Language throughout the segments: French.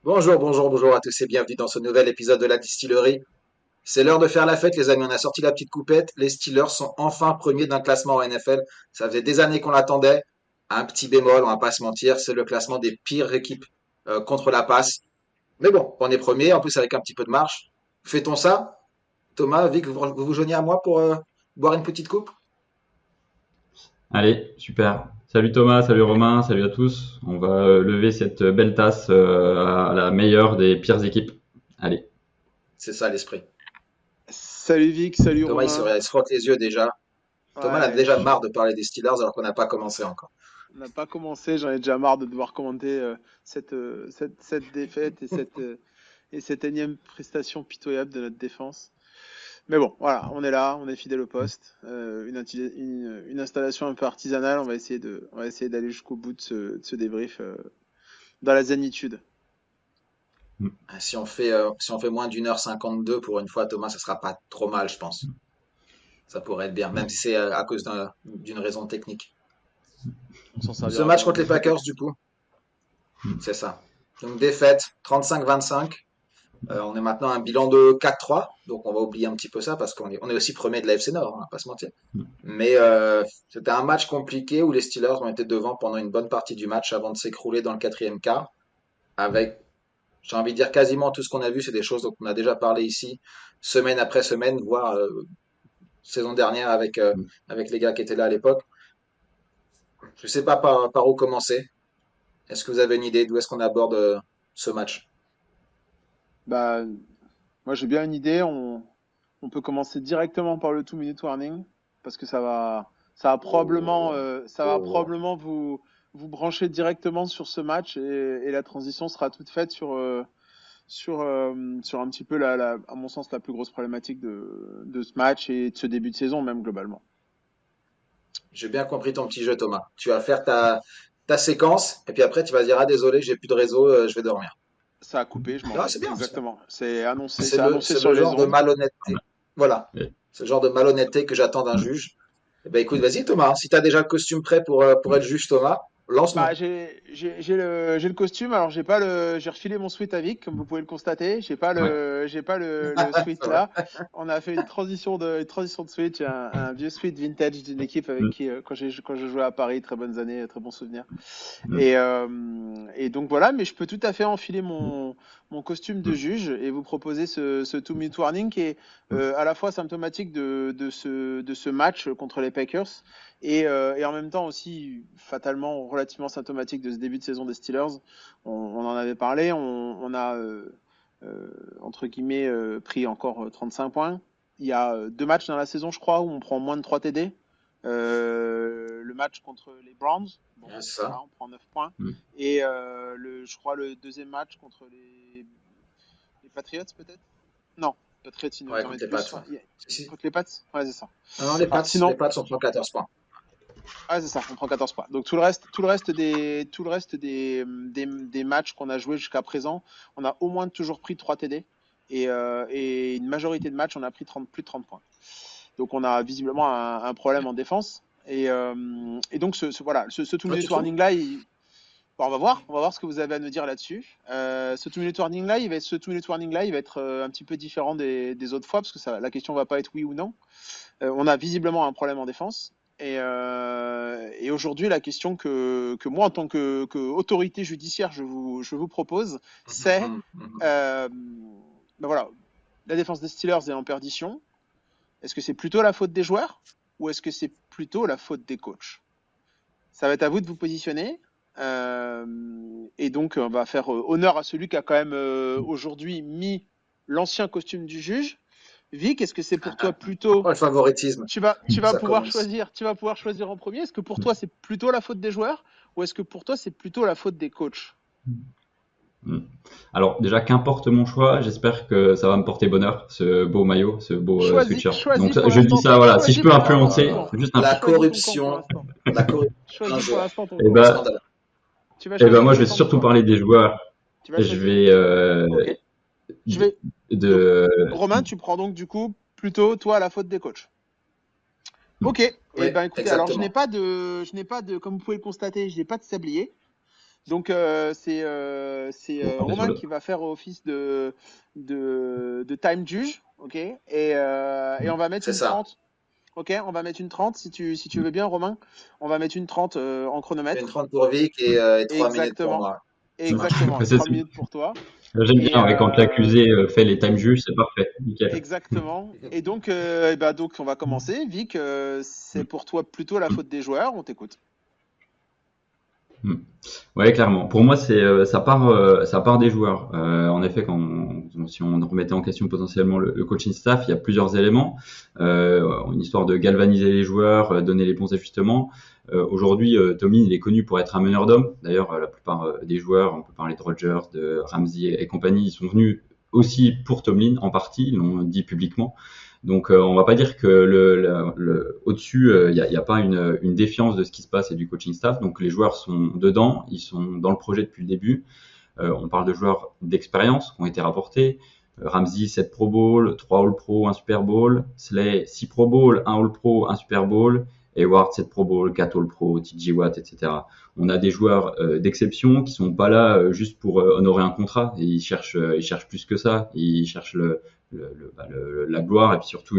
Bonjour à tous et bienvenue dans ce nouvel épisode de la Distillerie. C'est l'heure de faire la fête, les amis. On a sorti la petite coupette. Les Steelers sont enfin premiers d'un classement en NFL. Ça faisait des années qu'on l'attendait. Un petit bémol, on va pas se mentir, c'est le classement des pires équipes contre la passe. Mais bon, on est premier, en plus avec un petit peu de marche. Fait-on ça? Thomas, Vic, vous joignez à moi pour boire une petite coupe? Allez, super. Salut Thomas, salut Romain, salut à tous. On va lever cette belle tasse à la meilleure des pires équipes. Allez. C'est ça l'esprit. Salut Vic, salut Thomas, Romain. il se frotte les yeux déjà. Thomas a Ouais, déjà marre de parler des Steelers alors qu'on n'a pas commencé encore. on n'a pas commencé, j'en ai déjà marre de devoir commenter cette défaite et cette énième prestation pitoyable de notre défense. Mais bon, voilà, on est là, on est fidèle au poste. Une installation un peu artisanale, on va essayer d'aller jusqu'au bout de ce débrief dans la zénitude. Si on fait moins d'1h52 pour une fois, Thomas, ça sera pas trop mal, je pense. Ça pourrait être bien, même si c'est à cause d'une raison technique. On s'en Ce servira match bien. contre les Packers, du coup, c'est ça. Donc défaite, 35-25. On est maintenant à un bilan de 4-3, donc on va oublier un petit peu ça parce on est aussi premier de la FC Nord, on va pas se mentir. Mais c'était un match compliqué où les Steelers ont été devant pendant une bonne partie du match avant de s'écrouler dans le quatrième quart avec, j'ai envie de dire, quasiment tout ce qu'on a vu, c'est des choses dont on a déjà parlé ici, semaine après semaine, voire saison dernière avec les gars qui étaient là à l'époque. Je sais pas par où commencer. Est-ce que vous avez une idée d'où est-ce qu'on aborde ce match? Bah, moi j'ai bien une idée, on peut commencer directement par le 2 minute warning parce que ça va probablement vous brancher directement sur ce match et la transition sera toute faite sur un petit peu à mon sens la plus grosse problématique de ce match et de ce début de saison même globalement. J'ai bien compris ton petit jeu, Thomas. Tu vas faire ta séquence et puis après tu vas dire ah désolé, j'ai plus de réseau, je vais dormir. Ça a coupé, je m'en Ah, vais. c'est bien. Exactement. C'est C'est le, annoncé c'est sur le les genre de ondes. malhonnêteté. Voilà. Et- C'est le genre de malhonnêteté que j'attends d'un juge. Eh ben écoute, vas-y Thomas, si tu as déjà le costume prêt pour être juge Thomas, lance-nous. Bah, j'ai le costume. Alors, j'ai refilé mon sweat à Vic, comme vous pouvez le constater. Ouais. J'ai pas le sweat là. On a fait une transition de sweat. J'ai un vieux sweat vintage d'une équipe avec qui, quand je jouais à Paris, très bonnes années, très bons souvenirs. Et donc voilà, mais je peux tout à fait enfiler mon costume de juge et vous proposer ce 2 minute warning qui est à la fois symptomatique de ce match contre les Packers et en même temps aussi fatalement relativement symptomatique de ce début de saison des Steelers. On en avait parlé, on a entre guillemets pris encore 35 points. Il y a 2 matchs dans la saison, je crois, où on prend moins de 3 TD. Le match contre les Browns, bon, Ouais, c'est voilà, ça. on prend 9 points. Mm. Et je crois le deuxième match contre les Patriots, peut-être. Non, Patriots, ils Ouais, nous en contre mettent les Pats. plus. Ouais. Ouais. Si, si. Contre les Pats. Ouais, c'est ça. Non, non, Ah, Les sinon, Pats, on prend 14 points. ouais, c'est ça, on prend 14 points. Donc tout le reste des matchs qu'on a joués jusqu'à présent, on a au moins toujours pris 3 TD. Et une majorité de matchs, on a pris plus de 30 points. Donc on a visiblement un problème en défense. Et donc voilà, ce 2 Ouais, tu minute trouves? warning là, bon, on va voir ce que vous avez à nous dire là-dessus. Ce 2 minute warning là, il va être un petit peu différent des autres fois parce que la question va pas être oui ou non. On a visiblement un problème en défense. Et aujourd'hui, la question que moi, en tant que autorité judiciaire, je vous propose, c'est ben voilà, la défense des Steelers est en perdition. Est-ce que c'est plutôt la faute des joueurs ou est-ce que c'est plutôt la faute des coachs? Ça va être à vous de vous positionner. Et donc, on va faire honneur à celui qui a quand même aujourd'hui mis l'ancien costume du juge. Vic, est-ce que c'est pour toi plutôt Oh, le favoritisme, ça commence. tu vas pouvoir choisir en premier. Est-ce que pour toi c'est plutôt la faute des joueurs ou est-ce que pour toi c'est plutôt la faute des coachs? Mm. Alors déjà, qu'importe mon choix, j'espère que ça va me porter bonheur, ce beau maillot, ce beau sweatshirt. Donc Pour je dis l'instant, ça, voilà, si je peux Oh là là influencer, là. juste un La peu. choisis ton camp pour corruption, l'instant. la corruption d'un Choisis pour joueur. l'instant ton Et camp. Le ben, scandale. Tu vas et ben choisir moi, je quel vais camp surtout toi? parler des joueurs. Tu vas Je choisir. vais Ok. Je de, vais. Donc de- Romain, tu prends donc du coup plutôt toi la faute des coachs. Ok. Et Oui, ben écoutez, alors exactement. je n'ai pas de, comme vous pouvez le constater, je n'ai pas de sablier. Donc c'est Faut compter sur Romain le. qui va faire office de time juge, ok? Et on va mettre C'est une ça. 30. Ok, on va mettre une 30 si tu veux bien, Romain. On va mettre une 30 en Une chronomètre. 30 pour Vic et 3 minutes pour Exactement. moi. Ça marche. Exactement. Et C'est- 3 c'est- minutes pour toi. J'aime Et bien, ouais, quand l'accusé fait les time juges, c'est parfait, nickel. exactement. Et donc, donc on va commencer. Vic, c'est pour toi plutôt la faute des joueurs. On t'écoute. Mm. Ouais, clairement. Pour moi, ça part des joueurs. En effet, si on remettait en question potentiellement le coaching staff, il y a plusieurs éléments. Une histoire de galvaniser les joueurs, donner les bons ajustements. Aujourd'hui, Tomlin, il est connu pour être un meneur d'hommes. D'ailleurs, la plupart des joueurs, on peut parler de Rodgers, de Ramsey et compagnie, ils sont venus aussi pour Tomlin en partie, ils l'ont dit publiquement. Donc, on va pas dire que au-dessus, il y a pas une défiance de ce qui se passe et du coaching staff. Donc, les joueurs sont dedans, ils sont dans le projet depuis le début. On parle de joueurs d'expérience qui ont été rapportés. Ramsey, 7 Pro Bowl, 3 All Pro, 1 Super Bowl. Slay, 6 Pro Bowl, 1 All Pro, 1 Super Bowl. Hayward, 7 Pro Bowl, 4 All Pro, TJ Watt, etc. On a des joueurs d'exception qui sont pas là juste pour honorer un contrat. Et ils cherchent plus que ça. Ils cherchent la gloire et puis surtout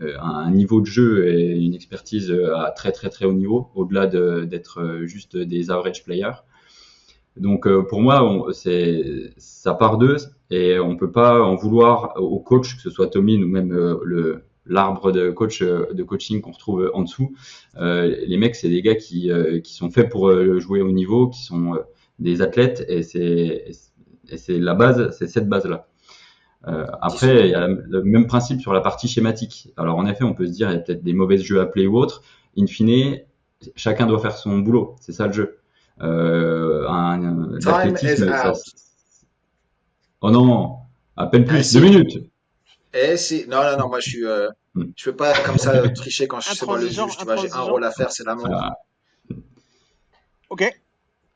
un niveau de jeu et une expertise à très très très haut niveau, au-delà d'être juste des average players. Donc pour moi, ça part d'eux et on peut pas en vouloir au coach, que ce soit Tomlin ou même l'arbre de coaching qu'on retrouve en dessous. Les mecs, c'est des gars qui sont faits pour jouer au niveau, qui sont des athlètes et c'est la base, c'est cette base-là. Après, il y a le même principe sur la partie schématique. Alors en effet, on peut se dire il y a peut-être des mauvais jeux appelés ou autres. In fine, chacun doit faire son boulot. C'est ça le jeu. Time is L'athlétisme, ça. out. Oh non, à peine Ah plus, deux si. minutes. Eh si. Non, non, non, moi je peux pas comme ça tricher quand je sais pas le juge. Tu vois, j'ai un Intransigeant. rôle à faire, c'est la montre. Ah, Ok.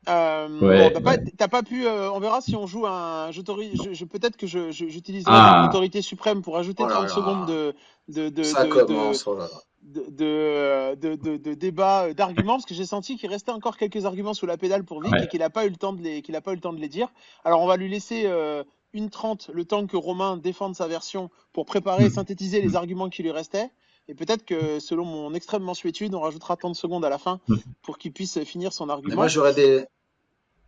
Bon, ouais, ouais. t'as pas pu. On verra si on joue un. Peut-être que j'utiliserai mon Ah, autorité suprême pour ajouter Oh là 30 secondes là. Ça commence. Oh là là. de débat, d'arguments, parce que j'ai senti qu'il restait encore quelques arguments sous la pédale pour Vic et ouais. qu'il n'a pas eu le temps qu'il a pas eu le temps de les dire. Alors on va lui laisser une 30, le temps que Romain défende sa version pour préparer et Mm, synthétiser les mm, arguments qui lui restaient. Et peut-être que selon mon extrême mansuétude, on rajoutera 30 secondes à la fin mm. pour qu'il puisse finir son Mais moi argument.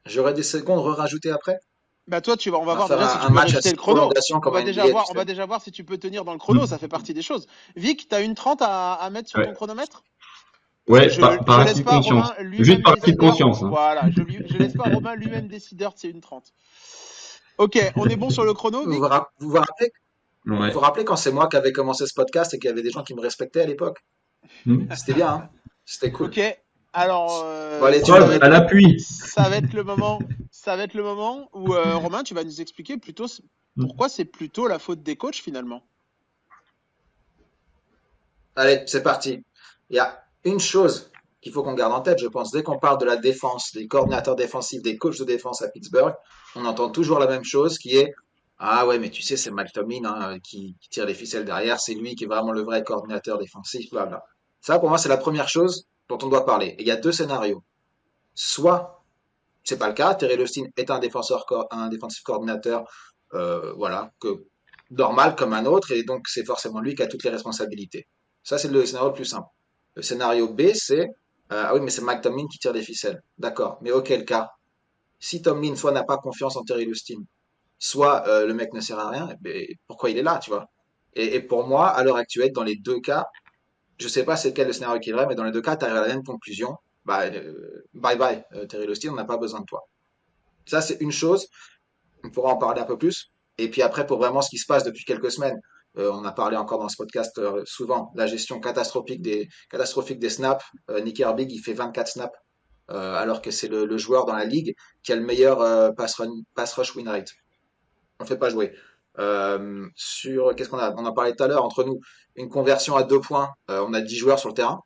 j'aurais des secondes rajoutées après. Bah toi, on va On va voir faire déjà si tu un peux match à respecter 6 le chrono. prolongations comme en NBA, tu On sais. va déjà voir si tu peux tenir dans le chrono. Ça Mm. fait partie des choses. Vic, tu as une 30 à mettre sur ton Ouais, chronomètre? Parce que ouais, par je acquis laisse de pas conscience. Romain Juste lui-même par acquis de décideur. conscience. Hein. Voilà, je laisse pas Romain lui-même décideur de c'est une 30. Ok, on est bon sur le chrono, Vous vous, Vic? vous vous rappelez, vous Ouais. vous rappelez quand c'est moi qui avais commencé ce podcast et qu'il y avait des gens qui me respectaient à l'époque? Mm. C'était bien, hein? C'était cool. Ok, alors Bon, allez, tu Preuve peux. à l'appui. ça va être le moment, ça va être le moment où Romain, tu vas nous expliquer plutôt Mm. pourquoi c'est plutôt la faute des coachs finalement. Allez, c'est parti. Il y a une chose qu'il faut qu'on garde en tête, je pense. Dès qu'on parle de la défense, des coordinateurs défensifs, des coachs de défense à Pittsburgh, on entend toujours la même chose qui est ah ouais, mais tu sais, c'est Mike Tomlin hein, qui tire les ficelles derrière, c'est lui qui est vraiment le vrai coordinateur défensif, bla bla. Ça, pour moi, c'est la première chose dont on doit parler. Et il y a deux scénarios. Soit c'est pas le cas, Terry Austin est un défensif coordinateur, voilà, normal comme un autre, et donc c'est forcément lui qui a toutes les responsabilités. Ça, c'est le scénario le plus simple. Le scénario B, c'est ah oui, mais c'est Mike Tomlin qui tire les ficelles. D'accord, mais auquel cas, si Tomlin soit n'a pas confiance en Terry Austin, soit le mec ne sert à rien, mais pourquoi il est là, tu vois? Et pour moi, à l'heure actuelle, dans les deux cas, je sais pas c'est lequel le scénario qui est vrai, mais dans les deux cas, tu arrives à la même conclusion. Bah, bye bye, Terry Austin, on n'a pas besoin de toi. Ça, c'est une chose. On pourra en parler un peu plus. Et puis après, pour vraiment ce qui se passe depuis quelques semaines, on a parlé encore dans ce podcast souvent, la gestion catastrophique des snaps. Nick Herbig, il fait 24 snaps, alors que c'est le joueur dans la ligue qui a le meilleur pass rush win rate. On ne fait pas jouer. Qu'est-ce qu'on a? On en parlait tout à l'heure entre nous. Une conversion à 2 points. On a 10 joueurs sur le terrain.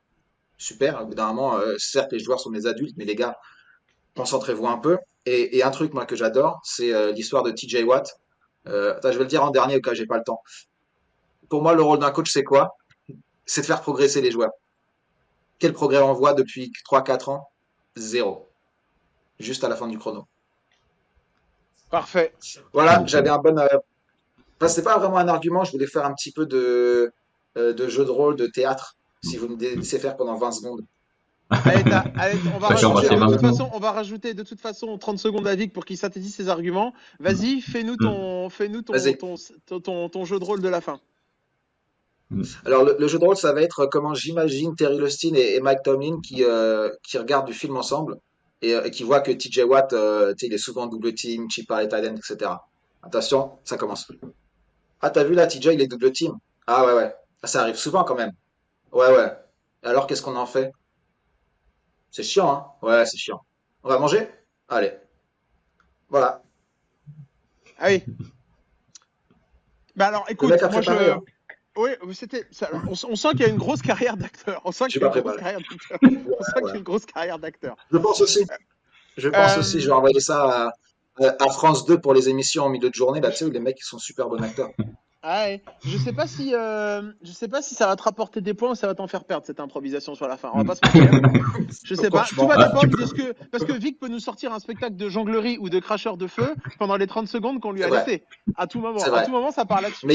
Super. Au bout d'un moment, certes, les joueurs sont des adultes, mais les gars, concentrez-vous un peu. Et un truc moi que j'adore, c'est l'histoire de TJ Watt. Attends, je vais le dire en dernier au cas où j'ai pas le temps. Pour moi, le rôle d'un coach, c'est quoi? C'est de faire progresser les joueurs. Quel progrès on voit depuis 3-4 ans? Zéro. Juste à la fin du chrono. Parfait. Voilà, j'avais Nickel. un bon. Enfin, c'est pas vraiment un argument, je voulais faire un petit peu de jeu de rôle, de théâtre, si vous me laissez faire pendant 20 secondes. Allez, on va D'accord, bah, rajouter c'est de 20 toute secondes. façon, 30 secondes à Vic pour qu'il synthétise ses arguments. Vas-y, Vas-y. ton jeu de rôle de la fin. Alors, le jeu de rôle, ça va être comment j'imagine Terry Lostin et Mike Tomlin qui regardent du film ensemble et qui voient que TJ Watt, tu sais, il est souvent double team, chip par les tight ends, etc. Attention, ça commence. Ah, t'as vu là, TJ, il est double team. Ah ouais, ouais. Ah, ça arrive souvent quand même. Ouais, ouais. Alors, qu'est-ce qu'on en fait? C'est chiant, hein? Ouais, c'est chiant. On va manger? Allez. Voilà. Ah oui. Bah alors, Le écoute, mec a moi préparé, je. hein? Oui, on sent qu'il y a une grosse carrière d'acteur. On sent Je suis qu'il y a pas une grosse préparé. carrière d'acteur. Ouais, On sent qu'il y ouais. a une grosse carrière d'acteur. Je pense aussi. Je pense aussi. Je vais Euh, envoyer ça à France 2 pour les émissions en milieu de journée, là, tu sais, où les mecs, ils sont super bons acteurs. ouais. Je sais pas si ça va te rapporter des points ou ça va t'en faire perdre cette improvisation sur la fin. On va pas se mentir. Je sais pas. Tout Franchement. va Ah, tu dépendre de peux. ce que. Parce que Vic peut nous sortir un spectacle de jonglerie ou de cracheur de feu pendant les 30 secondes qu'on lui C'est a vrai. laissé. À tout moment. C'est À vrai. tout moment, ça part là-dessus.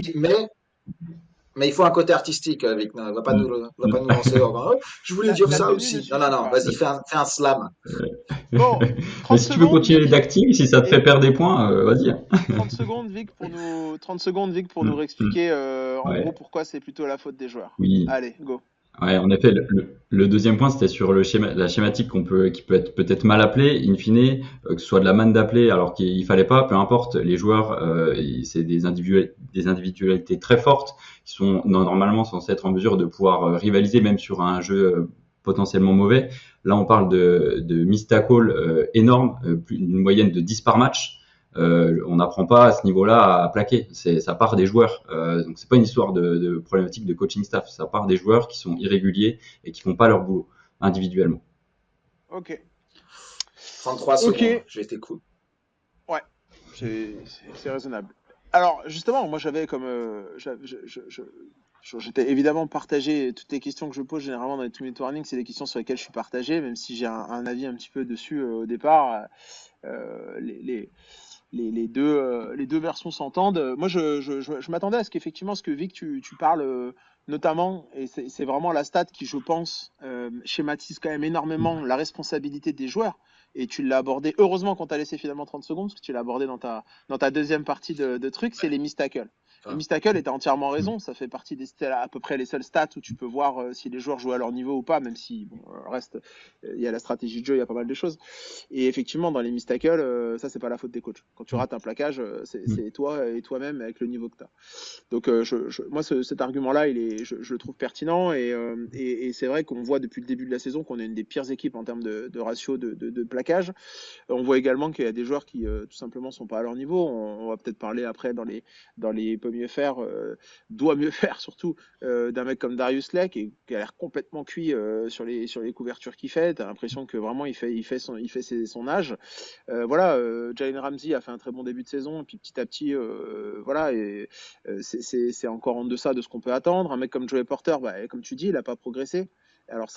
Mais il faut un côté artistique, Vic. Non, va pas nous lancer. Oh, je voulais dire La ça tenue ne aussi. Non, non, suffit non. pas. Vas-y, fais un slam. Bon, Mais 30 si tu veux secondes, continuer Vic. d'acting, si ça te fait Et perdre des points, vas-y. 30 secondes, Vic, pour nous, 30 secondes, Vic, pour nous réexpliquer en gros Ouais, pourquoi c'est plutôt la faute des joueurs. oui. Allez, go. Ouais, en effet, le deuxième point, c'était sur la schématique qui peut être peut-être mal appelée, in fine, que ce soit de la manne d'appeler alors qu'il fallait pas, peu importe, les joueurs, c'est des individualités très fortes qui sont normalement censées être en mesure de pouvoir rivaliser même sur un jeu potentiellement mauvais. Là, on parle de miss tackle énorme, une moyenne de 10 par match. On n'apprend pas à ce niveau-là à plaquer. Ça part des joueurs. Donc c'est pas une histoire de problématique de coaching staff. Ça part des joueurs qui sont irréguliers et qui font pas leur boulot individuellement. Ok. 33 Ok. secondes. J'ai été cool. Ouais. C'est raisonnable. Alors, justement, moi, j'avais comme. J'étais évidemment partagé. Toutes les questions que je pose généralement dans les 2-minute warnings, c'est des questions sur lesquelles je suis partagé, même si j'ai un avis un petit peu dessus au départ. Euh, les, les, les deux versions s'entendent. Moi, je m'attendais à ce qu'effectivement, ce que Vic, tu parles notamment, et c'est vraiment la stat qui, je pense, schématise quand même énormément la responsabilité des joueurs. Et tu l'as abordé, heureusement quand tu as laissé finalement 30 secondes, parce que tu l'as abordé dans ta deuxième partie de truc, c'est les miss tackles. Les Enfin, miss tackles, et tu as entièrement raison, ça fait partie c'est à peu près les seules stats où tu peux voir si les joueurs jouent à leur niveau ou pas, même si, bon, reste, il y a la stratégie de jeu, il y a pas mal de choses. Et effectivement, dans les miss tackles, ça, c'est pas la faute des coachs. Quand tu rates un plaquage, c'est toi et toi-même avec le niveau que tu as. Donc, moi, cet argument-là, je le trouve pertinent. Et c'est vrai qu'on voit depuis le début de la saison qu'on est une des pires équipes en termes de ratio de plaquage. On voit également qu'il y a des joueurs qui, tout simplement, sont pas à leur niveau. On va peut-être parler après dans les peut mieux faire, doit mieux faire surtout, d'un mec comme Darius Slay qui a l'air complètement cuit sur les couvertures qu'il fait. Tu as l'impression que vraiment il fait son âge. Voilà, Jalen Ramsey a fait un très bon début de saison, et puis petit à petit, voilà, et c'est encore en deçà de ce qu'on peut attendre. Un mec comme Joey Porter, bah, comme tu dis, il n'a pas progressé. Alors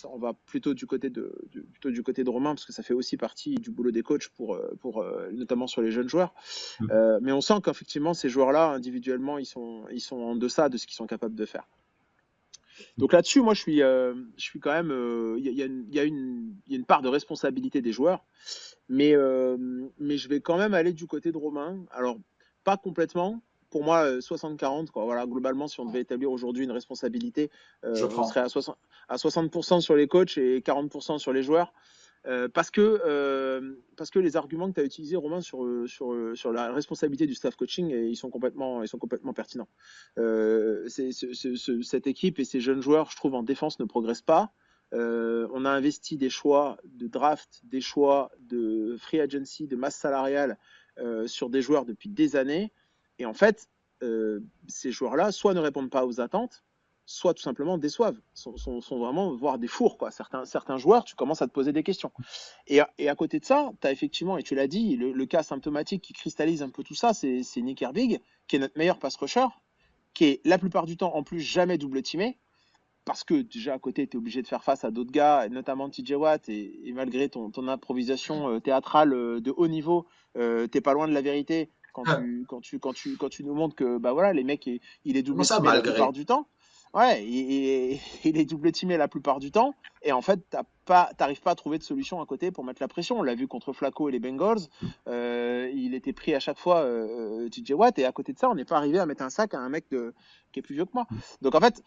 on va plutôt plutôt du côté de Romain, parce que ça fait aussi partie du boulot des coachs notamment sur les jeunes joueurs. Mais on sent qu'effectivement, ces joueurs-là, individuellement, ils sont en deçà de ce qu'ils sont capables de faire. Donc là-dessus, moi, je suis quand même. Il y a une part de responsabilité des joueurs, mais je vais quand même aller du côté de Romain. Alors, pas complètement. Pour moi, 60-40, quoi. Voilà, globalement, si on devait établir aujourd'hui une responsabilité, je on serait prends. à 60% sur les coachs et 40% sur les joueurs. Parce que les arguments que tu as utilisés, Romain, sur la responsabilité du staff coaching, ils sont complètement pertinents. Cette équipe et ces jeunes joueurs, je trouve, en défense ne progressent pas. On a investi des choix de draft, des choix de free agency, de masse salariale sur des joueurs depuis des années. Et en fait, ces joueurs-là, soit ne répondent pas aux attentes, soit tout simplement déçoivent, sont vraiment, voire des fours, quoi. Certains joueurs, tu commences à te poser des questions. Et à côté de ça, tu as effectivement, et tu l'as dit, le cas symptomatique qui cristallise un peu tout ça, c'est Nick Herbig, qui est notre meilleur pass rusher, qui est la plupart du temps en plus jamais double teamé. parce que déjà à côté, tu es obligé de faire face à d'autres gars, notamment TJ Watt, et malgré ton improvisation théâtrale de haut niveau, t'es pas loin de la vérité quand tu nous montres que bah voilà, les mecs, il est Comment double ça, teamé la plupart malgré? du temps. Ouais, il est double teamé la plupart du temps, et en fait, t'arrives pas à trouver de solution à côté pour mettre la pression. On l'a vu contre Flacco et les Bengals, il était pris à chaque fois TJ Watt, et à côté de ça, on n'est pas arrivé à mettre un sac à un mec qui est plus vieux que moi. Donc en fait,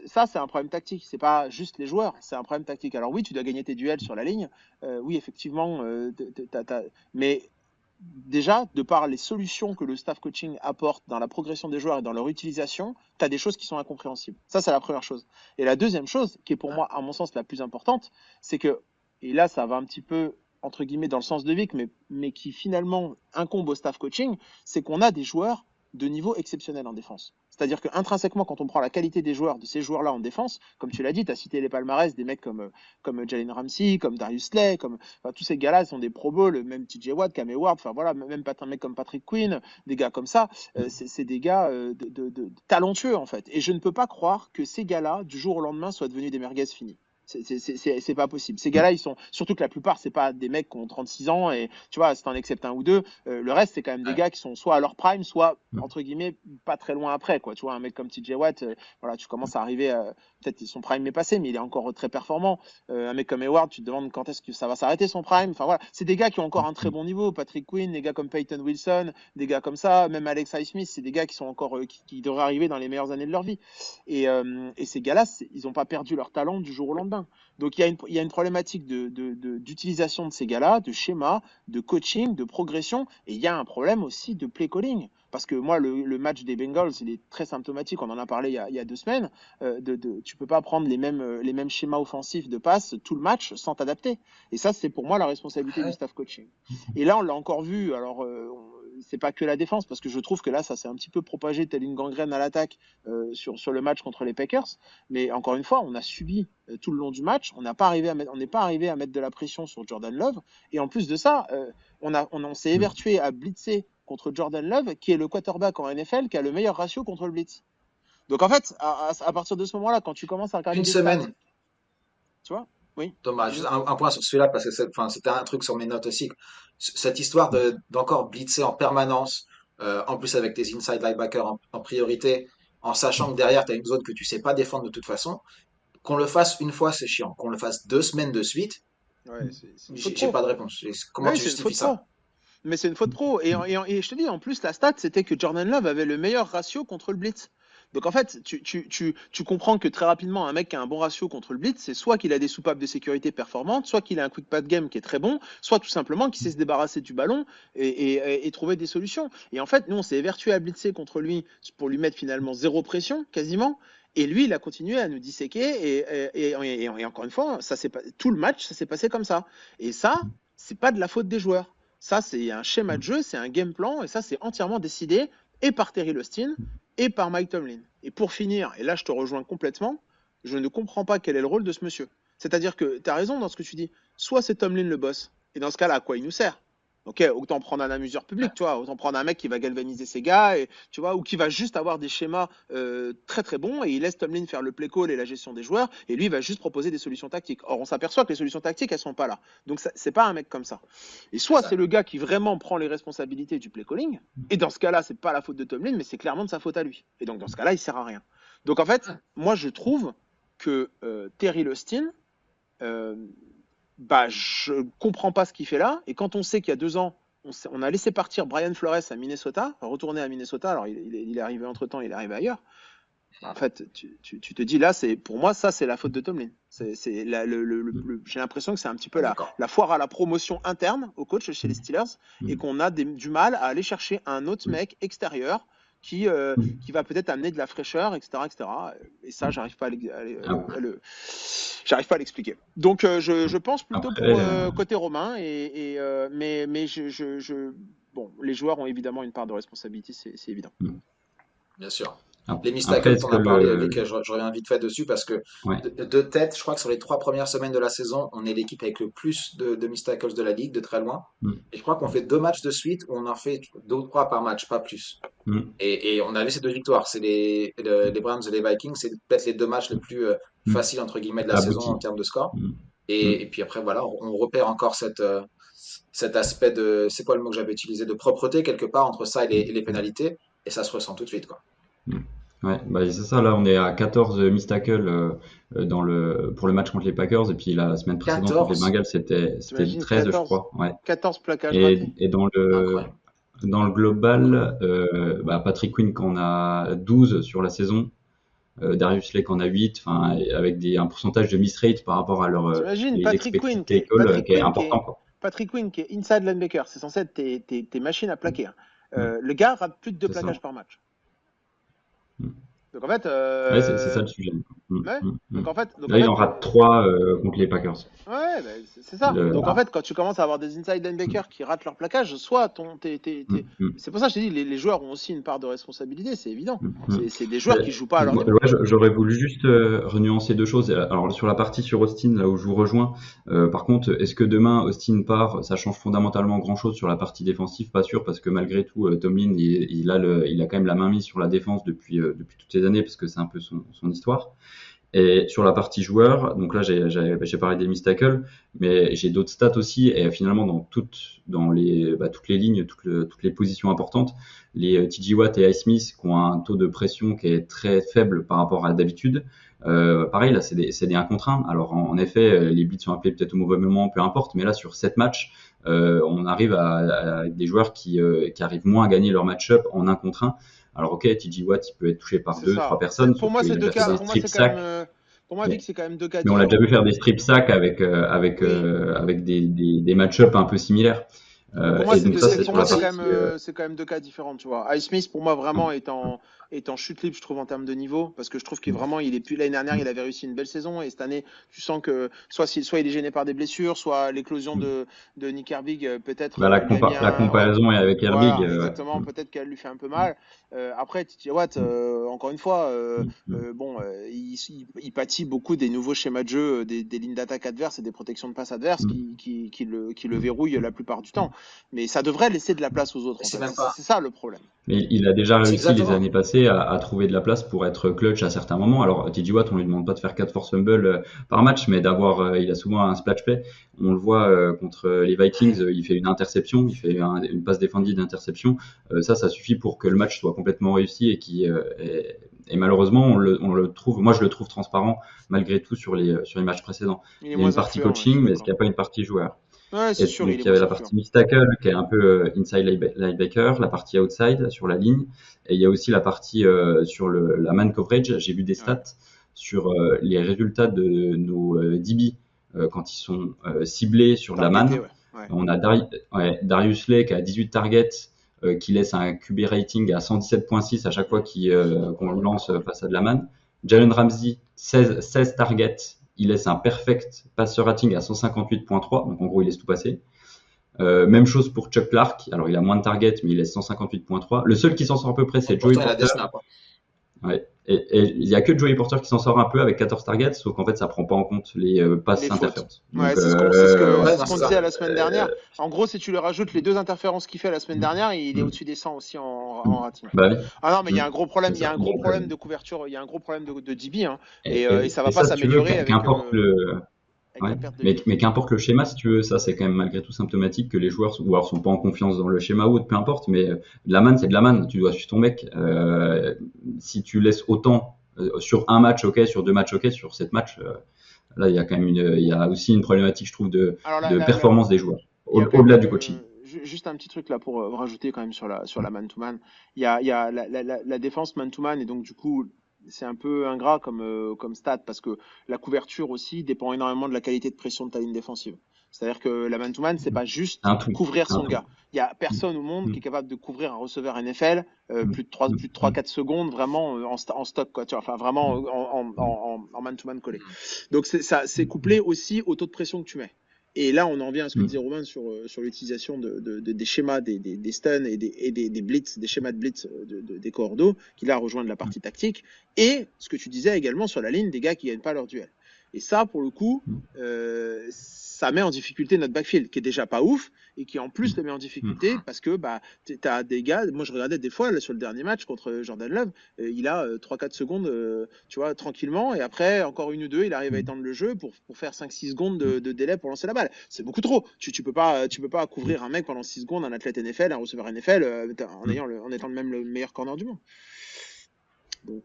ça, c'est un problème tactique. C'est pas juste les joueurs, c'est un problème tactique. Alors oui, tu dois gagner tes duels sur la ligne. Oui, effectivement, mais déjà, de par les solutions que le staff coaching apporte dans la progression des joueurs et dans leur utilisation, tu as des choses qui sont incompréhensibles. Ça, c'est la première chose. Et la deuxième chose, qui est pour moi, à mon sens, la plus importante, c'est que, et là, ça va un petit peu, entre guillemets, dans le sens de Vic, mais qui finalement incombe au staff coaching, c'est qu'on a des joueurs de niveau exceptionnel en défense. C'est-à-dire qu'intrinsèquement, quand on prend la qualité des joueurs, de ces joueurs-là en défense, comme tu l'as dit, tu as cité les palmarès des mecs comme Jalen Ramsey, comme Darius Slay, enfin, tous ces gars-là sont des Pro Bowl, même TJ Watt, Cam Ward, enfin voilà, même un mec comme Patrick Quinn, des gars comme ça, c'est des gars de talentueux en fait. Et je ne peux pas croire que ces gars-là, du jour au lendemain, soient devenus des merguez finis. C'est pas possible. Ces gars-là, ils sont, surtout que la plupart, c'est pas des mecs qui ont 36 ans et tu vois, si t'en acceptes un ou deux, le reste, c'est quand même des Ouais. gars qui sont soit à leur prime, soit entre guillemets pas très loin après, quoi. Tu vois, un mec comme TJ Watt, voilà, tu commences à arriver à, peut-être son prime est passé, mais il est encore très performant. Un mec comme Hayward, tu te demandes quand est-ce que ça va s'arrêter son prime. Enfin voilà, c'est des gars qui ont encore un très bon niveau. Patrick Quinn, des gars comme Peyton Wilson, des gars comme ça, même Alex Highsmith, c'est des gars qui sont encore qui devraient arriver dans les meilleures années de leur vie. Et ces gars-là, ils n'ont pas perdu leur talent du jour au lendemain. Donc il y a une problématique d'utilisation de ces gars-là, de schéma, de coaching, de progression, et il y a un problème aussi de play calling. Parce que moi, le match des Bengals, il est très symptomatique. On en a parlé il y a 2 semaines. Tu peux pas prendre les mêmes schémas offensifs de passe tout le match sans t'adapter. Et ça, c'est pour moi la responsabilité du Ouais. staff coaching. Et là, on l'a encore vu. Alors, c'est pas que la défense, parce que je trouve que là, ça s'est un petit peu propagé telle une gangrène à l'attaque sur le match contre les Packers. Mais encore une fois, on a subi tout le long du match. On n'est pas arrivé à mettre de la pression sur Jordan Love. Et en plus de ça, on s'est évertué à blitzer contre Jordan Love, qui est le quarterback en NFL qui a le meilleur ratio contre le blitz. Donc en fait, à partir de ce moment-là, quand tu commences à regarder Une des stats, semaine, tu vois, oui, Thomas, juste dis-moi. un point sur celui-là, parce que enfin, c'était un truc sur mes notes aussi. Cette histoire d'encore blitzer en permanence, en plus avec tes inside linebackers en priorité, en sachant que derrière, tu as une zone que tu sais pas défendre de toute façon. Qu'on le fasse une fois, c'est chiant. Qu'on le fasse 2 semaines de suite, Ouais, c'est une faute j'ai pro. pas de réponse. Comment Oui, tu c'est une justifies faute ça? pro. Mais c'est une faute pro. Et je te dis, en plus, la stat, c'était que Jordan Love avait le meilleur ratio contre le blitz. Donc en fait, tu comprends que très rapidement, un mec qui a un bon ratio contre le blitz, c'est soit qu'il a des soupapes de sécurité performantes, soit qu'il a un quick pass game qui est très bon, soit tout simplement qu'il sait se débarrasser du ballon et trouver des solutions. Et en fait, nous, on s'est évertué à blitzer contre lui pour lui mettre finalement zéro pression, quasiment. Et lui, il a continué à nous disséquer. Et encore une fois, tout le match, ça s'est passé comme ça. Et ça, c'est pas de la faute des joueurs. Ça, c'est un schéma de jeu, c'est un game plan, et ça, c'est entièrement décidé et par Terry Lostin et par Mike Tomlin. Et pour finir, et là, je te rejoins complètement, je ne comprends pas quel est le rôle de ce monsieur. C'est-à-dire que tu as raison dans ce que tu dis. Soit c'est Tomlin le boss, et dans ce cas-là, à quoi il nous sert? Ok, autant prendre un amuseur public, tu vois, autant prendre un mec qui va galvaniser ses gars, et, tu vois, ou qui va juste avoir des schémas très très bons, et il laisse Tomlin faire le play call et la gestion des joueurs, et lui il va juste proposer des solutions tactiques. Or, on s'aperçoit que les solutions tactiques, elles sont pas là. Donc, c'est pas un mec comme ça. Et C'est soit c'est ça. le gars qui vraiment prend les responsabilités du play calling, et dans ce cas-là, c'est pas la faute de Tomlin, mais c'est clairement de sa faute à lui. Et donc, dans ce cas-là, il sert à rien. Donc, en fait, moi, je trouve que Terry Lostin, euh, bah, je comprends pas ce qu'il fait là. Et quand on sait qu'il y a 2 ans, on a laissé partir Brian Flores à Minnesota, retourner à Minnesota, alors il est arrivé entre-temps, il est arrivé ailleurs. En fait, tu te dis là, pour moi, ça, c'est la faute de Tomlin. J'ai l'impression que c'est un petit peu Ah, d'accord. la foire à la promotion interne au coach chez les Steelers et qu'on a du mal à aller chercher un autre mec extérieur qui va peut-être amener de la fraîcheur, etc., etc. Et ça, j'arrive pas à l'expliquer. Donc, je pense plutôt Après, pour côté Romain. Mais bon, les joueurs ont évidemment une part de responsabilité, c'est évident. Bien sûr. Les missed Après, tackles, est-ce t'en que as parlé, le... Vic, je reviens vite fait dessus parce que Ouais. de tête, je crois que sur les 3 premières semaines de la saison, on est l'équipe avec le plus de missed tackles de la ligue, de très loin. Mm, Et je crois qu'on fait 2 matchs de suite où on en fait 2 ou 3 par match, pas plus. mm, Et on a vu ces 2 victoires, c'est les Browns et les Vikings, c'est peut-être les 2 matchs les plus mm. faciles entre guillemets de la saison Abouti. en termes de score. Mm, Et mm. puis après, voilà, on repère encore cet aspect de, c'est quoi le mot que j'avais utilisé, de propreté quelque part entre ça et les pénalités. Et ça se ressent tout de suite, quoi. Mm. Ouais, bah c'est ça, là on est à 14 miss tackles pour le match contre les Packers, et puis la semaine précédente contre les 14, Bengals c'était T'imagines 13 je 14, crois. Ouais. 14 plaquages ratés. Et incroyable. dans le global, Patrick Quinn qu'on a 12 sur la saison, Darius Slay qu'on a 8, enfin avec un pourcentage de miss rate par rapport à T'imagines les expected tackles qui est important, quoi. Patrick Quinn qui est inside linebacker, c'est censé être tes machines à plaquer, hein. Mm. Le gars rate plus de 2 C'est ça. plaquages par match. Mm. Donc en fait, Ouais, c'est ça le sujet. ouais. Donc en fait, Là, il en rate 3 contre les Packers. ouais, bah, c'est ça. Donc en fait, quand tu commences à avoir des inside linebackers qui ratent leur plaquage, soit c'est pour ça que je t'ai dit, les joueurs ont aussi une part de responsabilité, c'est évident. C'est des joueurs qui jouent pas à leur niveau. J'aurais voulu juste renuancer 2 choses. Alors sur la partie sur Austin, là où je vous rejoins, par contre, est-ce que demain Austin part, ça change fondamentalement grand-chose sur la partie défensive? Pas sûr, parce que malgré tout, Tomlin, il a quand même la main mise sur la défense depuis toutes ces années, parce que c'est un peu son histoire. Et sur la partie joueur, donc là j'ai parlé des miss tackles, mais j'ai d'autres stats aussi. Et finalement toutes les lignes, toutes les positions importantes, les TJ Watt et Highsmith qui ont un taux de pression qui est très faible par rapport à d'habitude. Pareil là c'est des 1 contre 1. Alors en effet les blitz sont appelés peut-être au mauvais moment, peu importe. Mais là sur 7 matchs, on arrive avec des joueurs qui arrivent moins à gagner leur match-up en 1 contre 1. Alors ok, TJ Watt il peut être touché par 2-3 personnes. Pour moi, c'est 2 cas. Pour moi, c'est quand même. Pour moi, Vic, c'est quand même 2 cas mais on l'a différents. déjà vu faire des strip sacks avec des match-up un peu similaires. Pour moi, Et donc ça, c'est pour sur moi, la c'est partie. quand même 2 cas différents, tu vois. Highsmith, pour moi, vraiment, est en chute libre, je trouve, en termes de niveau, parce que je trouve qu'il est vraiment, il est plus, l'année dernière, il avait réussi une belle saison, et cette année, tu sens que soit il est gêné par des blessures, soit l'éclosion de Nick Herbig, peut-être, La lui a mis comparaison est avec Herbig. voilà, exactement, peut-être qu'elle lui fait un peu mal. Après, TJ Watt, encore une fois, il pâtit beaucoup des nouveaux schémas de jeu, des lignes d'attaque adverses et des protections de passe adverses qui le verrouillent la plupart du temps. Mais ça devrait laisser de la place aux autres. En C'est fait. même pas. C'est ça le problème. Mais il a déjà C'est réussi les exactement. années passées à trouver de la place pour être clutch à certains moments. Alors TJ Watt, on lui demande pas de faire 4 force fumbles par match, mais il a souvent un splash play. On le voit contre les Vikings, il fait une interception, il fait une passe défendue d'interception. Ça suffit pour que le match soit complètement réussi et malheureusement on le trouve. Moi, je le trouve transparent malgré tout sur les matchs précédents. Il y a une partie coaching, mais est-ce qu'il n'y a pas une partie joueur? Ouais, c'est sûr. Donc il y avait la partie miss tackle qui est un peu inside linebacker, la partie outside sur la ligne, et il y a aussi la partie sur la man coverage. J'ai vu des stats sur les résultats de nos DB quand ils sont ciblés sur de la man. Ouais. On a Darius Slay qui a 18 targets, qui laisse un QB rating à 117.6 à chaque fois qu'on le lance face à de la man. Jalen Ramsey 16 targets. Il laisse un perfect passer rating à 158.3, donc en gros il laisse tout passer. Même chose pour Chuck Clark, alors il a moins de targets mais il laisse 158.3. Le seul qui s'en sort à peu près c'est Joey Porter. Ouais. Et il y a que Joey Porter qui s'en sort un peu avec 14 targets, sauf qu'en fait ça prend pas en compte les passes interférences. Ouais, c'est ce qu'on disait la semaine dernière. En gros, si tu lui rajoutes les 2 interférences qu'il fait la semaine dernière, il est au-dessus des 100 aussi en rating. Bah oui. Ah non, mais il y a un gros problème, il y a un gros problème de couverture, il y a un gros problème de DB, hein, et ça va pas s'améliorer avec Ouais. Mais qu'importe le schéma, si tu veux, ça c'est quand même malgré tout symptomatique que les joueurs sont pas en confiance dans le schéma ou autre, peu importe, mais de la man c'est de la man, tu dois suivre ton mec. Si tu laisses autant sur un match, ok, sur 2 matchs, ok, sur 7 matchs, là il y a quand même il y a aussi une problématique, je trouve, de performance des joueurs, au-delà du coaching. Juste un petit truc là pour rajouter quand même sur la man-to-man. Il y a la défense man-to-man, et donc du coup c'est un peu ingrat comme stat, parce que la couverture aussi dépend énormément de la qualité de pression de ta ligne défensive. C'est-à-dire que la man-to-man, c'est pas juste couvrir son gars. Il y a personne au monde qui est capable de couvrir un receveur NFL plus de 3-4 secondes vraiment en stock, quoi, tu vois, enfin vraiment en man-to-man collé. Donc c'est couplé aussi au taux de pression que tu mets. Et là, on en revient à ce que disait Romain sur l'utilisation des schémas, des stuns et des blitz, des schémas de blitz des cordos, qui là rejoignent la partie tactique. Et ce que tu disais également sur la ligne des gars qui gagnent pas leur duel. Et ça, pour le coup, ça met en difficulté notre backfield, qui est déjà pas ouf, et qui en plus le met en difficulté parce que tu as des gars, moi je regardais des fois là, sur le dernier match contre Jordan Love, il a 3-4 secondes, tu vois, tranquillement, et après, encore une ou deux, il arrive à étendre le jeu pour faire 5-6 secondes de délai pour lancer la balle. C'est beaucoup trop. Tu peux pas couvrir un mec pendant 6 secondes, un athlète NFL, un receveur NFL, en étant même le meilleur corner du monde. Donc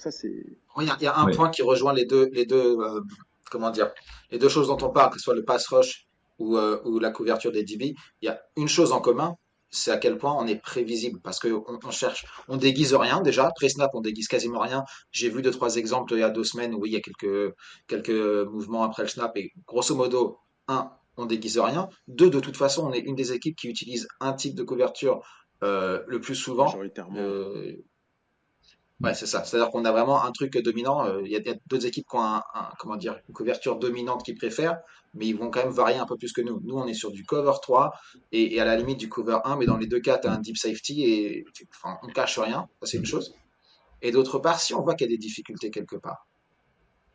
ça, c'est. Il y a un point qui rejoint les deux, comment dire, les deux choses dont on parle, que ce soit le pass rush ou la couverture des DB. Il y a une chose en commun, c'est à quel point on est prévisible, parce que on déguise rien déjà. Pré-snap, on déguise quasiment rien. J'ai vu 2-3 exemples il y a 2 semaines où il y a quelques mouvements après le snap, et grosso modo, on déguise rien. Deux, de toute façon, on est une des équipes qui utilise un type de couverture le plus souvent. Majoritairement. Ouais, c'est ça. C'est-à-dire qu'on a vraiment un truc dominant. Il y a d'autres équipes qui ont comment dire, une couverture dominante qu'ils préfèrent, mais ils vont quand même varier un peu plus que nous. Nous, on est sur du cover 3 et à la limite du cover 1, mais dans les deux cas, tu as un deep safety et enfin, on cache rien. Ça, c'est une chose. Et d'autre part, si on voit qu'il y a des difficultés quelque part,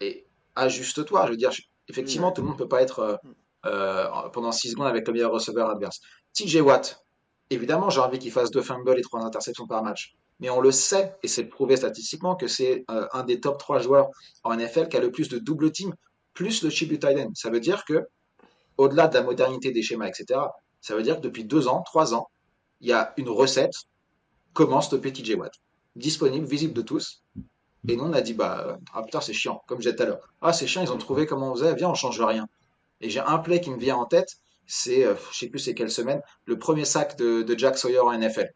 et ajuste-toi. Je veux dire, effectivement, tout le monde ne peut pas être pendant 6 secondes avec le meilleur receveur adverse. TJ Watt, évidemment, j'ai envie qu'il fasse 2 fumbles et 3 interceptions par match. Mais on le sait, et c'est prouvé statistiquement, que c'est un des top 3 joueurs en NFL qui a le plus de double team, plus le chip du tight end. Ça veut dire que, au-delà de la modernité des schémas, etc., ça veut dire que depuis 2 ans, 3 ans, il y a une recette, comment stopper TJ Watt. Disponible, visible de tous. Et nous, on a dit, ah putain, c'est chiant, comme j'ai dit tout à l'heure. Ah, c'est chiant, ils ont trouvé comment on faisait, viens, on change rien. Et j'ai un play qui me vient en tête, c'est, je sais plus c'est quelle semaine, le premier sac de Jack Sawyer en NFL.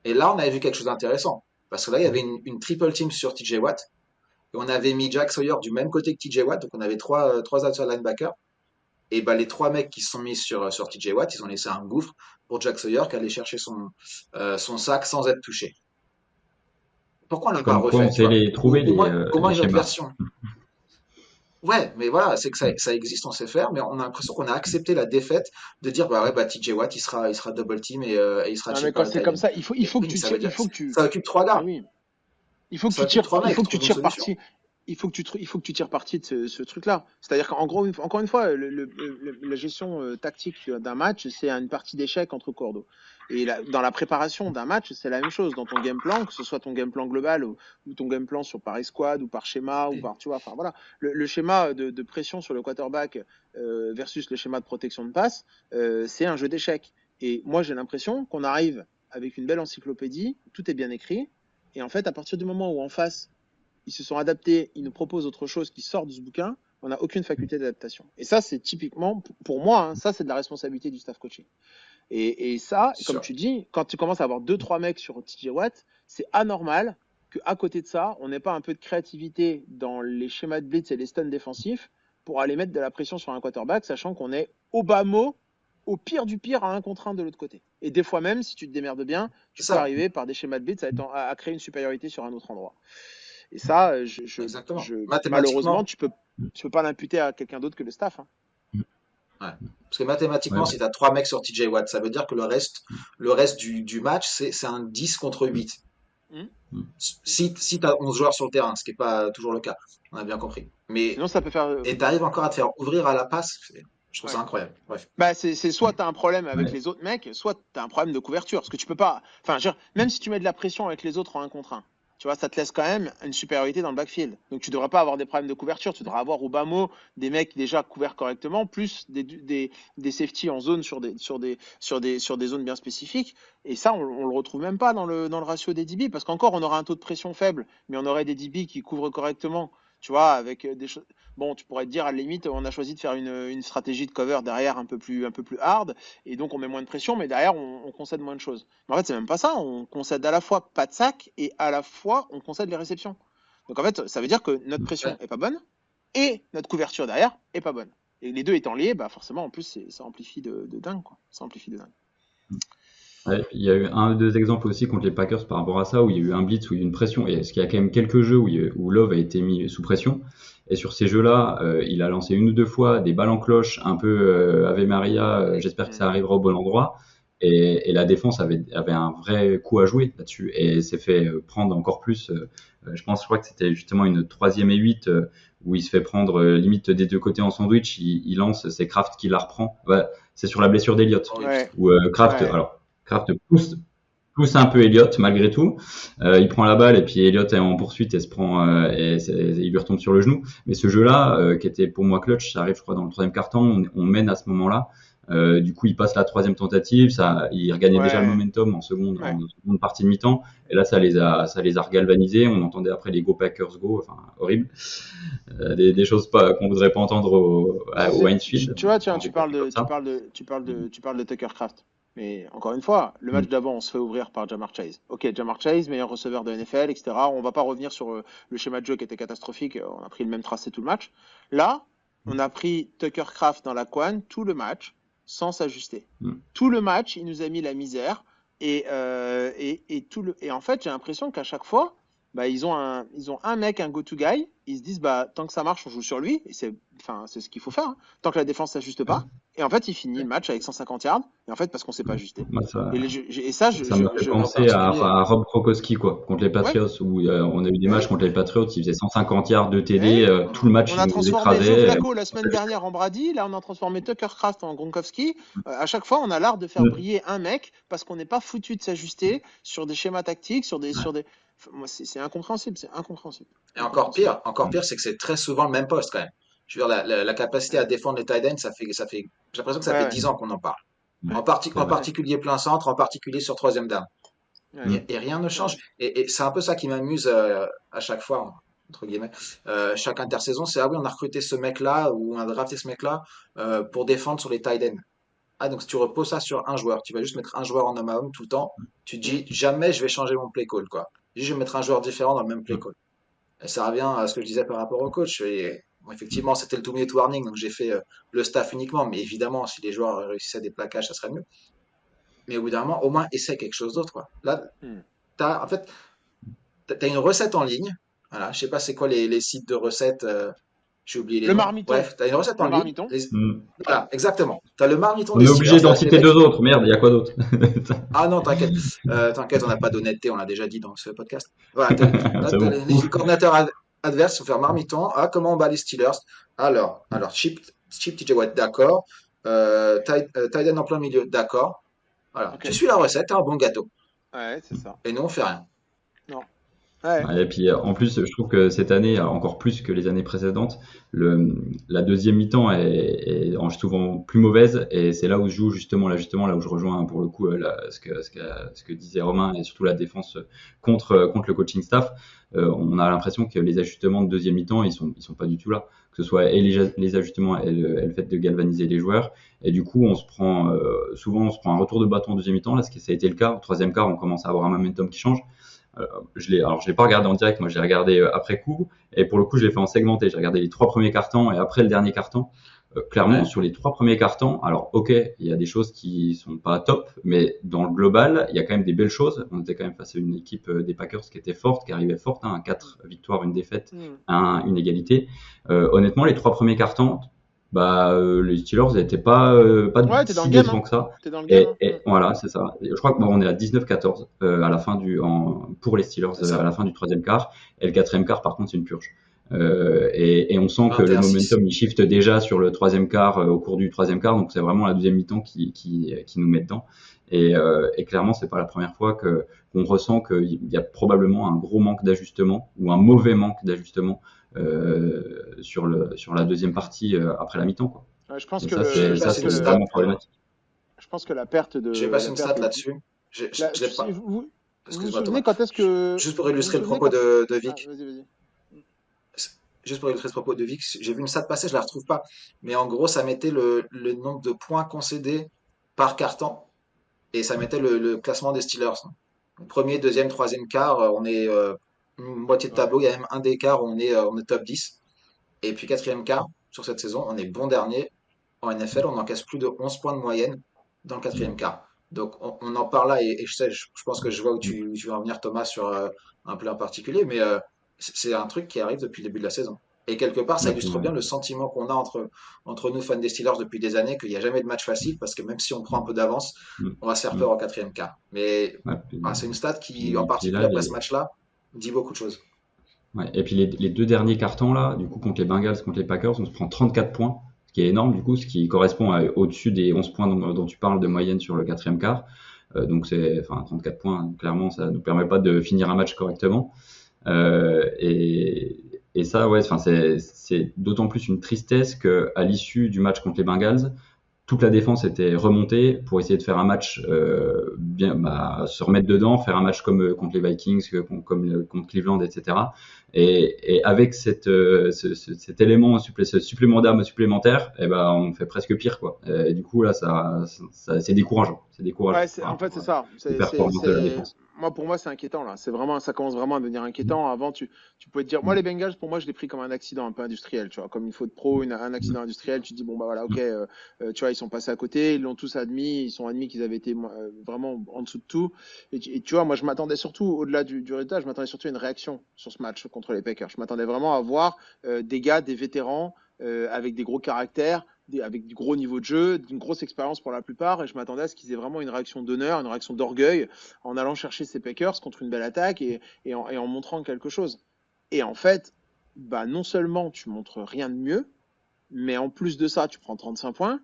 Et là, on avait vu quelque chose d'intéressant. Parce que là, il y avait une triple team sur TJ Watt. Et on avait mis Jack Sawyer du même côté que TJ Watt. Donc, on avait trois outside linebackers. Et les trois mecs qui se sont mis sur TJ Watt, ils ont laissé un gouffre pour Jack Sawyer qui allait chercher son sac sans être touché. Pourquoi on l'a pas Comme quoi, refait, on sait les trouver, au moins les une autre schémas. version. Ouais, mais voilà, c'est que ça existe, on sait faire, mais on a l'impression qu'on a accepté la défaite de dire TJ Watt il sera double team et il sera Non, check mais par quand le c'est tight comme end. ça, il faut que Oui, tu ça tires, veut dire ça occupe trois mais gars, oui, il faut que ça tu occupe tires, trois il mecs, faut que tu trouve une tires solution. parti, il faut que tu tires parti de ce truc-là. C'est-à-dire qu'en gros, encore une fois, la gestion tactique d'un match, c'est une partie d'échec entre cordeaux. Et dans la préparation d'un match, c'est la même chose. Dans ton game plan, que ce soit ton game plan global ou ton game plan sur par escouade ou par schéma ou par, tu vois, enfin voilà, le schéma de pression sur le quarterback versus le schéma de protection de passe, c'est un jeu d'échecs. Et moi, j'ai l'impression qu'on arrive avec une belle encyclopédie, tout est bien écrit. Et en fait, à partir du moment où en face, ils se sont adaptés, ils nous proposent autre chose qui sort de ce bouquin, on n'a aucune faculté d'adaptation. Et ça, c'est typiquement, pour moi, hein, ça, c'est de la responsabilité du staff coaching. Et ça, comme Sûr. tu dis, quand tu commences à avoir 2-3 mecs sur TJ Watt, c'est anormal qu'à côté de ça, on n'ait pas un peu de créativité dans les schémas de blitz et les stuns défensifs pour aller mettre de la pression sur un quarterback, sachant qu'on est au bas mot, au pire du pire, à 1 contre 1 de l'autre côté. Et des fois même, si tu te démerdes bien, C'est tu peux ça, arriver par des schémas de blitz à créer une supériorité sur un autre endroit. Et ça, exactement. malheureusement, Mathématiquement, tu peux pas l'imputer à quelqu'un d'autre que le staff. Hein. ouais. Parce que mathématiquement, Ouais, si tu as trois mecs sur TJ Watt, ça veut dire que le reste du match, c'est un 10 contre 8. Hmm. Si tu as 11 joueurs sur le terrain, ce qui n'est pas toujours le cas, on a bien compris. Sinon, ça peut faire. Et tu arrives encore à te faire ouvrir à la passe, je trouve ça Ouais. incroyable. Bref. Bah, c'est soit tu as un problème avec ouais. les autres mecs, soit tu as un problème de couverture. Parce que tu peux pas. Enfin, même si tu mets de la pression avec les autres en 1 contre 1, tu vois, ça te laisse quand même une supériorité dans le backfield. Donc tu devrais pas avoir des problèmes de couverture. Tu devrais avoir au bas mot des mecs déjà couverts correctement, plus des safety en zone sur des zones bien spécifiques. Et ça, on le retrouve même pas dans le ratio des DB. Parce qu'encore, on aura un taux de pression faible, mais on aurait des DB qui couvrent correctement. Tu vois, avec des choses. Bon, tu pourrais te dire, à la limite, on a choisi de faire une stratégie de cover derrière un peu plus hard, et donc on met moins de pression, mais derrière, on concède moins de choses. Mais en fait, c'est même pas ça. On concède à la fois pas de sac, et à la fois, on concède les réceptions. Donc en fait, ça veut dire que notre pression Ouais. est pas bonne, et notre couverture derrière est pas bonne. Et les deux étant liés, bah forcément, en plus, ça amplifie de dingue, quoi. Ça amplifie de dingue. Ouais, il y a eu un ou deux exemples aussi contre les Packers par rapport à ça, où il y a eu un blitz, où il y a eu une pression, et est-ce qu'il y a quand même quelques jeux où Love a été mis sous pression, Et sur ces jeux-là, il a lancé une ou deux fois des balles en cloche, un peu Ave Maria, j'espère que ça arrivera au bon endroit. Et la défense avait un vrai coup à jouer là-dessus et s'est fait prendre encore plus. Je crois que c'était justement une 3e et 8 où il se fait prendre limite des deux côtés en sandwich. Il lance, c'est Kraft qui la reprend. Ouais, c'est sur la blessure d'Eliott. Ouais. Où Kraft, Ouais. alors Kraft pousse un peu Elliott malgré tout. Il prend la balle et puis Elliott est en poursuite et se prend il lui retombe sur le genou. Mais ce jeu-là, qui était pour moi clutch, ça arrive je crois dans le troisième quart-temps, on mène à ce moment-là. Du coup, il passe la troisième tentative, il regagnait déjà le Ouais. momentum en Ouais. seconde partie de mi-temps. Et là, ça les a regalvanisés. On entendait après les Go Packers Go, enfin horrible, des choses pas qu'on voudrait pas entendre au Tu Heinz Field. tu vois, tiens, Quand des côtés comme ça. tu parles de Tucker Craft. Mais encore une fois, le match Mm. d'avant, on se fait ouvrir par Jamar Chase. Ok, Jamar Chase, meilleur receveur de NFL, etc. On va pas revenir sur le schéma de jeu qui était catastrophique. On a pris le même tracé tout le match. Là, on a pris Tucker Craft dans la couenne tout le match sans s'ajuster. Mm. Tout le match, il nous a mis la misère. Et en fait, j'ai l'impression qu'à chaque fois, bah, ils ont un mec, un go-to guy. Ils se disent, bah, tant que ça marche, on joue sur lui. Et c'est ce qu'il faut faire, hein. Tant que la défense s'ajuste pas. Et en fait, il finit le match avec 150 yards. Et en fait, parce qu'on s'est pas ajusté. Moi, Et, et ça, ça m'a fait Et en penser particulier, à Rob Gronkowski, quoi, contre les ouais, Patriots, où on a eu des matchs ouais, contre les Patriots, il faisait 150 yards de TD, ouais. tout le match, On il a nous transformé Joe écrasait. Flacco la semaine dernière en Brady. Là, on a transformé Tucker Craft en Gronkowski. À chaque fois, on a l'art de faire Mm. briller un mec parce qu'on n'est pas foutu de s'ajuster sur des schémas tactiques, sur des. Enfin, moi, c'est incompréhensible. C'est incompréhensible. et Incompréhensible. encore pire, c'est que c'est très souvent le même poste quand même. Je veux dire, la capacité à Ouais, défendre les tight ends, j'ai l'impression que ça ouais, fait ouais. 10 ans qu'on en parle. Ouais, c'est En vrai. Ouais, particulier plein centre, en particulier sur troisième down. ouais, Mm. Et rien ne change. ouais. Et c'est un peu ça qui m'amuse à chaque fois, entre guillemets. Chaque intersaison, c'est ah oui, on a recruté ce mec-là ou on a drafté ce mec-là pour défendre sur les tight ends. Ah, donc si tu reposes ça sur un joueur, tu vas juste mettre un joueur en homme à homme tout le temps, tu te Mm. dis jamais je vais changer mon play call, quoi. Juste, je vais mettre un joueur différent dans le même play Mm. call. Et ça revient à ce que je disais par rapport au coach. Bon, effectivement, c'était le two-minute warning, donc j'ai fait le staff uniquement. Mais évidemment, si les joueurs réussissaient des plaquages, ça serait mieux. Mais au bout d'un moment, au moins, essaie quelque chose d'autre, quoi. Là, Mm. en fait, t'as une recette en ligne. Voilà, je sais pas c'est quoi les sites de recettes, j'ai oublié les Le noms. marmiton. Bref, t'as une recette en Le ligne. marmiton. Mm. Voilà, exactement. T'as le marmiton On des est obligé Steelers d'en avec les citer mecs. deux autres. Merde, il y a quoi d'autre? Ah non, t'inquiète, on n'a pas d'honnêteté, on l'a déjà dit dans ce podcast. Voilà, C'est t'as bon. les Ouf. coordinateurs adverses vont faire marmiton. Ah, comment on bat les Steelers? Alors, chip TJ Watt, d'accord. Tight end en plein milieu, d'accord. Voilà, Ok. tu suis la recette, t'as un bon gâteau. Ouais, c'est ça. Et nous, on fait rien. Non. Ouais. Ouais, et puis en plus, je trouve que cette année, encore plus que les années précédentes, la deuxième mi-temps est souvent plus mauvaise et c'est là où se joue justement là où je rejoins pour le coup ce que disait Romain et surtout la défense contre le coaching staff. On a l'impression que les ajustements de deuxième mi-temps ils sont pas du tout là, que ce soit et les ajustements et le fait de galvaniser les joueurs et du coup souvent on se prend un retour de bâton en deuxième mi-temps là, ça a été le cas. Au troisième quart, on commence à avoir un momentum qui change. Je l'ai pas regardé en direct, moi je l'ai regardé après coup, et pour le coup je l'ai fait en segmenté. J'ai regardé les 3 premiers cartons et après le dernier carton. Clairement, Ouais. sur les 3 premiers cartons, alors ok, il y a des choses qui sont pas top, mais dans le global, il y a quand même des belles choses. On était quand même face à une équipe des Packers qui était forte, qui arrivait forte, hein, 4 victoires, une défaite, Mm. une égalité. Honnêtement, les 3 premiers cartons, les Steelers n'étaient pas Ouais, t'es dans si le game, décevants hein. que ça. T'es dans le game, Et, hein. et voilà, c'est ça. Je crois que on est à 19-14 à la fin pour les Steelers C'est à ça. la fin du troisième quart. Et le quatrième quart, par contre, c'est une purge. Et on sent que le 21-6. momentum il shift déjà sur le troisième quart au cours du troisième quart. Donc c'est vraiment la deuxième mi-temps qui nous met dedans. Et clairement, c'est pas la première fois qu'on ressent qu'il y a probablement un gros manque d'ajustement ou un mauvais manque d'ajustement sur la deuxième partie après la mi-temps, quoi. Ouais, je pense Et que ça, J'ai le, c'est je ça, pense passé que c'est une stat. vraiment problématique. je pense que la perte J'ai de, passé la une stat perte de, là-dessus. la- Je l'ai pas. vous vous Excuse-moi, souvenez Thomas. quand est-ce que, Juste pour vous vous illustrer le souvenez propos quand, de ah, Vic. vas-y, vas-y. Juste pour illustrer ce propos de Vic, j'ai vu une stat passer, je la retrouve pas. Mais en gros, ça mettait le nombre de points concédés par carton et ça mettait le classement des Steelers. Premier, deuxième, troisième quart, on est une moitié de Ouais. tableau. Il y a même un des quarts où on est top 10. Et puis quatrième quart, sur cette saison, on est bon dernier. En NFL, on encaisse plus de 11 points de moyenne dans le quatrième quart. Donc on en parle là et je pense que je vois où tu veux en venir Thomas sur un plan particulier, mais c'est un truc qui arrive depuis le début de la saison. Et quelque part, ça illustre Ouais, bien le sentiment qu'on a entre nous, fans des Steelers, depuis des années, qu'il n'y a jamais de match facile, parce que même si on prend un peu d'avance, mm, on va se faire peur mm. au quatrième quart. Mais Ouais, c'est une stat qui, en puis là, particulier après ce match-là, dit beaucoup de choses. ouais. Et puis les deux derniers cartons là, du coup contre les Bengals, contre les Packers, on se prend 34 points, ce qui est énorme du coup, ce qui correspond au-dessus des 11 points dont tu parles de moyenne sur le quatrième quart. Donc c'est, enfin 34 points, clairement, ça nous permet pas de finir un match correctement. Et ça, ouais, enfin c'est d'autant plus une tristesse que à l'issue du match contre les Bengals, toute la défense était remontée pour essayer de faire un match bien, bah, se remettre dedans, faire un match comme contre les Vikings, comme contre Cleveland, etc. Et avec cet élément, ce supplément d'âme supplémentaire, eh ben, on fait presque pire, quoi. Et du coup, là, c'est décourageant. C'est Ouais, décourageant par en fait, c'est rapport ça. aux performances de la défense. Moi, pour moi, c'est inquiétant, là. C'est vraiment, ça commence vraiment à devenir inquiétant. Avant, tu pouvais te dire, moi, Mm, les Bengals, pour moi, je l'ai pris comme un accident un peu industriel, tu vois, comme une faute pro, un mm, accident industriel. Tu te dis, bon, bah voilà, ok, mm, tu vois, ils sont passés à côté, ils l'ont tous admis, ils sont admis qu'ils avaient été vraiment en dessous de tout. Et tu vois, moi, je m'attendais surtout, au-delà du résultat, je m'attendais surtout à une réaction sur ce match contre les Packers. Je m'attendais vraiment à voir des gars, des vétérans, avec des gros caractères, avec du gros niveau de jeu, d'une grosse expérience pour la plupart, et je m'attendais à ce qu'ils aient vraiment une réaction d'honneur, une réaction d'orgueil, en allant chercher ces Packers contre une belle attaque et en montrant quelque chose. Et en fait, bah, non seulement tu montres rien de mieux, mais en plus de ça, tu prends 35 points.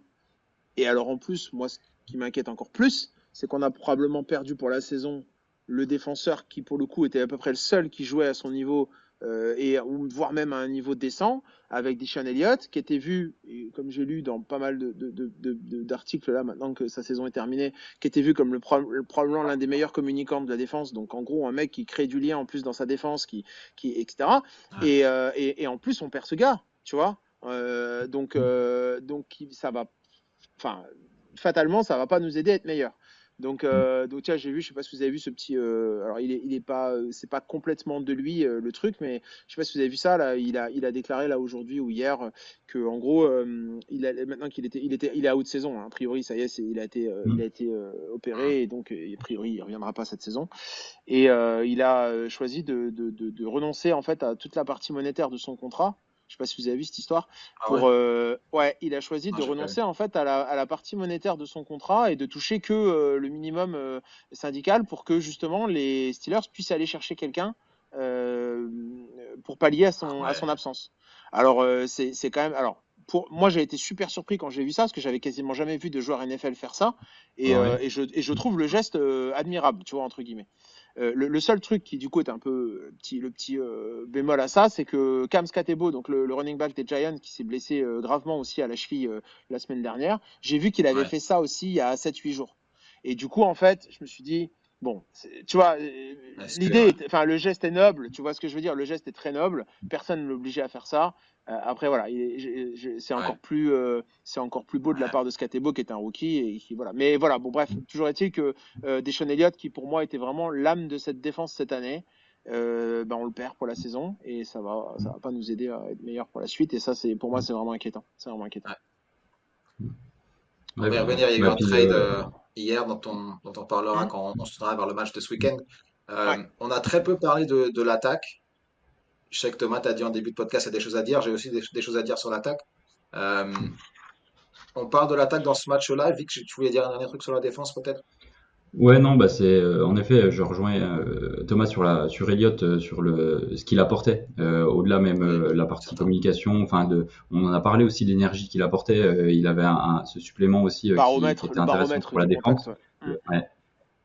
Et alors en plus, moi, ce qui m'inquiète encore plus, c'est qu'on a probablement perdu pour la saison le défenseur qui, pour le coup, était à peu près le seul qui jouait à son niveau, ou voire même à un niveau décent, avec Deshaun Elliott, qui était vu, et comme j'ai lu dans pas mal d'articles là, maintenant que sa saison est terminée, qui était vu comme probablement l'un des meilleurs communicants de la défense. Donc en gros, un mec qui crée du lien en plus dans sa défense, etc. Ouais. Et en plus, on perd ce gars, tu vois. Donc ça va, enfin, fatalement, ça va pas nous aider à être meilleurs. Donc tiens, j'ai vu, je sais pas si vous avez vu ce petit. Alors, il est pas, c'est pas complètement de lui le truc, mais je sais pas si vous avez vu ça là. Il a déclaré là aujourd'hui ou hier que en gros, maintenant il est out de saison, hein. A priori, ça y est, il a mm, été opéré et donc a priori, il reviendra pas cette saison. Et il a choisi de renoncer en fait à toute la partie monétaire de son contrat. Je sais pas si vous avez vu cette histoire. Ah ouais? Ouais, il a choisi Non, de j'ai pas vu. renoncer en fait à la partie monétaire de son contrat et de toucher que le minimum syndical pour que justement les Steelers puissent aller chercher quelqu'un euh, pour pallier à Ah son ouais. absence. Alors c'est quand même. Alors pour moi, j'ai été super surpris quand j'ai vu ça parce que j'avais quasiment jamais vu de joueur NFL faire ça et, ah euh, ouais. et je trouve le geste admirable, tu vois, entre guillemets. Le seul truc qui du coup est un peu le petit bémol à ça, c'est que Cam Skatebo, donc le running back des Giants, qui s'est blessé gravement aussi à la cheville la semaine dernière, j'ai vu qu'il avait Ouais. fait ça aussi il y a 7-8 jours. Et du coup, en fait, je me suis dit, bon, tu vois, Est-ce que, l'idée, ouais. enfin, le geste est noble, tu vois ce que je veux dire, le geste est très noble, personne ne l'obligeait à faire ça. Après, voilà, Ouais. c'est encore plus beau de la Ouais. part de Skatebo, qui est un rookie, et qui, voilà. Mais voilà, bon, bref, toujours est-il que Deshaun Elliott, qui pour moi était vraiment l'âme de cette défense cette année, ben on le perd pour la saison et ça va pas nous aider à être meilleur pour la suite. Et ça, pour moi, c'est vraiment inquiétant. C'est vraiment inquiétant. Ouais. On Ouais, va y bah, revenir. Il y a eu bah, un puis, trade hier dont on parlera Hum. quand on se tournera vers le match de ce week-end. Ouais. On a très peu parlé de l'attaque. Je sais que Thomas t'a dit en début de podcast, il y a des choses à dire. J'ai aussi des choses à dire sur l'attaque. Euh, on parle de l'attaque dans ce match-là. Vic, tu voulais dire un dernier truc sur la défense, peut-être? ouais, non, bah c'est en effet, je rejoins Thomas sur Elliott, sur le ce qu'il apportait, au-delà même Oui, la partie certain. communication. Enfin, on en a parlé aussi de l'énergie qu'il apportait. Il avait ce supplément aussi qui Baromètre, était le intéressant baromètre pour la du contact. défense. Ouais. Ouais.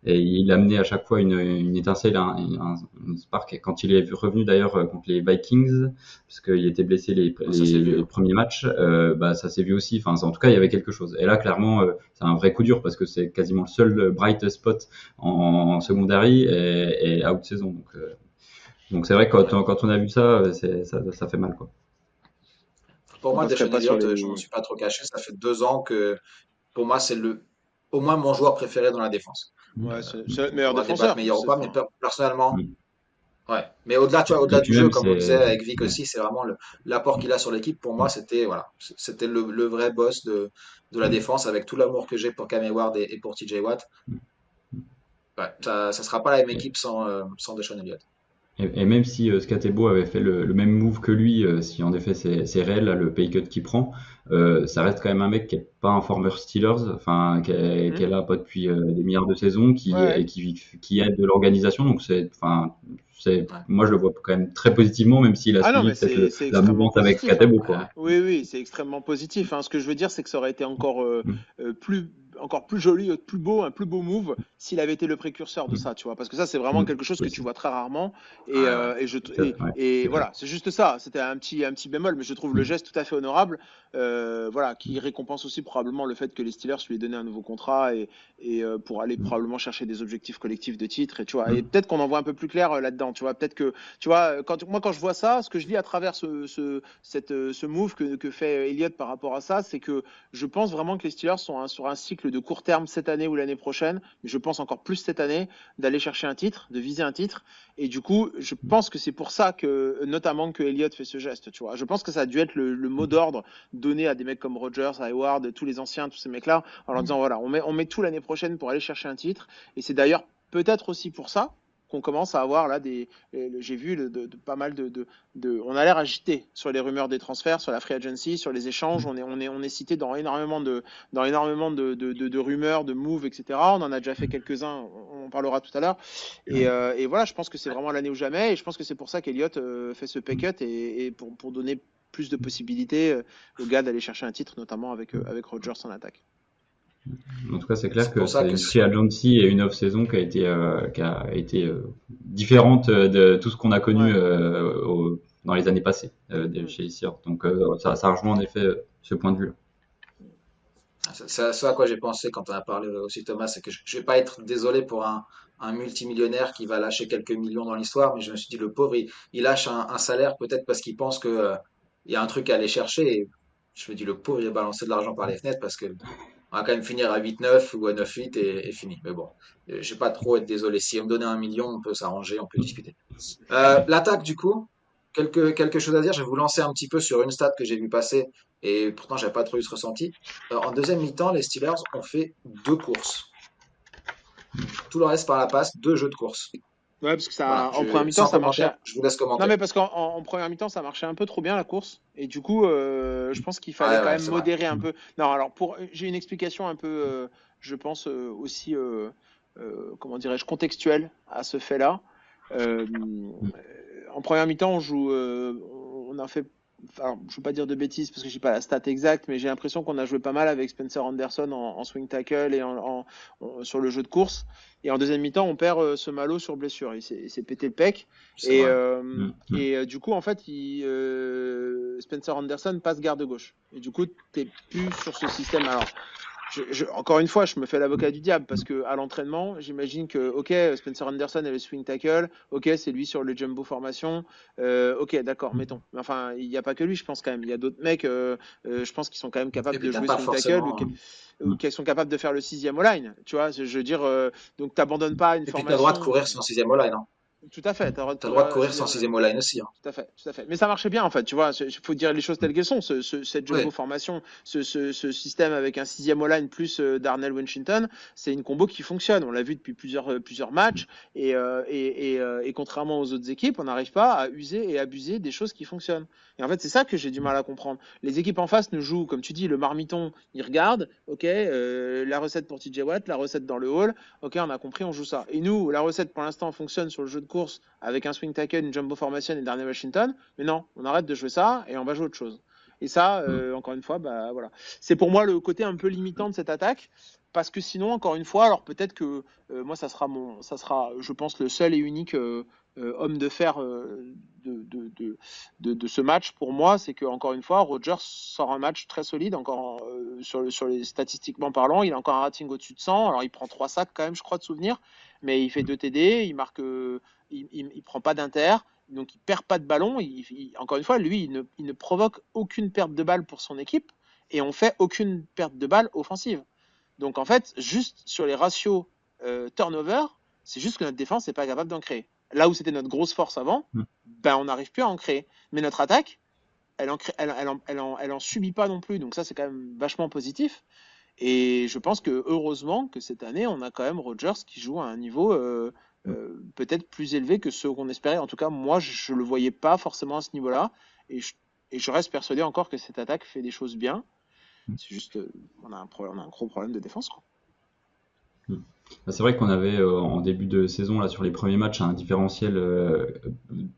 Et il amenait à chaque fois une étincelle, une spark. Et quand il est revenu d'ailleurs contre les Vikings, parce qu'il était blessé Ah, ça s'est vu, les hein. premiers matchs, bah, ça s'est vu aussi. Enfin, en tout cas, il y avait quelque chose. Et là, clairement, c'est un vrai coup dur parce que c'est quasiment le seul bright spot en secondary et out saison. Donc c'est vrai que Ouais. quand on a vu ça, ça fait mal, quoi. Est-ce Pour qu'on moi, passerait Deshaun pas sur Elliott, je m'en les. suis pas trop caché. Ça fait 2 ans que, pour moi, c'est au moins mon joueur préféré dans la défense. Ouais, c'est notre On meilleur pourra débattre défenseur. meilleur ou pas, mais personnellement, Mm. ouais. Mais au-delà, tu vois, Et au-delà du puis jeu, même, comme on disait c'est avec Vic ouais. aussi, c'est vraiment l'apport qu'il a sur l'équipe. Pour moi, c'était, voilà, c'était le vrai boss de la Mm. défense, avec tout l'amour que j'ai pour Cam Hayward et pour TJ Watt. Ouais, ça sera pas la même Et- équipe sans Deshaun Elliott. Et même si Scatebo avait fait le même move que lui, si en effet c'est réel là, le pay cut qu'il prend, ça reste quand même un mec qui est pas un former Steelers, enfin qui est là pas depuis des milliards de saisons, Ouais, ouais. qui aide de l'organisation. Donc Ouais. moi je le vois quand même très positivement, même s'il a Ah non, suivi mais peut-être c'est la extrêmement mouvance avec positif, hein. Scatebo Ouais. quoi. Oui, oui, c'est extrêmement positif, hein. Ce que je veux dire, c'est que ça aurait été Mm. encore plus joli, un plus beau move s'il avait été le précurseur de Mm. ça, tu vois. Parce que ça, c'est vraiment Mm. quelque chose que tu Possible. vois très rarement. Ouais, ouais. Ouais, Et c'est clair. voilà, c'est juste ça. C'était un petit bémol, mais je trouve le Mm. geste tout à fait honorable. Voilà, qui récompense aussi probablement le fait que les Steelers lui aient donné un nouveau contrat et pour aller Mm. probablement chercher des objectifs collectifs de titre. Et tu vois, et Mm. peut-être qu'on en voit un peu plus clair là-dedans. Tu vois, peut-être que tu vois, quand je vois ça, ce que je lis à travers ce move que fait Elliott par rapport à ça, c'est que je pense vraiment que les Steelers sont sur un cycle de court terme cette année ou l'année prochaine, mais je pense encore plus cette année, d'aller chercher un titre, de viser un titre. Et du coup, je pense que c'est pour ça que, notamment, que Elliott fait ce geste, tu vois. Je pense que ça a dû être le mot d'ordre donné à des mecs comme Rodgers, Hayward, tous les anciens, tous ces mecs-là, en leur disant, voilà, on met tout l'année prochaine pour aller chercher un titre. Et c'est d'ailleurs peut-être aussi pour ça qu'on commence à avoir là j'ai vu pas mal on a l'air agité sur les rumeurs des transferts, sur la free agency, sur les échanges. On est cité dans énormément de rumeurs, de moves, etc. On en a déjà fait quelques-uns, on en parlera tout à l'heure. Et voilà, je pense que c'est vraiment l'année ou jamais. Et je pense que c'est pour ça qu'Eliott fait ce pay cut et pour donner plus de possibilités aux gars d'aller chercher un titre, notamment avec Rodgers en attaque. En tout cas, c'est clair C'est que pour ça c'est que une free agency et une off-saison qui a été différente de tout ce qu'on a connu Ouais. dans les années passées Mm. chez les Seahawks. Donc ça rejoint en effet ce point de vue-là. c'est ce à quoi j'ai pensé quand on a parlé aussi Thomas, c'est que je vais pas être désolé pour un multimillionnaire qui va lâcher quelques millions dans l'histoire, mais je me suis dit le pauvre, il lâche un salaire peut-être parce qu'il pense que il y a un truc à aller chercher. Et je me dis le pauvre, il va balancer de l'argent par les fenêtres parce que on va quand même finir à 8-9 ou à 9-8 et fini. Mais bon, je vais pas trop être désolé. Si on me donnait 1 million, on peut s'arranger, on peut discuter. L'attaque, du coup, quelque chose à dire. Je vais vous lancer un petit peu sur une stat que j'ai vu passer et pourtant j'avais pas trop eu ce ressenti. En deuxième mi-temps, les Steelers ont fait 2 courses. Tout le reste par la passe, 2 jeux de course. Ouais, parce que Voilà, en première mi-temps, sans ça marchait. commentaire, je vous laisse Non, commenter. mais parce qu'en première mi-temps, ça marchait un peu trop bien la course. Et du coup, je pense qu'il fallait Ouais, quand ouais, même c'est vrai. modérer un peu. Non, alors j'ai une explication un peu, je pense aussi, comment dirais-je, contextuelle à ce fait-là. Euh, En première mi-temps, on a fait, alors je ne veux pas dire de bêtises parce que j'ai pas la stat exacte, mais j'ai l'impression qu'on a joué pas mal avec Spencer Anderson en swing tackle et sur le jeu de course. Et en deuxième mi-temps, on perd ce Malo sur blessure. Il s'est pété le pec. C'est vrai. Du coup, en fait, Spencer Anderson passe garde gauche. Et du coup, t'es plus sur ce système. Alors, encore une fois, je me fais l'avocat du diable parce que à l'entraînement, j'imagine que, ok, Spencer Anderson est le swing tackle, ok, c'est lui sur le jumbo formation, ok, d'accord, mettons. Mais enfin, il n'y a pas que lui, je pense quand même. Il y a d'autres mecs, je pense, qui sont quand même Et capables puis de t'as jouer pas swing tackle forcément. ou qui sont capables de faire le sixième line. Tu vois, je veux dire, donc t'abandonnes pas une Et puis t'as le droit de formation. courir sans sixième line, hein. Tout à fait, t'as le droit de T'as le droit courir de un courir sans sixième line. sixième line aussi, hein. Tout à fait, tout à fait. Mais ça marchait bien en fait, tu vois. Il faut dire les choses telles qu'elles sont. Cette jumbo Oui. formation, ce système avec un sixième O-line plus Darnell Washington, c'est une combo qui fonctionne. On l'a vu depuis plusieurs matchs et contrairement aux autres équipes, on n'arrive pas à user et abuser des choses qui fonctionnent. Et en fait, c'est ça que j'ai du mal à comprendre. Les équipes en face nous jouent, comme tu dis, le marmiton. Ils regardent, ok, la recette pour TJ Watt, la recette dans le hall, ok, on a compris, on joue ça. Et nous, la recette pour l'instant fonctionne sur le jeu de course avec un swing tackle, une jumbo formation et Darnell Washington. Mais non, on arrête de jouer ça et on va jouer autre chose. Et ça, encore une fois, bah voilà. C'est pour moi le côté un peu limitant de cette attaque. Parce que sinon, encore une fois, alors peut-être que moi, ça sera, je pense, le seul et unique homme de fer de ce match pour moi, c'est que encore une fois, Rodgers sort un match très solide, encore sur les statistiquement parlant, il a encore un rating au-dessus de 100. Alors il prend 3 sacs quand même, je crois de souvenir, mais il fait 2 TD, il marque, il prend pas d'inter, donc il perd pas de ballon. Encore une fois, lui, il ne provoque aucune perte de balle pour son équipe et on fait aucune perte de balle offensive. Donc en fait, juste sur les ratios turnover, c'est juste que notre défense n'est pas capable d'en créer. Là où c'était notre grosse force avant, ben on n'arrive plus à en créer. Mais notre attaque, elle en subit pas non plus. Donc ça, c'est quand même vachement positif. Et je pense que heureusement que cette année, on a quand même Rodgers qui joue à un niveau peut-être plus élevé que ce qu'on espérait. En tout cas, moi, je le voyais pas forcément à ce niveau-là. Et je reste persuadé encore que cette attaque fait des choses bien. C'est juste, on a un gros problème de défense, quoi. C'est vrai qu'on avait en début de saison là sur les premiers matchs un différentiel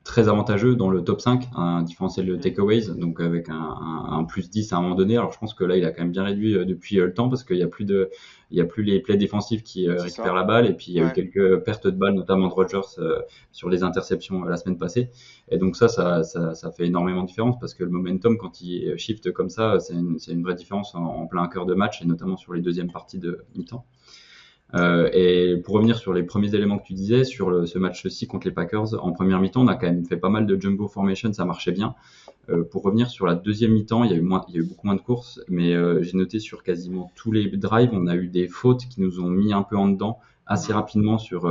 très avantageux dans le top 5, un différentiel de Mm. takeaways, donc avec un plus 10 à un moment donné. Alors je pense que là il a quand même bien réduit depuis le temps parce qu'il y a plus il y a plus les plays défensifs qui C'est récupèrent ça. la balle et puis il y a eu Ouais. quelques pertes de balles notamment de Rodgers sur les interceptions la semaine passée. Et donc ça fait énormément de différence parce que le momentum quand il shift comme ça, c'est une vraie différence en plein cœur de match et notamment sur les deuxièmes parties de mi-temps. Et pour revenir sur les premiers éléments que tu disais, sur ce match-ci contre les Packers, en première mi-temps, on a quand même fait pas mal de jumbo formation, ça marchait bien. Pour revenir sur la deuxième mi-temps, il y a eu beaucoup moins de courses, mais j'ai noté sur quasiment tous les drives, on a eu des fautes qui nous ont mis un peu en dedans assez rapidement sur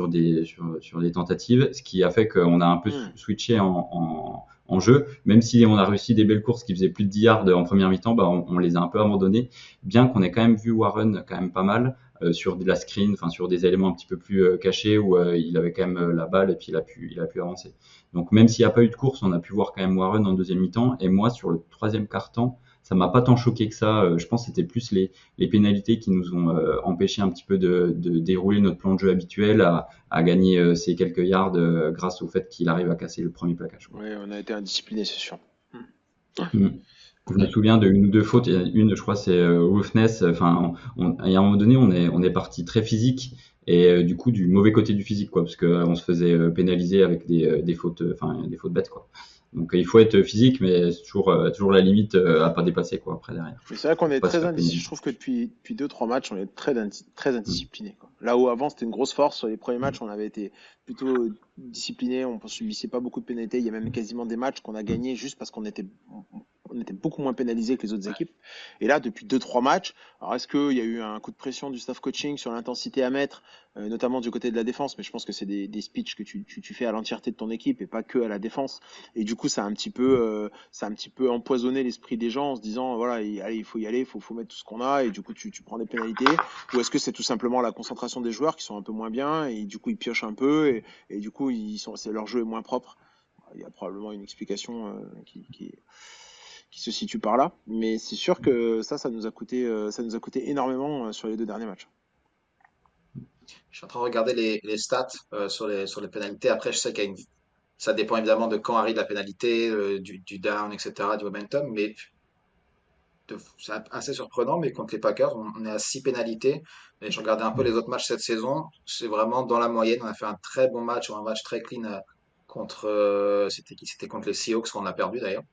des tentatives, ce qui a fait qu'on a un peu Mm. switché en jeu. Même si on a réussi des belles courses qui faisaient plus de 10 yards en première mi-temps, bah, on les a un peu abandonnés, bien qu'on ait quand même vu Warren quand même pas mal sur de la screen, enfin sur des éléments un petit peu plus cachés où il avait quand même la balle et puis il a pu avancer. Donc même s'il n'y a pas eu de course, on a pu voir quand même Warren en deuxième mi-temps. Et moi, sur le troisième quart-temps, ça m'a pas tant choqué que ça. Je pense que c'était plus les pénalités qui nous ont empêché un petit peu de dérouler notre plan de jeu habituel à gagner ces quelques yards grâce au fait qu'il arrive à casser le premier plaquage, quoi. Ouais, on a été indiscipliné, c'est sûr. Mm. Mm. Je me souviens de une ou deux fautes. Il y en a une, je crois, c'est Roughness. Enfin, et à un moment donné, on est parti très physique et du coup du mauvais côté du physique, quoi, parce que on se faisait pénaliser avec des fautes, enfin des fautes bêtes, quoi. Donc il faut être physique, mais c'est toujours la limite à pas dépasser, quoi, après derrière. Mais c'est vrai qu'on Faut est pas se très faire indiscipliné. Je pénaliser. trouve que depuis 2-3 matchs, on est très Mm. indiscipliné, quoi. Là où avant, c'était une grosse force. Sur les premiers matchs, on avait été plutôt discipliné. On ne subissait pas beaucoup de pénalités. Il y a même quasiment des matchs qu'on a Mm. gagnés juste parce on était beaucoup moins pénalisé que les autres équipes. Et là, depuis 2-3 matchs, alors est-ce qu'il y a eu un coup de pression du staff coaching sur l'intensité à mettre, notamment du côté de la défense? Mais je pense que c'est des speeches que tu fais à l'entièreté de ton équipe et pas que à la défense. Et du coup, ça a un petit peu empoisonné l'esprit des gens en se disant, voilà, allez, il faut y aller, faut mettre tout ce qu'on a, et du coup, tu prends des pénalités. Ou est-ce que c'est tout simplement la concentration des joueurs qui sont un peu moins bien, et du coup, ils piochent un peu, et du coup, leur jeu est moins propre? Il y a probablement une explication qui se situe par là, mais c'est sûr que ça nous a coûté énormément sur les 2 derniers matchs. Je suis en train de regarder les stats sur les pénalités. Après, je sais ça dépend évidemment de quand arrive la pénalité, du down, etc., du momentum. Mais c'est assez surprenant. Mais contre les Packers, on est à 6 pénalités. Et je regardais un peu les autres matchs cette saison. C'est vraiment dans la moyenne. On a fait un très bon match, ou un match très clean contre. C'était qui? C'était contre les Seahawks qu'on a perdu d'ailleurs.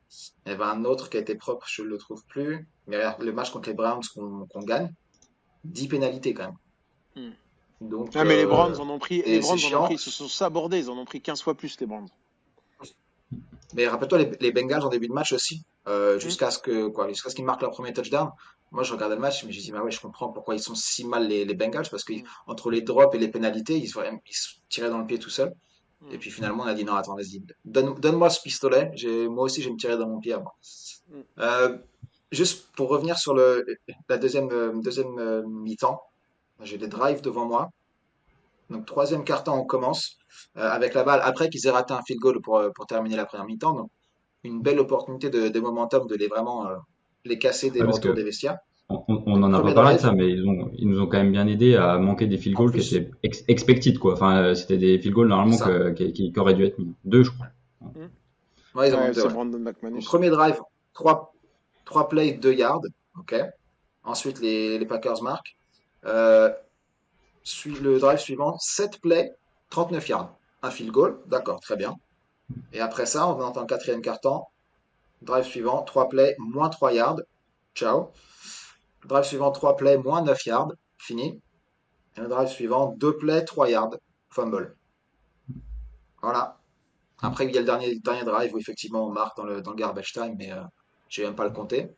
Il y avait un autre qui a été propre, je ne le trouve plus. Mais regarde, le match contre les Browns qu'on gagne, 10 pénalités quand même. Hmm. Donc, Ah, mais les c'est Browns en ont pris, chiant. ils se sont sabordés, ils en ont pris 15 fois plus, les Browns. Mais rappelle-toi les Bengals en début de match aussi, Hmm. jusqu'à ce qu'ils marquent leur premier touchdown. Moi, je regardais le match, mais je dis, bah ouais, je comprends pourquoi ils sont si mal les Bengals, parce que Hmm. entre les drops et les pénalités, ils se tiraient dans le pied tout seuls. Et Hmm. puis finalement, on a dit non, attends, vas-y, donne-moi ce pistolet. Moi aussi, je vais me tirer dans mon pied avant. Hmm. Euh, Juste pour revenir sur la deuxième mi-temps, j'ai des drives devant moi. Donc troisième quart-temps, on commence avec la balle après qu'ils aient raté un field goal pour terminer la première mi-temps. Donc une belle opportunité de momentum de les vraiment les casser dès Ouais, le parce retour des que vestiaires. on Donc n'en a pas premier parlé de drive, ça, mais ils nous ont quand même bien aidé à manquer des field en goals qui plus, étaient expected, quoi. Enfin, c'était des field goals c'est normalement ça. qui auraient dû être mis. Deux, je crois. Hmm. Ouais, ils en ont Ouais, deux, c'est ouais. Brandon Donc McManus. premier drive, trois plays, 2 yards. OK. Ensuite, les Packers marquent. Euh, le drive suivant, 7 plays, 39 yards. Un field goal, d'accord, très bien. Et après ça, on entend le quatrième quart-temps. Drive suivant, 3 plays, moins 3 yards. Ciao. Drive suivant, 3 plays, moins 9 yards. Fini. Et le drive suivant, 2 plays, 3 yards. Fumble. Voilà. Après, il y a le dernier drive où effectivement on marque dans le garbage time, mais je vais même pas le compter.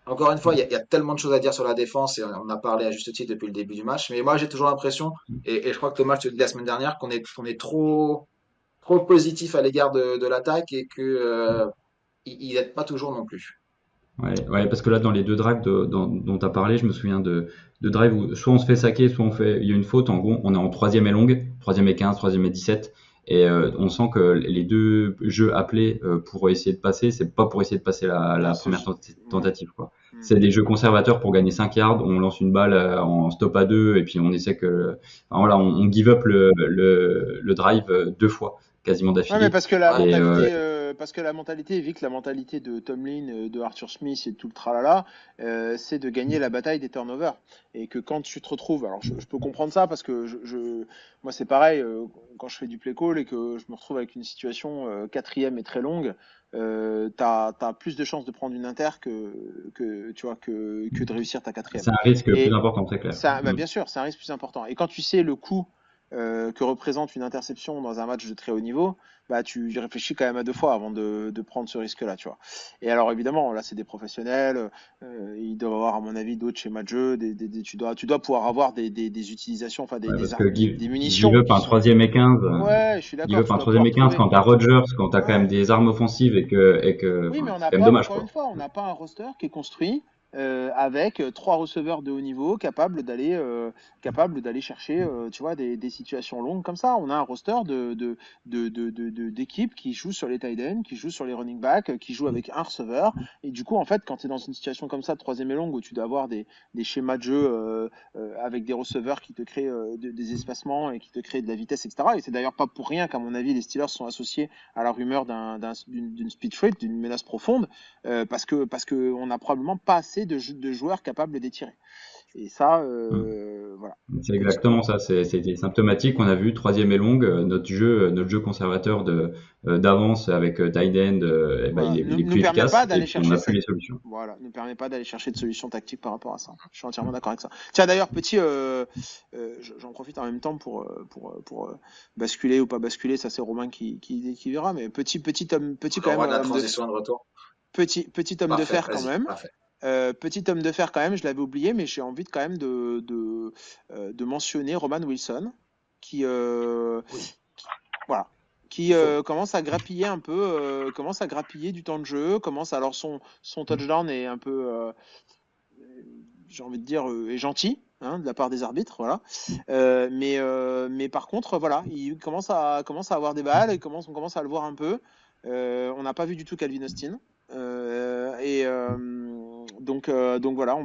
Encore une fois, il y a tellement de choses à dire sur la défense et on en a parlé à juste titre depuis le début du match. Mais moi, j'ai toujours l'impression, et je crois que Thomas te le dit la semaine dernière, qu'on est trop positif à l'égard de l'attaque et que il n'aide pas toujours non plus. Ouais, parce que là, dans les deux drives dont tu as parlé, je me souviens de drives où soit on se fait saquer, soit il y a une faute. En gros, on est en troisième et longue, troisième et 15, troisième et 17. Et on sent que les deux jeux appelés pour essayer de passer, c'est pas pour essayer de passer la première tentative, quoi. C'est des jeux conservateurs pour gagner 5 yards. On lance une balle en stop à 2 et puis on essaie que, enfin, voilà, on give up le drive 2 fois quasiment Ouais, mais d'affilée. parce que la mentalité, vu que la mentalité de Tomlin, de Arthur Smith et de tout le tralala, c'est de gagner la bataille des turnovers. Et que quand tu te retrouves, alors je peux comprendre ça parce que moi c'est pareil, quand je fais du play call et que je me retrouve avec une situation quatrième et très longue, t'as plus de chances de prendre une inter tu vois, que de réussir ta quatrième. C'est un risque plus Et important, c'est clair. ça, bien sûr, c'est un risque plus important. Et quand tu sais le coût que représente une interception dans un match de très haut niveau, bah tu y réfléchis quand même à deux fois avant de prendre ce risque-là, tu vois. Et alors évidemment, là c'est des professionnels, ils doivent avoir à mon avis d'autres schémas de jeu, tu dois pouvoir avoir des utilisations, enfin Parce que des give munitions up qui un sont. troisième et 15, Ouais, je suis give d'accord, up tu un dois troisième pouvoir et 15 trouver. quand t'as Rodgers, quand t'as quand même Ouais. des armes offensives Oui, mais enfin, on c'est n'a quand même pas, dommage, encore une quoi. fois, on n'a pas un roster qui est construit avec trois receveurs de haut niveau capables d'aller chercher, tu vois, des situations longues comme ça. On a un roster d'équipes qui jouent sur les tight ends, qui jouent sur les running backs, qui jouent avec un receveur. Et du coup, en fait, quand tu es dans une situation comme ça, de troisième et longue, où tu dois avoir des schémas de jeu avec des receveurs qui te créent des espacements et qui te créent de la vitesse, etc. Et c'est d'ailleurs pas pour rien qu'à mon avis, les Steelers sont associés à la rumeur d'une speed threat, d'une menace profonde, parce que on n'a probablement pas assez de joueurs capables d'étirer. Et ça, Mm. voilà. C'est exactement ça, c'était symptomatique. On a vu troisième et longue, notre jeu conservateur d'avance avec tight end, Voilà. il est Nous plus permet pas efficace et d'aller puis on chercher n'a plus cette. les solutions. Voilà, nous permet pas d'aller chercher de solutions tactiques par rapport à ça. Je suis entièrement d'accord avec ça. Tiens, d'ailleurs, j'en profite en même temps pour basculer ou pas basculer, ça c'est Romain qui verra, mais petit quand même, On de la transition de retour. petit homme de Parfait, fer quand vas-y, même. parfait. Petit homme de fer quand même, je l'avais oublié, mais j'ai envie quand même de mentionner Roman Wilson, qui, Oui, voilà, il faut. commence à grappiller un peu, commence à grappiller du temps de jeu, alors son touchdown est un peu, j'ai envie de dire, est gentil. Hein, de la part des arbitres, voilà. Mais par contre, voilà, il commence à avoir des balles, on commence à le voir un peu. On n'a pas vu du tout Calvin Austin. Donc voilà,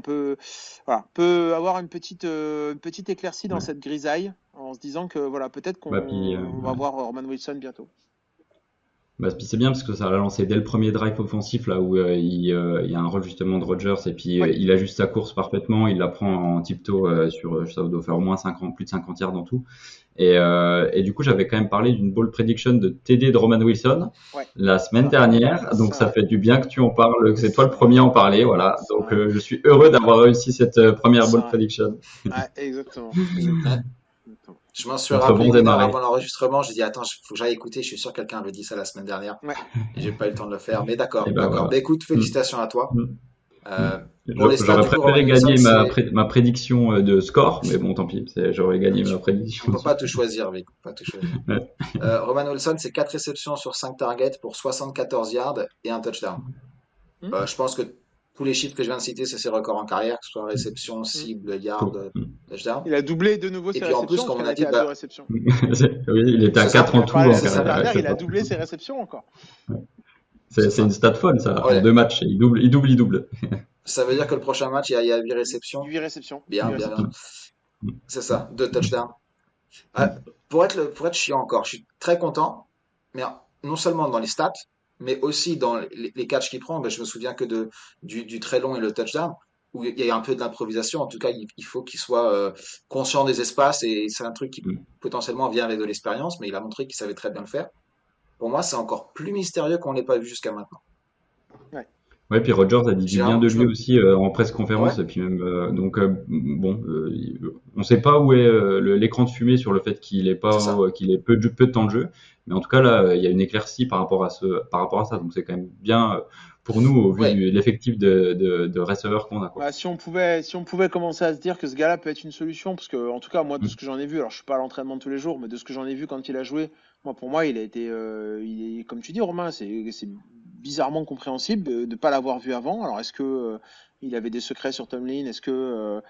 peut avoir une petite éclaircie dans Ouais. cette grisaille en se disant que voilà, peut-être Bah, puis, qu'on va voir Roman Wilson bientôt. Bah, puis c'est bien parce que ça l'a lancé dès le premier drive offensif là où il y a un rôle justement de Rodgers et puis Oui, il ajuste sa course parfaitement, il la prend en tiptoe ça doit faire au moins 50, plus de 50 yards en tout. Et du coup j'avais quand même parlé d'une ball prediction de TD de Roman Wilson ouais, la semaine ça, dernière, donc ça ça, fait du bien que tu en parles, que c'est toi le ça, premier à en parler, voilà. Donc ça, je suis heureux d'avoir réussi cette première ball ça, prediction ouais, exactement, Ouais. exactement, exactement. Je m'en suis contre rappelé bons et 1 heure marrés. avant l'enregistrement. J'ai dit, attends, faut que j'aille écouter. Je suis sûr que quelqu'un avait dit ça la semaine dernière. Ouais. Et j'ai pas eu le temps de le faire. Mais Et d'accord, ben d'accord. voilà. Bah, écoute, Mm, félicitations à toi. mm. Mm. Euh, pour les stats, J'aurais du coup, Roman préféré Wilson, gagner c'est. ma prédiction de score, mais bon, tant pis, j'aurais gagné ma On prédiction peut dessus. pas tout choisir, Vic. On peut pas tout choisir. Ouais. Roman Wilson, c'est 4 réceptions sur 5 targets pour 74 yards et un touchdown. Hmm, Je pense que tous les chiffres que je viens de citer, c'est ses records en carrière, que ce soit réception, hmm. cible, yard, Faut- touchdown. Il a doublé de nouveau Et ses puis en plus, réceptions parce comme qu'il on en a était dit, à deux bah, réceptions. Oui, il était à c'est ça, 4 On en en tout parlait en la semaine c'est ça, carrière, dernière, c'est il a ça. doublé ses réceptions encore. c'est C'est une ça. stat folle, ça, en Ouais. 2 matchs. Il double. Ça veut dire que le prochain match, il y a 8 réceptions. 8 réceptions. Bien, 8 bien, bien. réceptions. C'est ça, 2 touchdowns. Pour être chiant encore, je suis très content, mais non seulement dans les stats, mais aussi dans les catchs qu'il prend. Ben, je me souviens que du très long et le touchdown, où il y a un peu d'improvisation. En tout cas, il faut qu'il soit conscient des espaces et c'est un truc qui potentiellement vient avec de l'expérience, mais il a montré qu'il savait très bien le faire. Pour moi, c'est encore plus mystérieux qu'on ne l'ait pas vu jusqu'à maintenant. Ouais. Ouais, puis Rogers a dit du bien de Je lui me... aussi en presse Ouais, conférence et puis même bon, on sait pas où est l'écran de fumée sur le fait c'est ça. qu'il ait peu de temps de jeu, mais en tout cas là il y a une éclaircie par rapport à ça, donc c'est quand même bien pour nous au vu Ouais, de l'effectif de receveurs qu'on a quoi. Bah, si on pouvait commencer à se dire que ce gars-là peut être une solution, parce que en tout cas moi de ce Mm. que j'en ai vu, alors je suis pas à l'entraînement tous les jours, mais de ce que j'en ai vu quand il a joué, pour moi il a été, comme tu dis Romain, c'est bizarrement compréhensible de ne pas l'avoir vu avant. Alors, est-ce que il avait des secrets sur Tomlin? Est-ce que,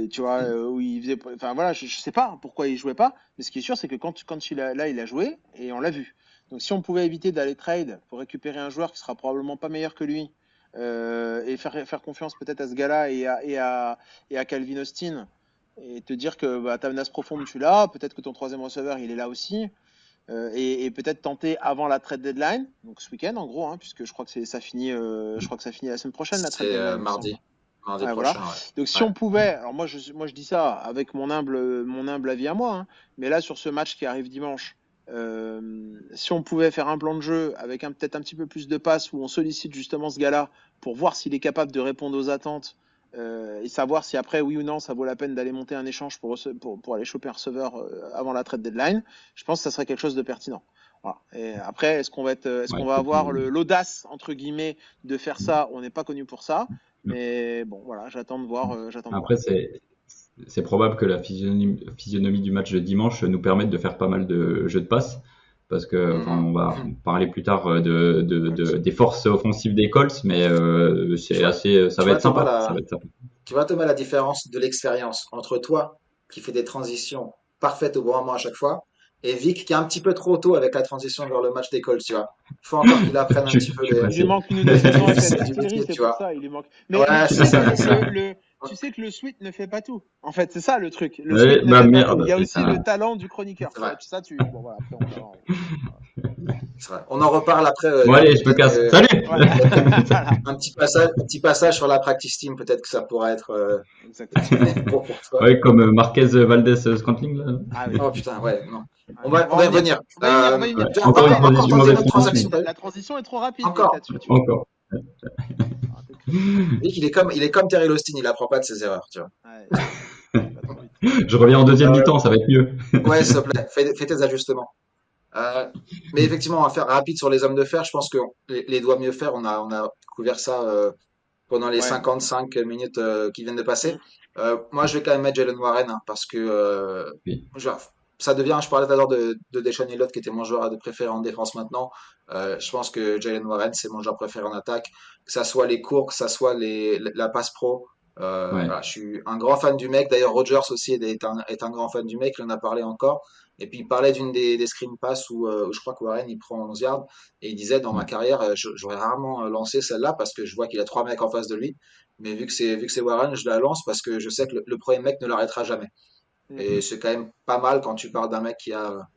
tu vois, où il faisait. Enfin, voilà, je sais pas pourquoi il jouait pas. Mais ce qui est sûr, c'est que quand il a joué, et on l'a vu. Donc, si on pouvait éviter d'aller trade pour récupérer un joueur qui sera probablement pas meilleur que lui, et faire confiance peut-être à ce gars-là et à Calvin Austin, et te dire que bah, ta menace profonde, tu l'as, peut-être que ton troisième receveur, il est là aussi, et peut-être tenter avant la trade deadline, donc ce week-end en gros, hein, puisque je crois que ça finit, la semaine prochaine la trade C'est deadline. mardi Ouais, voilà. prochain. Ouais. Donc si Ouais. on pouvait, alors moi je dis ça avec mon humble avis à moi, hein, mais là sur ce match qui arrive dimanche, si on pouvait faire un plan de jeu avec peut-être un petit peu plus de passes où on sollicite justement ce gars-là pour voir s'il est capable de répondre aux attentes, et savoir si après oui ou non ça vaut la peine d'aller monter un échange pour aller choper un receveur avant la trade deadline, je pense que ça serait quelque chose de pertinent. Voilà. Et après, est-ce qu'on va avoir l'audace entre guillemets de faire ça? On n'est pas connu pour ça. Mais bon, voilà, j'attends de voir. Après, c'est probable que la physionomie du match de dimanche nous permette de faire pas mal de jeux de passe. Parce que on va parler plus tard des forces offensives des Colts, mais ça va être sympa. Tu vois, Thomas, la différence de l'expérience entre toi, qui fait des transitions parfaites au bon moment à chaque fois, et Vic, qui est un petit peu trop tôt avec la transition vers le match des Colts, tu vois. Il faut encore qu'il apprenne un petit peu Il lui manque une ou deux saisons avec la distillerie, c'est pour ça. Il lui manque. Mais ouais, tu sais que le sweet ne fait pas tout. En fait, c'est ça le truc. Le sweet ne fait pas tout. Il y a aussi le talent du chroniqueur. Ça, bon, voilà, après, on verra. C'est vrai. On en reparle après. Bon, allez, je me casse. Salut! Un petit passage sur la practice team, peut-être que ça pourrait être exactement. pour toi. Ouais, comme Marquez Valdez-Scantling, là. Ah, oui. Oh putain, ouais, non. On va y revenir. Encore une transition. La transition est trop rapide. Encore. Vic, il est comme Terry Austin, il apprend pas de ses erreurs, tu vois. Je reviens en deuxième mi-temps, ça va être mieux. Ouais, s'il te plaît, fais tes ajustements. Mais effectivement, on va faire rapide sur les hommes de fer. Je pense que les doigts mieux faire, on a couvert ça pendant les 55 minutes qui viennent de passer. Moi, je vais quand même mettre Jalen Warren parce que ça devient. Je parlais tout à l'heure de Deshaun Elliott qui était mon joueur préféré en défense maintenant. Je pense que Jalen Warren c'est mon joueur préféré en attaque. Que ça soit les cours, que ça soit la passe pro. Voilà, je suis un grand fan du mec. D'ailleurs, Rodgers aussi est un grand fan du mec. Il en a parlé encore. Et puis il parlait d'une des screen pass où je crois que Warren il prend 11 yards et il disait dans ma carrière j'aurais rarement lancé celle-là parce que je vois qu'il a 3 mecs en face de lui, mais vu que c'est Warren je la lance parce que je sais que le premier mec ne l'arrêtera jamais. Et c'est quand même pas mal quand tu parles d'un mec qui a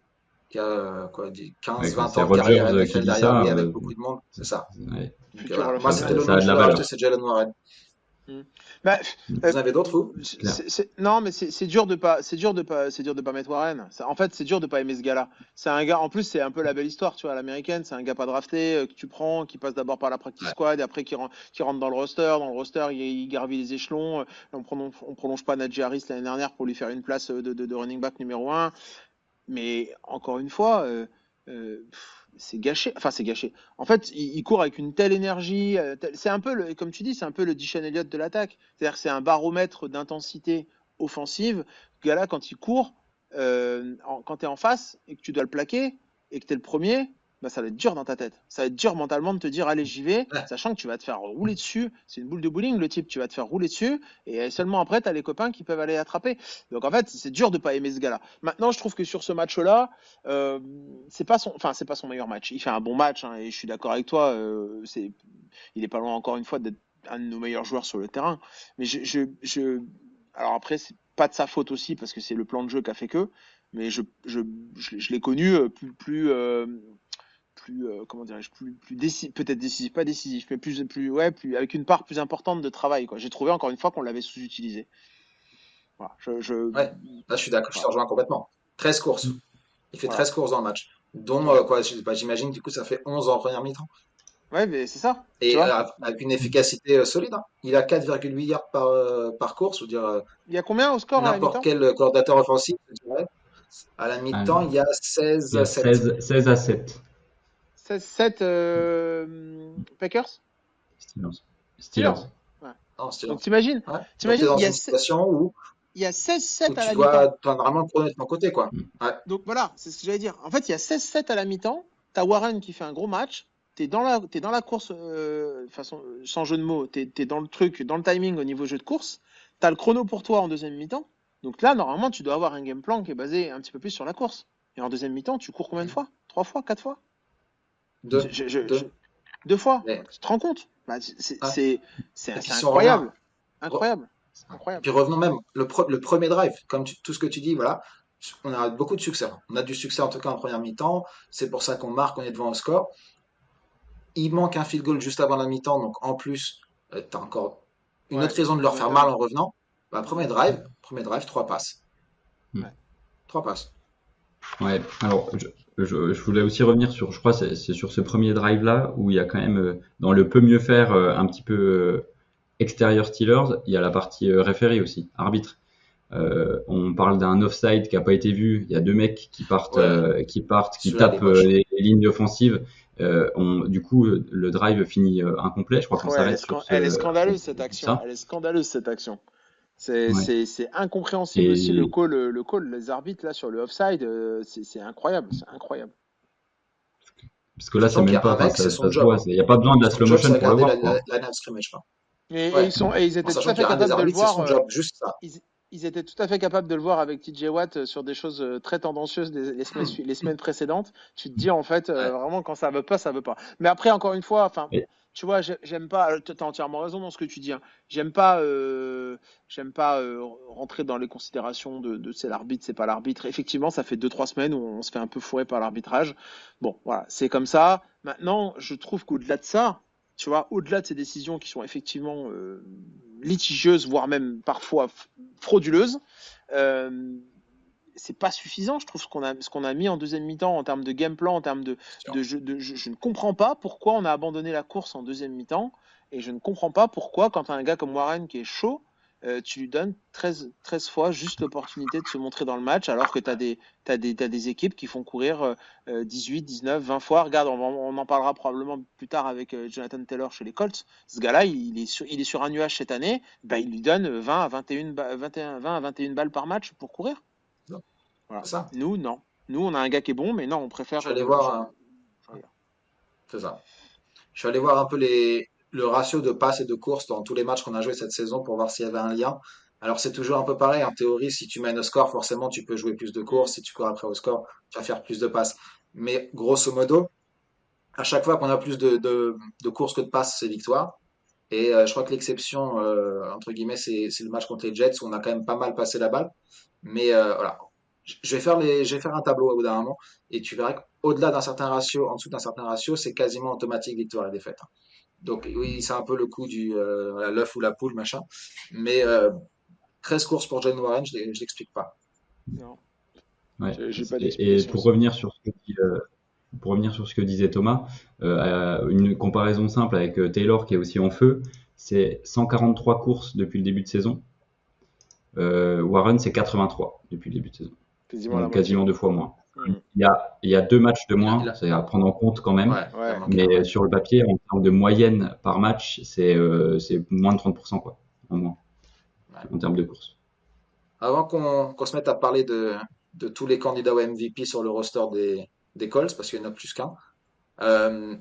15-20 ans de carrière NFL derrière lui avec beaucoup de monde, c'est ça. Donc, moi c'était le nom que je voulais rajouter, c'est Jalen Warren. Bah, vous en avez d'autres, vous? Non, mais c'est dur de pas mettre Warren. En fait, c'est dur de pas aimer ce gars-là. C'est un gars, en plus, c'est un peu la belle histoire, tu vois, à l'américaine. C'est un gars pas drafté que tu prends, qui passe d'abord par la practice squad, et après qui rentre dans le roster. Dans le roster, il gravit les échelons. On prolonge pas Najee Harris l'année dernière pour lui faire une place de running back numéro 1. Mais encore une fois, c'est gâché. Enfin, c'est gâché. En fait, il court avec une telle énergie. C'est un peu, comme tu dis, c'est un peu le Deshaun Elliott de l'attaque. C'est-à-dire que c'est un baromètre d'intensité offensive. Ce gars-là, quand il court, quand tu es en face et que tu dois le plaquer et que tu es le premier, bah, ça va être dur dans ta tête. Ça va être dur mentalement de te dire, allez, j'y vais, sachant que tu vas te faire rouler dessus. C'est une boule de bowling, le type. Tu vas te faire rouler dessus et seulement après, tu as les copains qui peuvent aller attraper. Donc, en fait, c'est dur de pas aimer ce gars-là. Maintenant, je trouve que sur ce match-là, c'est pas son meilleur match. Il fait un bon match, hein, et je suis d'accord avec toi. Il est pas loin, encore une fois, d'être un de nos meilleurs joueurs sur le terrain. Mais alors après, c'est pas de sa faute aussi parce que c'est le plan de jeu qui a fait que. Mais je l'ai connu plus comment dirais-je, peut-être décisif, pas décisif, mais plus avec une part plus importante de travail, quoi. J'ai trouvé encore une fois qu'on l'avait sous-utilisé. Voilà, Ouais, là je suis d'accord, je te rejoins complètement. 13 courses. Il fait 13 courses dans le match. Dont, j'imagine, du coup, ça fait 11 en première mi-temps. Ouais, mais c'est ça. Et avec une efficacité solide. Hein. Il a 4,8 yards par course. Je veux dire, il y a combien au score à la mi-temps? N'importe quel coordinateur offensif, je dirais. À la mi-temps, il y a 16 à 7. 16 à 7. 16-7 Packers? Steelers. Ouais. Non, Steelers. Donc t'imagines, il y a une situation où il y a 16-7 à la mi-temps. Tu dois normalement le prendre de ton côté, quoi. Ouais. Donc voilà, c'est ce que j'allais dire. En fait, il y a 16-7 à la mi-temps. T'as Warren qui fait un gros match. t'es dans la course, façon, sans jeu de mots, t'es dans le truc, dans le timing au niveau jeu de course, t'as le chrono pour toi en deuxième mi-temps. Donc là, normalement, tu dois avoir un game plan qui est basé un petit peu plus sur la course. Et en deuxième mi-temps, tu cours combien de fois? 3 fois, 4 fois? Deux, deux. 2 fois. Mais, Tu te rends compte? Bah, ah. Et puis c'est si on revient, incroyable. Incroyable. et Incroyable. puis revenons même, le premier drive, comme tout ce que tu dis, voilà, on a beaucoup de succès. On a du succès en tout cas en première mi-temps, c'est pour ça qu'on marque, on est devant au score. Il manque un field goal juste avant la mi-temps, donc en plus, tu as encore une Ouais, autre raison de leur faire mal exactement. en revenant. Bah, Mm. premier drive, trois passes. Ouais. Trois passes. Ouais, alors je voulais aussi revenir sur, je crois, c'est sur ce premier drive-là où il y a quand même, dans le peut mieux faire un petit peu extérieur Steelers, il y a la partie référé aussi, arbitre. On parle d'un offside qui a pas été vu. Il y a deux mecs Ouais, qui celui-là, il est tapent moche. les lignes offensives. Du coup, le drive finit incomplet. Je crois qu'on Ouais, s'arrête sur elle est sur scandaleuse cette action. ça. Elle est scandaleuse cette action. Ouais. C'est incompréhensible aussi Et le call, les arbitres là sur le offside, c'est incroyable, c'est incroyable. parce que là, c'est Sachant qu'il y même a pas, un enfin, mec, c'est ça son se job, voit. hein. Il n'y a pas besoin de la Son slow job, c'est motion pour le regarder voir, quoi. la line of scrimmage, quoi. Et Ouais. ils En étaient tout sachant à qu'il fait y a un des capables de le arbitres, c'est voir. son job, juste ça. Ils étaient tout à fait capables de le voir avec TJ Watt sur des choses très tendancieuses les semaines précédentes. Tu te dis en fait Ouais. vraiment quand ça veut pas, ça veut pas. Mais après encore une fois, enfin, Et- tu vois, j'aime pas. T'as entièrement raison dans ce que tu dis, hein. J'aime pas rentrer dans les considérations de c'est l'arbitre, c'est pas l'arbitre. Effectivement, ça fait 2 3 semaines où on se fait un peu fourrer par l'arbitrage. Bon, voilà, c'est comme ça. Maintenant, je trouve qu'au-delà de ça, tu vois, au-delà de ces décisions qui sont effectivement litigieuses, voire même parfois frauduleuses, euh, c'est pas suffisant, je trouve, ce qu'on a mis en deuxième mi-temps en termes de game plan, en termes de jeu. Je ne comprends pas pourquoi on a abandonné la course en deuxième mi-temps et je ne comprends pas pourquoi, quand tu as un gars comme Warren qui est chaud, tu lui donnes 13 fois juste l'opportunité de se montrer dans le match alors que t'as des équipes qui font courir 18, 19, 20 fois. Regarde, on en parlera probablement plus tard avec Jonathan Taylor chez les Colts. Ce gars-là, il est sur un nuage cette année. Bah, il lui donne 20 à 21, 20 à 21 balles par match pour courir. C'est Voilà. ça. Nous, non. Nous, on a un gars qui est bon, mais non, on Je préfère suis allé voir, ailleurs. c'est ça. Je suis allé voir un peu le ratio de passes et de courses dans tous les matchs qu'on a joués cette saison pour voir s'il y avait un lien. Alors c'est toujours un peu pareil. En théorie, si tu mènes au score, forcément tu peux jouer plus de Mm. courses. Si tu cours après au score, tu vas faire plus de passes. Mais grosso modo, à chaque fois qu'on a plus de courses que de passes, c'est victoire. Et je crois que l'exception, entre guillemets, c'est le match contre les Jets où on a quand même pas mal passé la balle. Mais voilà, je vais faire un tableau au bout d'un moment et tu verras qu'au-delà d'un certain ratio, en dessous d'un certain ratio, c'est quasiment automatique victoire et défaite, hein. Donc oui, c'est un peu le coup du voilà, l'œuf ou la poule, machin. Mais 13 courses pour John Warren, je l'explique pas. Non, Ouais. j'ai pas Et d'explication à ça. pour revenir sur ce que disait Thomas, une comparaison simple avec Taylor qui est aussi en feu, c'est 143 courses depuis le début de saison. Warren, c'est 83 depuis le début de saison. Quasiment la Donc moitié, quasiment ouais. 2 fois moins. Mm. Il y a 2 matchs de Il moins, a, c'est à prendre en compte quand même. ouais, il a Ouais. manqué un Mais match. sur le papier, en termes de moyenne par match, c'est moins de 30% quoi, en moins, Ouais. en termes de courses. Avant qu'on se mette à parler de tous les candidats au MVP sur le roster des Colts, parce qu'il y en a plus qu'un, euh,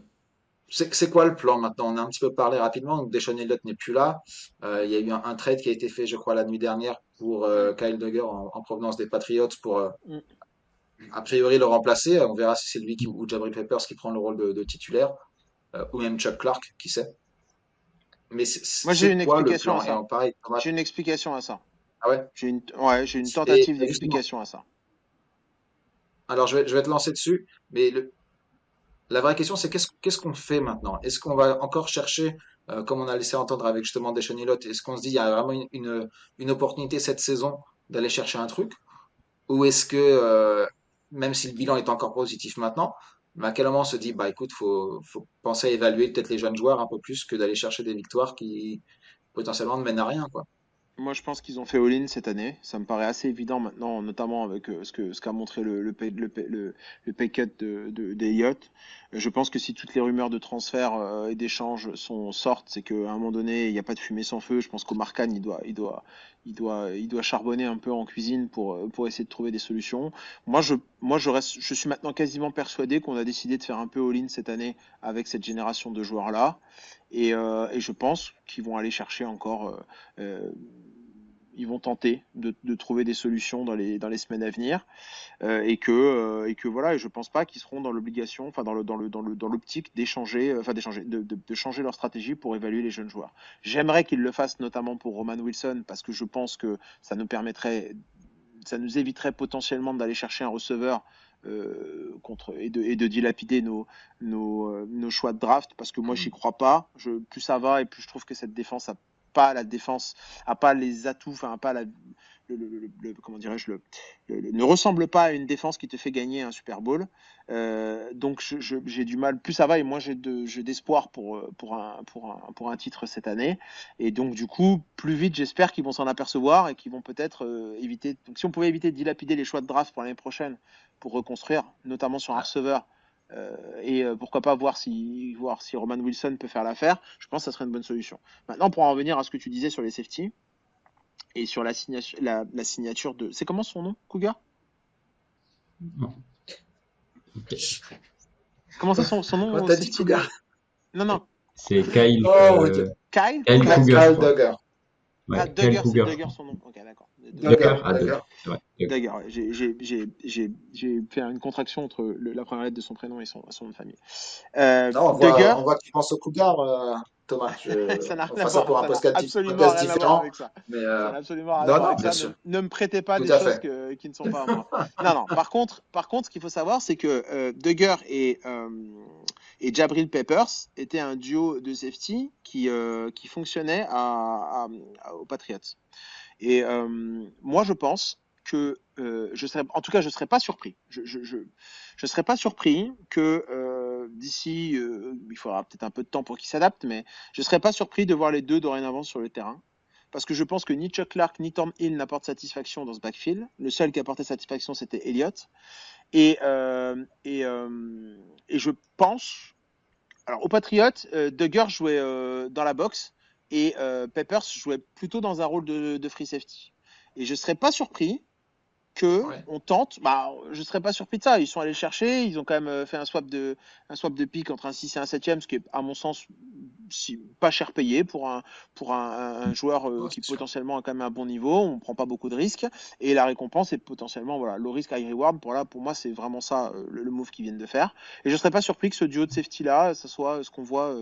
c'est quoi le plan maintenant? On a un petit peu parlé rapidement, donc Deshaun Elliott n'est plus là. Il y a eu un trade qui a été fait, je crois, la nuit dernière pour Mm. Kyle Duggar en provenance des Patriots pour Mm. a priori le remplacer. On verra si c'est lui ou Jabril Peppers qui prend le rôle de titulaire, ou même Chuck Clark, qui sait. Mais Moi, j'ai c'est une quoi le explication à plan? Et ça. en pareil, J'ai une explication à ça. ah ouais? J'ai une Et tentative justement, d'explication à ça. alors je vais te lancer dessus, mais la vraie question, c'est qu'est-ce qu'on fait maintenant? Est-ce qu'on va encore chercher, comme on a laissé entendre avec justement Deshaun Elliott, est-ce qu'on se dit il y a vraiment une opportunité cette saison d'aller chercher un truc? Ou est-ce que, même si le bilan est encore positif maintenant, mais à quel moment on se dit, bah écoute, faut penser à évaluer peut-être les jeunes joueurs un peu plus que d'aller chercher des victoires qui potentiellement ne mènent à rien, quoi. Moi, je pense qu'ils ont fait all-in cette année. Ça me paraît assez évident maintenant, notamment avec ce qu'a montré le pay cut d'Elliott. Je pense que si toutes les rumeurs de transfert et d'échange sortent, c'est qu'à un moment donné, il n'y a pas de fumée sans feu. Je pense qu'Omar Khan, il doit charbonner un peu en cuisine pour essayer de trouver des solutions. Moi, moi, je suis maintenant quasiment persuadé qu'on a décidé de faire un peu all-in cette année avec cette génération de joueurs-là. Et je pense qu'ils vont aller chercher encore. Ils vont tenter de trouver des solutions dans les semaines à venir. Et que voilà, et je pense pas qu'ils seront dans l'obligation, enfin dans l'optique d'échanger, de changer leur stratégie pour évaluer les jeunes joueurs. J'aimerais qu'ils le fassent notamment pour Roman Wilson parce que je pense que ça nous éviterait potentiellement d'aller chercher un receveur et de dilapider nos choix de draft parce que moi j'y crois pas. Plus ça va et plus je trouve que cette défense a pas les atouts, enfin a pas comment dirais-je ne ressemble pas à une défense qui te fait gagner un Super Bowl. Donc j'ai du mal. Plus ça va et moins j'ai d'espoir pour un titre cette année. Et donc du coup, plus vite j'espère qu'ils vont s'en apercevoir et qu'ils vont peut-être éviter. Donc si on pouvait éviter de dilapider les choix de draft pour l'année prochaine pour reconstruire, notamment sur un receveur. Pourquoi pas voir si Roman Wilson peut faire l'affaire. Je pense que ça serait une bonne solution. Maintenant, pour en revenir à ce que tu disais sur les safety et sur la signature de. C'est comment son nom, Cougar? Non. Ok. Comment ça, son nom Quand au t'as dit safety Cougar. Non, non. C'est Kyle, Oh, ok. Kyle Kyle Cougar. Cougar, je Kyle crois. Duggar. Ouais, Ah, Kyle Duggar, c'est Cougar, je Duggar crois. son nom. Ok, d'accord. Duggar, Duggar. Duggar. C'est vrai, Duggar. Duggar, ouais. J'ai fait une contraction entre la première lettre de son prénom et son nom de famille. Non, Duggar, on voit que tu penses au Cougar, Thomas. ça n'a On rien à fera ça voir, pour un ça n'a podcast, absolument podcast rien à voir différent. avec ça. Mais Ça n'a absolument rien à non, voir non, avec bien ça. sûr. Ne me prêtez pas Tout des à choses fait. qui ne sont pas à moi. Non, non. Par contre, ce qu'il faut savoir, c'est que Duggar et Jabril Peppers étaient un duo de safety qui fonctionnait aux Patriots. Et moi, je pense que en tout cas, je serais pas surpris. Je serais pas surpris que d'ici, il faudra peut-être un peu de temps pour qu'ils s'adaptent, mais je serais pas surpris de voir les deux dorénavant sur le terrain. Parce que je pense que ni Chuck Clark ni Tom Hill n'apportent satisfaction dans ce backfield. Le seul qui apportait satisfaction, c'était Elliott. Et, euh, et, euh, et je pense alors, aux Patriots, Duggar jouait dans la boxe et Peppers jouait plutôt dans un rôle de free safety. Et je ne serais pas surpris que Ouais. on tente. Bah, je ne serais pas surpris de ça. Ils sont allés chercher. Ils ont quand même fait un swap de pick entre un 6 et un 7e, ce qui est, à mon sens, pas cher payé pour un joueur Non, qui c'est sûr. potentiellement a quand même un bon niveau. On ne prend pas beaucoup de risques. Et la récompense est potentiellement voilà, low risk, high reward. Pour moi, c'est vraiment ça le move qu'ils viennent de faire. Et je ne serais pas surpris que ce duo de safety-là, ce soit ce qu'on voit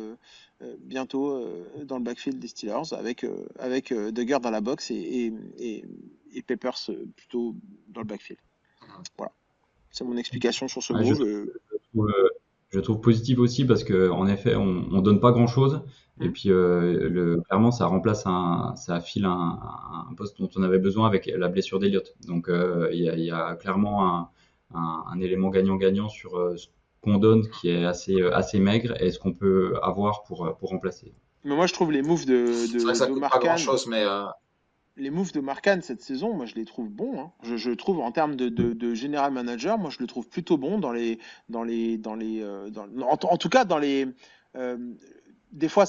bientôt dans le backfield des Steelers avec Duggar dans la box et Peppers plutôt dans le backfield. Voilà. C'est mon explication sur ce Ouais, move. trouve, je trouve positif aussi parce que en effet, on donne pas grand-chose. Et puis clairement, ça file un poste dont on avait besoin avec la blessure d'Eliott. Donc il y a clairement un élément gagnant-gagnant sur ce qu'on donne qui est assez maigre et ce qu'on peut avoir pour remplacer. Mais moi, je trouve les moves C'est vrai que ça de coûte pas Marcan, grand-chose, mais les moves de Marcan cette saison, moi, je les trouve bons. Hein. Je trouve en termes de general manager, moi, je le trouve plutôt bon en tout cas dans les. euh, des fois,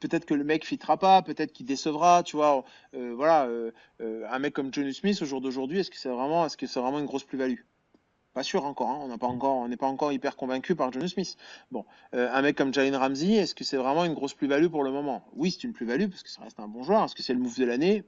peut-être que le mec fitera pas, peut-être qu'il décevra, tu vois. Voilà, un mec comme Johnny Smith au jour d'aujourd'hui, est-ce que c'est vraiment une grosse plus-value? Pas sûr encore, hein. On n'est pas encore hyper convaincu par Johnny Smith. Bon, un mec comme Jalen Ramsey, est-ce que c'est vraiment une grosse plus-value pour le moment? Oui, c'est une plus-value parce que ça reste un bon joueur. Est-ce que c'est le move de l'année?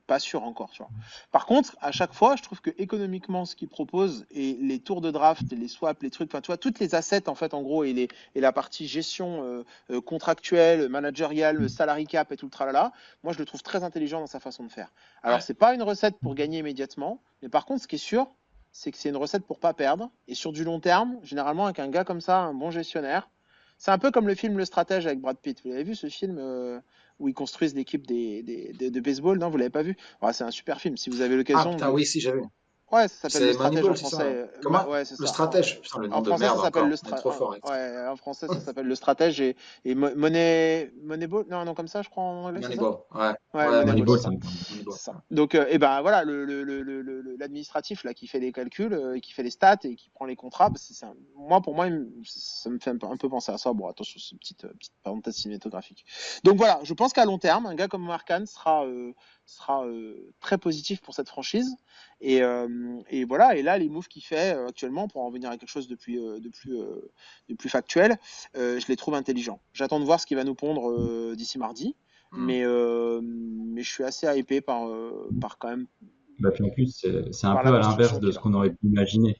Pas sûr encore, tu vois. Par contre, à chaque fois, je trouve que économiquement, ce qu'ils proposent et les tours de draft, les swaps, les trucs, enfin, tu vois, toutes les assets en fait, en gros, et la partie gestion contractuelle, managériale, salary cap et tout le tralala, moi, je le trouve très intelligent dans sa façon de faire. Alors, ouais. c'est pas une recette pour gagner immédiatement, mais par contre, ce qui est sûr, c'est que c'est une recette pour pas perdre. Et sur du long terme, généralement, avec un gars comme ça, un bon gestionnaire, c'est un peu comme le film Le Stratège avec Brad Pitt. Vous avez vu ce film où ils construisent l'équipe de baseball? Non, vous l'avez pas vu? Ouais, c'est un super film. Si vous avez Ah l'occasion, putain, oui, si, j'avais. ouais, ça s'appelle Le C'est Stratège en Moneyball, c'est ça, hein. français. Comment? Ouais, c'est Le ça. stratège. Putain, le nom En de français, ça merde s'appelle encore. Le On est trop fort Stratège. avec ça. Ouais, en français, ça s'appelle Le Stratège et Moneyball. Non, non, comme ça, je crois en anglais, c'est ça? Moneyball, ouais. Ouais, Ouais, Moneyball, c'est Moneyball, Moneyball. ça. ça me parle. Moneyball. quoi. c'est ça. Donc, et ben voilà, l'administratif là qui fait les calculs, et qui fait les stats et qui prend les contrats, bah, pour moi, ça me fait un peu penser à ça. Bon, attention, c'est une petite parenthèse cinématographique. Donc voilà, je pense qu'à long terme, un gars comme Mark Kahn sera très positif pour cette franchise. Et voilà, et là, les moves qu'il fait actuellement, pour en venir à quelque chose de plus factuel, je les trouve intelligents. J'attends de voir ce qu'il va nous pondre d'ici mardi. Hmm. Mais je suis assez hypé par quand même Bah, puis en plus, c'est un par la peu à l'inverse construction de qu'il ce a. qu'on aurait pu imaginer.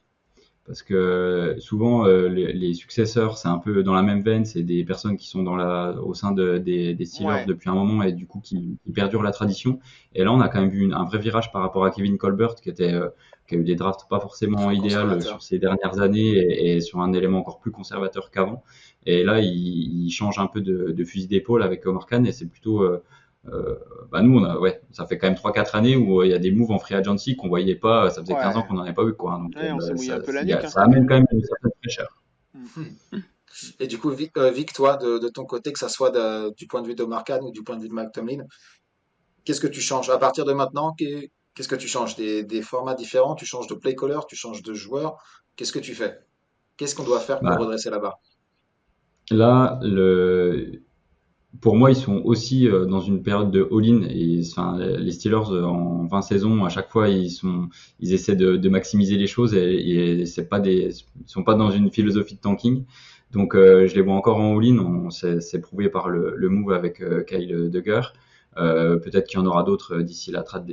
Parce que souvent, les successeurs, c'est un peu dans la même veine, c'est des personnes qui sont au sein des Steelers Ouais, depuis un moment et du coup qui perdurent la tradition. Et là, on a quand même vu un vrai virage par rapport à Kevin Colbert qui a eu des drafts pas forcément Trop idéales sur conservateur. ces dernières années et sur un élément encore plus conservateur qu'avant. Et là, il change un peu de fusil d'épaule avec Omar Khan et c'est plutôt euh, bah nous, ouais, ça fait quand même 3-4 années où il y a des moves en free agency qu'on voyait pas, ça faisait 15 ans ouais, qu'on n'en avait pas eu, quoi. Donc, ouais, on s'est mouillé un peu la il y nuque, hein, ça cet été. amène quand même une certaine fraîcheur. Mm. Hmm. Et du coup, Vic, toi, de ton côté, que ça soit du point de vue de Mark Kahn ou du point de vue de Mike Tomlin, qu'est-ce que tu changes à partir de maintenant? Qu'est-ce que tu changes? Des formats différents? Tu changes de play caller? Tu changes de joueur? Qu'est-ce que tu fais? Qu'est-ce qu'on doit faire pour Bah, redresser la barre? là, pour moi, ils sont aussi dans une période de all-in. Et, enfin, les Steelers, en 20 saisons, à chaque fois, ils essaient de maximiser les choses et ils sont pas dans une philosophie de tanking. Donc, je les vois encore en all-in. C'est prouvé par le move avec Kyle Duggar. Peut-être qu'il y en aura d'autres d'ici la trade,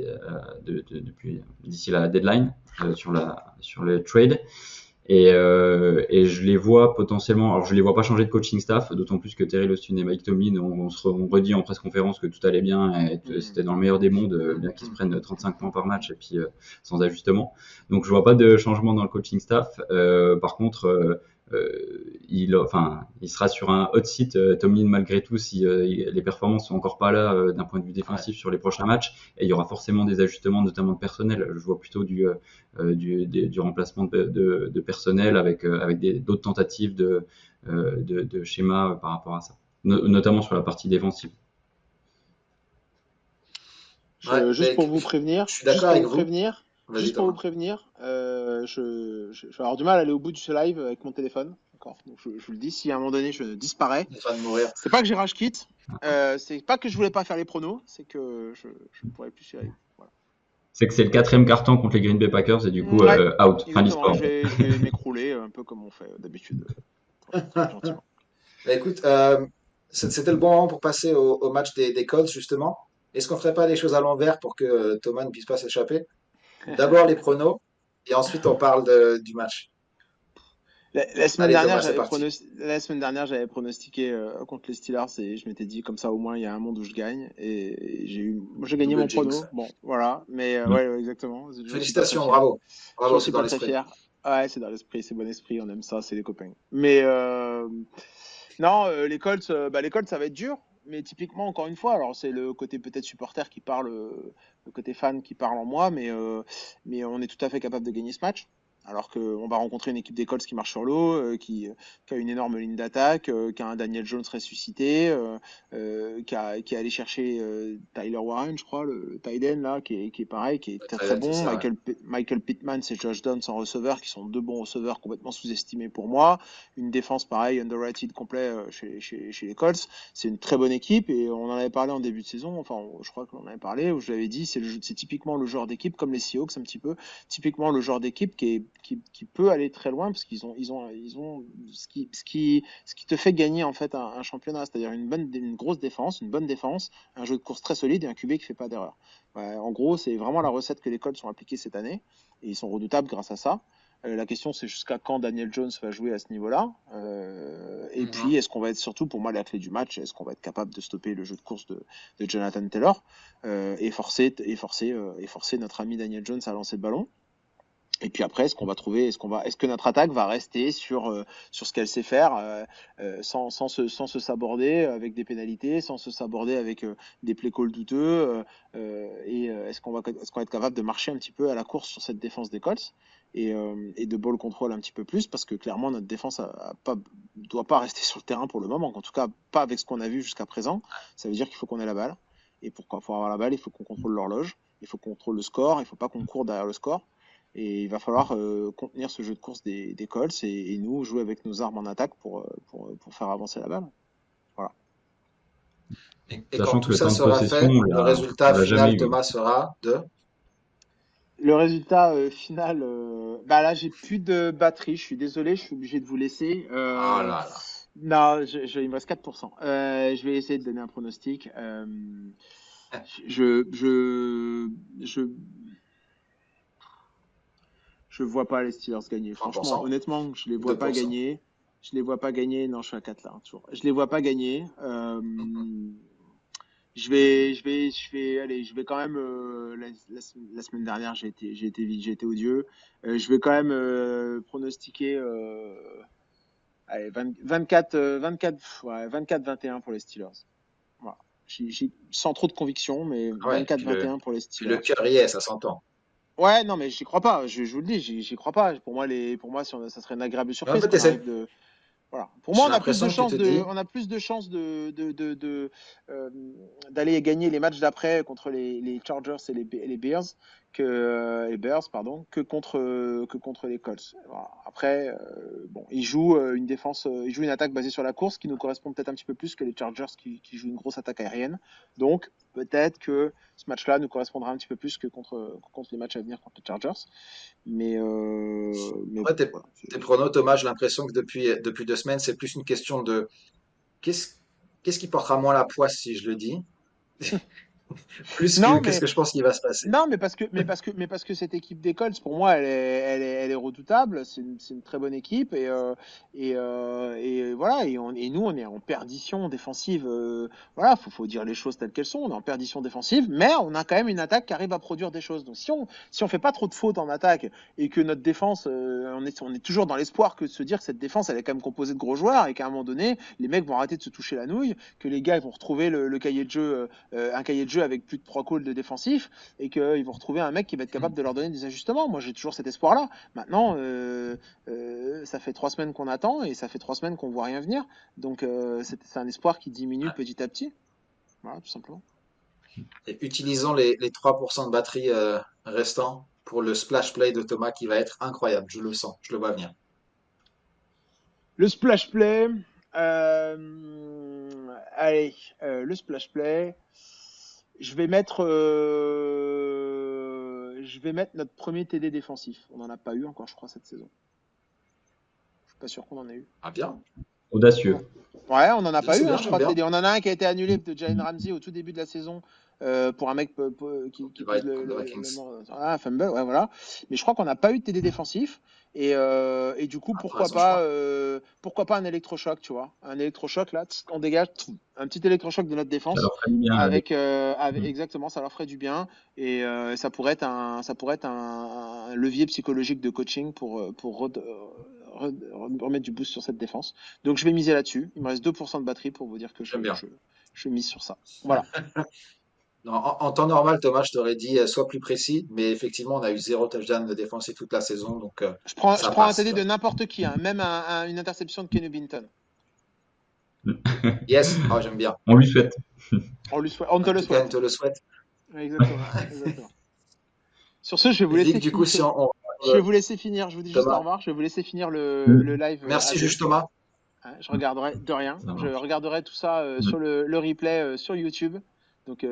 d'ici la deadline sur le trade. Et je les vois potentiellement, alors je les vois pas changer de coaching staff, d'autant plus que Terry Lostin et Mike Tomlin, on redit en presse conférence que tout allait bien et Mm. c'était dans le meilleur des mondes, Hmm, bien qu'ils se hmm. prennent 35 points par match et puis sans ajustement. Donc je vois pas de changement dans le coaching staff. Par contre, il sera sur un hot seat, Tomlin malgré tout, si les performances sont encore pas là d'un point de vue Ouais, défensif sur les prochains matchs. Et il y aura forcément des ajustements, notamment de personnel. Je vois plutôt du remplacement de personnel avec d'autres tentatives de schéma par rapport à ça, notamment sur la partie défensive. ouais, Juste pour vous prévenir, je suis d'accord avec vous. Vas-y, juste pour vous Thomas. prévenir, je vais avoir du mal à aller au bout de ce live avec mon téléphone. D'accord. Donc je vous le dis, si à un moment donné je disparais, Il est en train de mourir. c'est pas que j'ai rage quit, c'est pas que je voulais pas faire les pronos, c'est que je ne pourrais plus y arriver. Voilà. C'est que c'est le quatrième carton contre les Green Bay Packers et du coup Ouais, out, fin de exactement. l'histoire. Je vais m'écrouler un peu comme on fait d'habitude, très gentiment. Bah, écoute, c'était le bon moment pour passer au match des Colts, justement. Est-ce qu'on ferait pas les choses à l'envers pour que Thomas ne puisse pas s'échapper? D'abord les pronos, et ensuite on parle du match. La semaine Allez dernière, Thomas, c'est parti. la semaine dernière, j'avais pronostiqué contre les Steelers et je m'étais dit comme ça au moins il y a un monde où je gagne et j'ai gagné Double mon jinx. prono. Bon, voilà, mais Mm. ouais, Mmh. exactement. J'en suis pas très Félicitations, fier. bravo. Bravo, J'en c'est suis dans pas très l'esprit. fier. Ouais, c'est dans l'esprit, c'est bon esprit, on aime ça, c'est les copains. Mais non, les Colts, ça va être dur. Mais typiquement, encore une fois, alors c'est le côté peut-être supporter qui parle, le côté fan qui parle en moi, mais on est tout à fait capable de gagner ce match. Alors qu'on va rencontrer une équipe des Colts qui marche sur l'eau, qui a une énorme ligne d'attaque, qui a un Daniel Jones ressuscité, qui est allé chercher Tyler Warren, je crois, le tight end là, qui est pareil, qui est très très Thailand, c'est bon. ça, ouais. Michael Pittman et Josh Downs en receveur, qui sont deux bons receveurs complètement sous-estimés pour moi. Une défense pareil, underrated complet chez les Colts. C'est une très bonne équipe et on en avait parlé en début de saison. Enfin, je crois qu'on en avait parlé où je l'avais dit, c'est typiquement le genre d'équipe comme les Seahawks un petit peu, typiquement le genre d'équipe qui peut aller très loin parce qu'ils ont ce qui te fait gagner en fait un championnat, c'est-à-dire une grosse défense, une bonne défense, un jeu de course très solide et un QB qui fait pas d'erreur. Ouais, en gros, c'est vraiment la recette que les Colts ont appliquée cette année et ils sont redoutables grâce à ça. La question, c'est jusqu'à quand Daniel Jones va jouer à ce niveau-là. Et Mhm. puis, est-ce qu'on va être surtout, pour moi, la clé du match, est-ce qu'on va être capable de stopper le jeu de course de Jonathan Taylor et forcer notre ami Daniel Jones à lancer le ballon. Et puis après, est-ce que notre attaque va rester sur ce qu'elle sait faire, sans se saborder avec des pénalités, sans se saborder avec des play calls douteux, est-ce qu'on va être capable de marcher un petit peu à la course sur cette défense des Colts et de ball control un petit peu plus parce que clairement notre défense doit pas rester sur le terrain pour le moment, en tout cas pas avec ce qu'on a vu jusqu'à présent. Ça veut dire qu'il faut qu'on ait la balle et pour avoir la balle, il faut qu'on contrôle l'horloge. Il faut qu'on contrôle le score, il ne faut pas qu'on court derrière le score. Et il va falloir contenir ce jeu de course des Colts et nous jouer avec nos armes en attaque pour faire avancer la balle. Voilà. Et quand Sachant que tout le ça temps de sera possession, fait, le résultat on l'a jamais final, eu. Thomas, sera de. Le résultat final, bah là j'ai plus de batterie, je suis désolé, je suis obligé de vous laisser. Ah là là. Non, il me reste 4%. Je vais essayer de donner un pronostic. Je, je, je, je vois pas les Steelers gagner. Franchement, 3%, honnêtement, je les vois pas 2%. gagner. Je les vois pas gagner. Non, je suis à 4 là, hein, toujours. Je les vois pas gagner. Allez, je vais quand même. La semaine dernière, j'ai été odieux. Je vais quand même pronostiquer. Allez, 24, 21 pour les Steelers. Voilà. Sans trop de conviction, mais Ah ouais, 24-21 pour les puis le Steelers. cœur y est, ça s'entend. Ouais, non, mais j'y crois pas. Je vous le dis, j'y crois pas. Pour moi, ça serait une agréable Mais en surprise fait, qu'on arrive de. Voilà. Pour moi, j'ai l'impression que tu te dis, on a plus de chances d'aller gagner les matchs d'après contre les Chargers et les Bears les Bears, pardon, que contre les Colts. Voilà. Après, bon, ils jouent une défense, ils jouent une attaque basée sur la course qui nous correspond peut-être un petit peu plus que les Chargers qui jouent une grosse attaque aérienne. Donc, peut-être que ce match-là nous correspondra un petit peu plus que contre les matchs à venir contre les Chargers. Mais après, bon, voilà. tes pronos, Thomas, j'ai l'impression que depuis 2 semaines, c'est plus une question de qu'est-ce, qu'est-ce qui portera moins la poisse si je le dis, plus que Non, qu'est-ce mais que je pense qu'il va se passer. Non, mais parce que cette équipe des Colts, pour moi, elle est redoutable. C'est une très bonne équipe et voilà. Et nous, on est en perdition défensive. Voilà, faut dire les choses telles qu'elles sont. On est en perdition défensive, mais on a quand même une attaque qui arrive à produire des choses. Donc si on fait pas trop de fautes en attaque et que notre défense, on est toujours dans l'espoir que de se dire que cette défense, elle est quand même composée de gros joueurs et qu'à un moment donné, les mecs vont arrêter de se toucher la nouille, que les gars ils vont retrouver le cahier de jeu, un cahier de jeu avec plus de 3 calls de défensif et qu'ils vont retrouver un mec qui va être capable de leur donner des ajustements. Moi, j'ai toujours cet espoir-là. Maintenant, ça fait 3 semaines qu'on attend et ça fait 3 semaines qu'on voit rien venir. Donc, c'est un espoir qui diminue petit à petit. Voilà, tout simplement. Et utilisons les 3% de batterie restants pour le splash play de Thomas qui va être incroyable. Je le sens, je le vois venir. Le splash play. Allez, le splash play. Je vais mettre notre premier TD défensif. On n'en a pas eu encore, je crois, cette saison. Je suis pas sûr qu'on en ait eu. Ah bien, Audacieux. Ouais, on n'en a pas c'est eu, hein, bien, je j'aime crois, de bien. TD. On en a un qui a été annulé de Jalen Ramsey au tout début de la saison pour un mec qui pose Contre les Vikings. un fumble, ouais, voilà. Mais je crois qu'on n'a pas eu de TD défensif. Et du coup, Ah, t'as raison, je crois. pourquoi pas un électrochoc, tu vois? Un électrochoc, là, on dégage un petit électrochoc de notre Ça défense. leur ferait du bien Exactement, ça leur ferait du bien. Et ça pourrait être un levier psychologique de coaching pour remettre du boost sur cette défense. Donc je vais miser là-dessus. Il me reste 2% de batterie pour vous dire que J'aime bien. je mise sur ça. Voilà. Non, en temps normal, Thomas, je t'aurais dit sois plus précis, mais effectivement, on a eu 0 touchdown de défensif toute la saison, donc Je ça prends un passe, TD tu de vois. n'importe qui, hein, même une interception de Kenny Binton. Yes, oh, j'aime bien. On lui souhaite. On te En le tout cas, on souhaite. te le souhaite. Exactement, exactement. Sur ce, je vais vous laisser Vic, du coup, si on je vais vous laisser finir. Je vous dis juste au Thomas, revoir. Je vais vous laisser finir le Mm. live à merci deux. juge Thomas. Hein, je regarderai de rien. Ça Je marche. regarderai tout ça sur le replay sur YouTube. Donc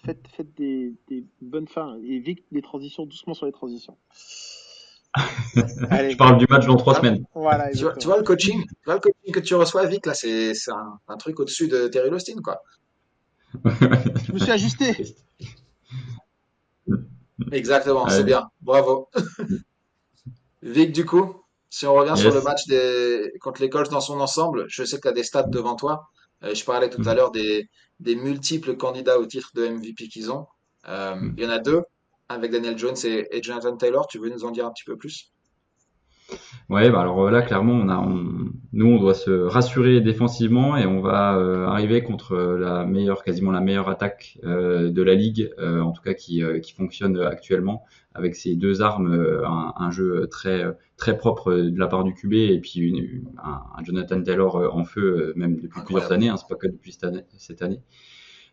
faites des bonnes fins et vite des transitions, doucement sur les transitions. Je Allez, parle du match dans 3 Là, semaines. voilà, tu vois, exactement. tu vois le coaching que tu reçois, Vic, là, c'est un truc au-dessus de Terry Lostin, quoi. Je me suis ajusté. Exactement, c'est Allez. bien. Bravo. Vic, du coup, si on revient sur le Yes. match contre les Colts dans son ensemble, je sais que tu as des stats devant toi. Je parlais tout à Mm. l'heure des multiples candidats au titre de MVP qu'ils ont. Il y en a deux, avec Daniel Jones et Jonathan Taylor. Tu veux nous en dire un petit peu plus? Ouais, bah alors là, clairement, nous, on doit se rassurer défensivement et on va arriver contre quasiment la meilleure attaque de la ligue, en tout cas qui fonctionne actuellement avec ces deux armes, un jeu très propre de la part du QB et puis un Jonathan Taylor en feu, même depuis plusieurs Incroyable. années, hein, c'est pas que depuis cette année.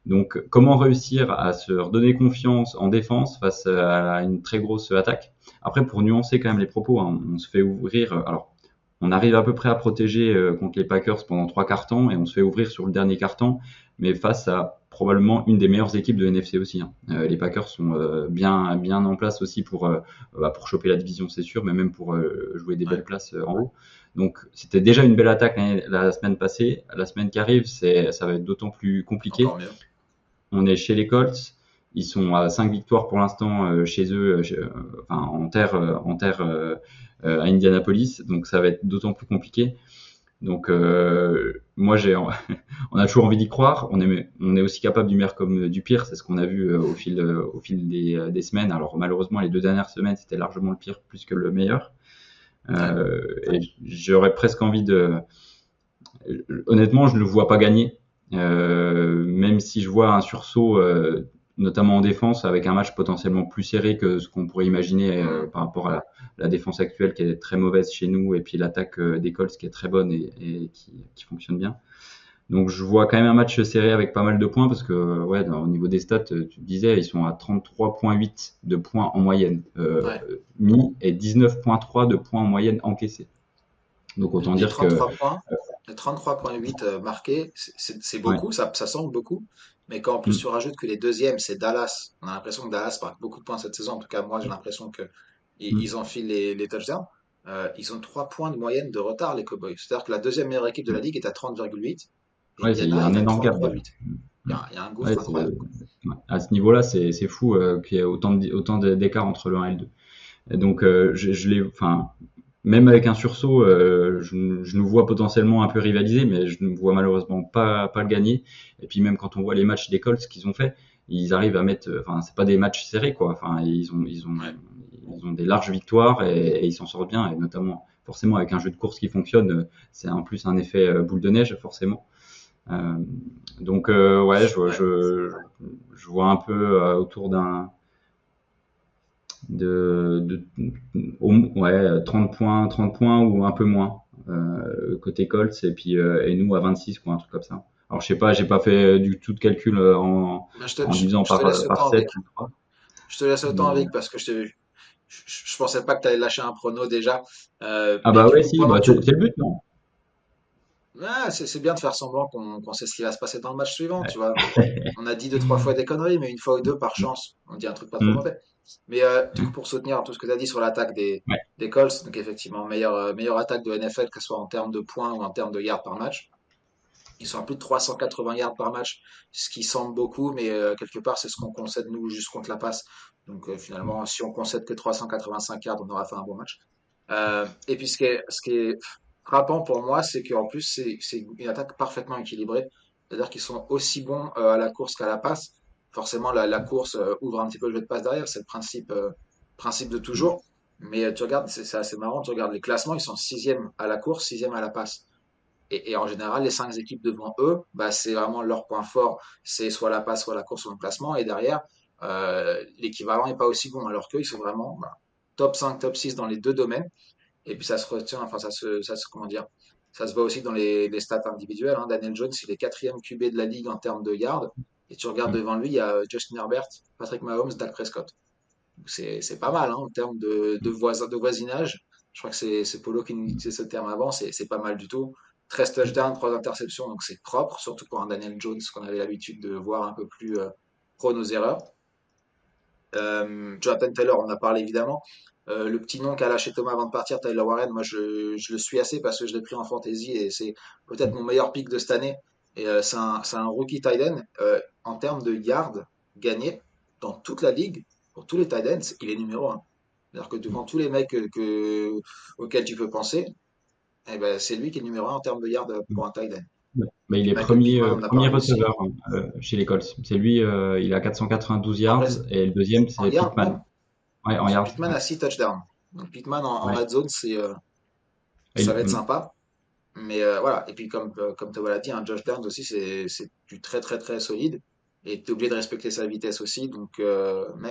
Donc, comment réussir à se redonner confiance en défense face à une très grosse attaque? Après, pour nuancer quand même les propos, hein, on se fait ouvrir. Alors, on arrive à peu près à protéger contre les Packers pendant 3 quarts-temps et on se fait ouvrir sur le dernier quart-temps, mais face à probablement une des meilleures équipes de NFC aussi, hein. Les Packers sont bien en place aussi pour choper la division, c'est sûr, mais même pour jouer des Ouais, belles places en haut. Donc, c'était déjà une belle attaque la semaine passée. La semaine qui arrive, ça va être d'autant plus compliqué. encore mieux. On est chez les Colts. Ils sont à 5 victoires pour l'instant chez eux, enfin à Indianapolis. Donc ça va être d'autant plus compliqué. Donc moi on a toujours envie d'y croire. On est aussi capable du meilleur comme du pire. C'est ce qu'on a vu au fil des semaines. Alors malheureusement les 2 dernières semaines c'était largement le pire plus que le meilleur. Ouais. Et j'aurais presque envie honnêtement, je ne le vois pas gagner. Même si je vois un sursaut, notamment en défense, avec un match potentiellement plus serré que ce qu'on pourrait imaginer Hmm. par rapport à la défense actuelle qui est très mauvaise chez nous, et puis l'attaque des Colts qui est très bonne et qui fonctionne bien. Donc je vois quand même un match serré avec pas mal de points parce que ouais, au niveau des stats, tu disais, ils sont à 33,8 de points en moyenne Ouais. mis et 19,3 de points en moyenne encaissés. Donc autant Les dire que 33 points, les 33,8 marqués, c'est ouais, beaucoup, ça semble beaucoup. Mais quand en plus mm, tu rajoutes que les deuxièmes, c'est Dallas, on a l'impression que Dallas marque beaucoup de points cette saison. En tout cas, moi, j'ai l'impression que mm, ils enfilent les touchdowns. Ils ont 3 points de moyenne de retard, les Cowboys. C'est-à-dire que la deuxième meilleure équipe de la mm. ligue est à 30,8 et Ouais, il y a Indiana un est à énorme gap. Ouais. 33,8. Mm. Il y a un Ouais, gouffre incroyable, quoi. ouais. À ce niveau-là, c'est fou qu'il y ait autant d'écart entre le 1 et le 2. Et donc, enfin, même avec un sursaut, je nous vois potentiellement un peu rivaliser, mais je ne vois malheureusement pas le gagner. Et puis même quand on voit les matchs des Colts qu'ils ont fait, ils arrivent à mettre, enfin, c'est pas des matchs serrés, quoi. Enfin, Ouais. ils ont des larges victoires et ils s'en sortent bien, et notamment forcément avec un jeu de course qui fonctionne, c'est en plus un effet boule de neige, forcément. Euh, donc ouais, Ouais. je vois un peu autour de ouais, 30 points ou un peu moins côté Colts et nous à 26 quoi, un truc comme ça. Alors je sais pas, j'ai pas fait du tout de calcul Ben, en divisant je te laisse le par temps, 7 Vic. ou 3. Je te laisse le temps, Mais Vic, parce que je pensais pas que tu allais lâcher un prono déjà. ah Mais bah du ouais coup, si, pendant bah que tu, c'est le but non? ouais, c'est bien de faire semblant qu'on sait ce qui va se passer dans le match suivant, tu vois. Ouais. On a dit deux, trois fois des conneries, mais une fois ou deux, par chance, on dit un truc pas trop Mm. mauvais. Mais du coup, pour soutenir tout ce que tu as dit sur l'attaque Ouais. des Colts, donc effectivement, meilleure attaque de NFL, que ce soit en termes de points ou en termes de yards par match. Ils sont à plus de 380 yards par match, ce qui semble beaucoup, mais quelque part, c'est ce qu'on concède nous juste contre la passe. Donc finalement, si on concède que 385 yards, on aura fait un bon match. Et puis ce qui est frappant pour moi, c'est qu'en plus, c'est une attaque parfaitement équilibrée. C'est-à-dire qu'ils sont aussi bons à la course qu'à la passe. Forcément, la course ouvre un petit peu le jeu de passe derrière, c'est le principe de toujours. Mais tu regardes, c'est assez marrant, tu regardes les classements, ils sont sixième à la course, sixième à la passe. Et en général, les 5 équipes devant eux, bah, c'est vraiment leur point fort, c'est soit la passe, soit la course, soit le placement. Et derrière, l'équivalent n'est pas aussi bon, alors qu'eux, ils sont vraiment bah, top 5, top 6 dans les deux domaines. Et puis ça se retient, enfin comment dire, ça se voit aussi dans les stats individuelles, hein. Daniel Jones, il est quatrième QB de la ligue en termes de yards. Et tu regardes Mm. devant lui, il y a Justin Herbert, Patrick Mahomes, Dak Prescott. Donc c'est pas mal hein, en termes de voisinage. Je crois que c'est Polo qui nous disait ce terme avant, c'est pas mal du tout. 13 touchdowns, 3 interceptions, donc c'est propre, surtout pour un Daniel Jones qu'on avait l'habitude de voir un peu plus prone aux erreurs. Jonathan Taylor, on en a parlé évidemment. Le petit nom qu'a lâché Thomas avant de partir, Tyler Warren, moi je le suis assez parce que je l'ai pris en fantasy et c'est peut-être mon meilleur pick de cette année. Et c'est un rookie tight end. En termes de yards gagnés dans toute la ligue, pour tous les tight ends, il est numéro un. C'est-à-dire que devant tous les mecs auxquels tu peux penser, eh ben, c'est lui qui est numéro un en termes de yards pour un tight end. Ouais. Bah, il est Michael Pittman, on en a premier parlé aussi. receveur chez les Colts. C'est lui, il a 492 En, yards et le deuxième en c'est yards Pittman. même. Ouais, en yards. Pittman Ouais. a 6 touchdowns. Donc Pittman en Ouais. red zone, Et ça va être sympa. Mais voilà. Et puis comme tu l'a dit, un Josh Downs aussi, c'est du très très très solide. Et tu es obligé de respecter sa vitesse aussi. Donc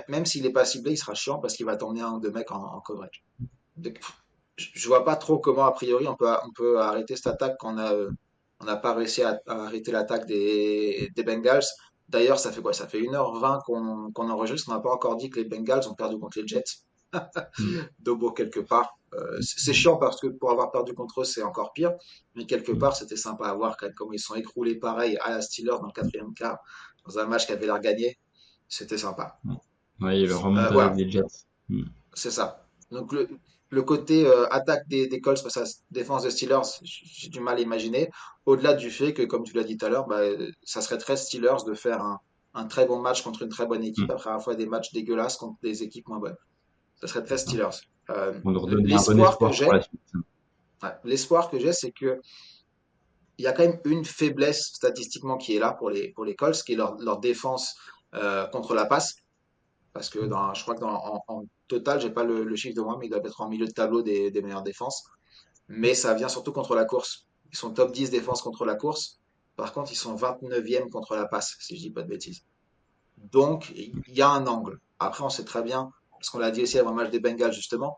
même s'il n'est pas ciblé, il sera chiant parce qu'il va t'emmener un ou deux mecs en coverage. Donc, je vois pas trop comment, a priori, on peut arrêter cette attaque quand on n'a pas réussi à arrêter l'attaque des Bengals. D'ailleurs, ça fait quoi? Ça fait 1h20 qu'on enregistre. On n'a pas encore dit que les Bengals ont perdu contre les Jets. Mm. Donc bon, quelque part, c'est chiant parce que pour avoir perdu contre eux, c'est encore pire. Mais quelque Mm. part, c'était sympa à voir quand même, comme ils sont écroulés pareil à la Steelers dans le quatrième quart, dans un match qui avait l'air gagné. C'était sympa. Mm. Ouais, il remontada Voilà, des Jets. Mm. c'est ça. Donc le côté attaque des Colts face à la défense des Steelers, j'ai du mal à imaginer. Au-delà du fait que, comme tu l'as dit tout à l'heure, bah, ça serait très Steelers de faire un très bon match contre une très bonne équipe Mm. après avoir fait des matchs dégueulasses contre des équipes moins bonnes. Ça serait très C'est ça. Steelers. On leur donnait un bon L'espoir que espoir pour j'ai, la suite. ouais, l'espoir que j'ai, c'est que il y a quand même une faiblesse statistiquement qui est là pour les Colts, qui est leur défense contre la passe. Parce que je crois que en total, j'ai pas le chiffre de moi, mais ils doivent être en milieu de tableau des meilleures défenses. Mais ça vient surtout contre la course. Ils sont top 10 défense contre la course. Par contre, ils sont 29e contre la passe, si je dis pas de bêtises. Donc, il y a un angle. Après, on sait très bien, parce qu'on l'a dit aussi avant le match des Bengals, justement,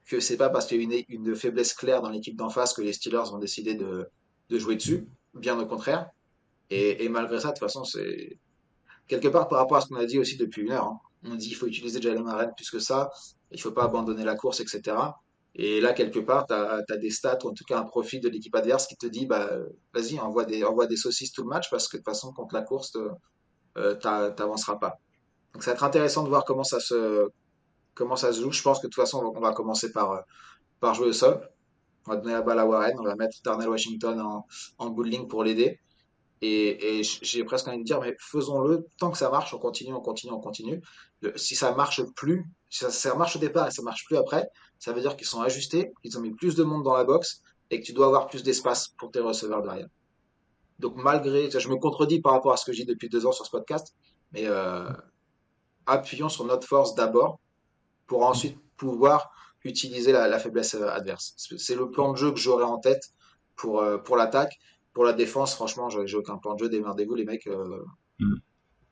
que c'est pas parce qu'il y a une faiblesse claire dans l'équipe d'en face que les Steelers vont décider de jouer dessus. Bien au contraire. Et malgré ça, de toute façon, c'est quelque part par rapport à ce qu'on a dit aussi depuis 1 heure. Hein. On dit qu'il faut utiliser Jalen Warren plus que ça, il faut pas abandonner la course, etc. Et là, quelque part, tu as, des stats, ou en tout cas un profil de l'équipe adverse qui te dit, bah, vas-y, envoie des saucisses tout le match parce que de toute façon, contre la course, t'avanceras pas. Donc ça va être intéressant de voir comment ça se joue. Je pense que de toute façon, on va commencer par jouer au sol. On va donner la balle à Warren, on va mettre Darnell Washington en bowling pour l'aider. Et j'ai presque envie de dire, mais faisons-le tant que ça marche, on continue, on continue, on continue. Si ça marche plus, si ça marche au départ et ça marche plus après, ça veut dire qu'ils sont ajustés, qu'ils ont mis plus de monde dans la box et que tu dois avoir plus d'espace pour tes receveurs derrière. Donc malgré, je me contredis par rapport à ce que j'ai dit depuis 2 ans sur ce podcast, mais appuyons sur notre force d'abord pour ensuite pouvoir utiliser la faiblesse adverse. C'est le plan de jeu que j'aurais en tête pour l'attaque. Pour la défense, franchement, j'ai aucun plan de jeu. Démerdez-vous, les mecs. Mm.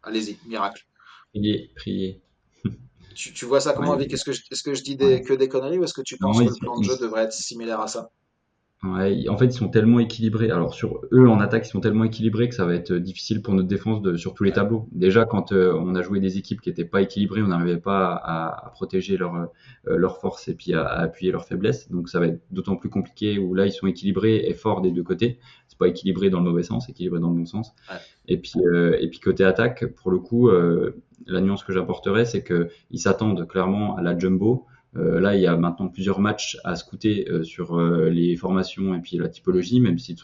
Allez-y, miracle. Prier, prier. Tu vois ça comment, Ouais, Vic? Est-ce que je dis ouais. que des conneries ou est-ce que tu penses Non, que le plan de jeu devrait être similaire à ça? ouais, en fait, ils sont tellement équilibrés. Alors, sur eux, en attaque, ils sont tellement équilibrés que ça va être difficile pour notre défense sur tous les Ouais. tableaux. Déjà, quand on a joué des équipes qui n'étaient pas équilibrées, on n'arrivait pas à protéger leur force et puis à appuyer leurs faiblesses. Donc, ça va être d'autant plus compliqué où là, ils sont équilibrés et forts des deux côtés. C'est pas équilibré dans le mauvais sens, équilibré dans le bon sens. Ouais. Et puis côté attaque, pour le coup, la nuance que j'apporterais, c'est que ils s'attendent clairement à la jumbo. Là, il y a maintenant plusieurs matchs à scouter sur les formations et puis la typologie, même si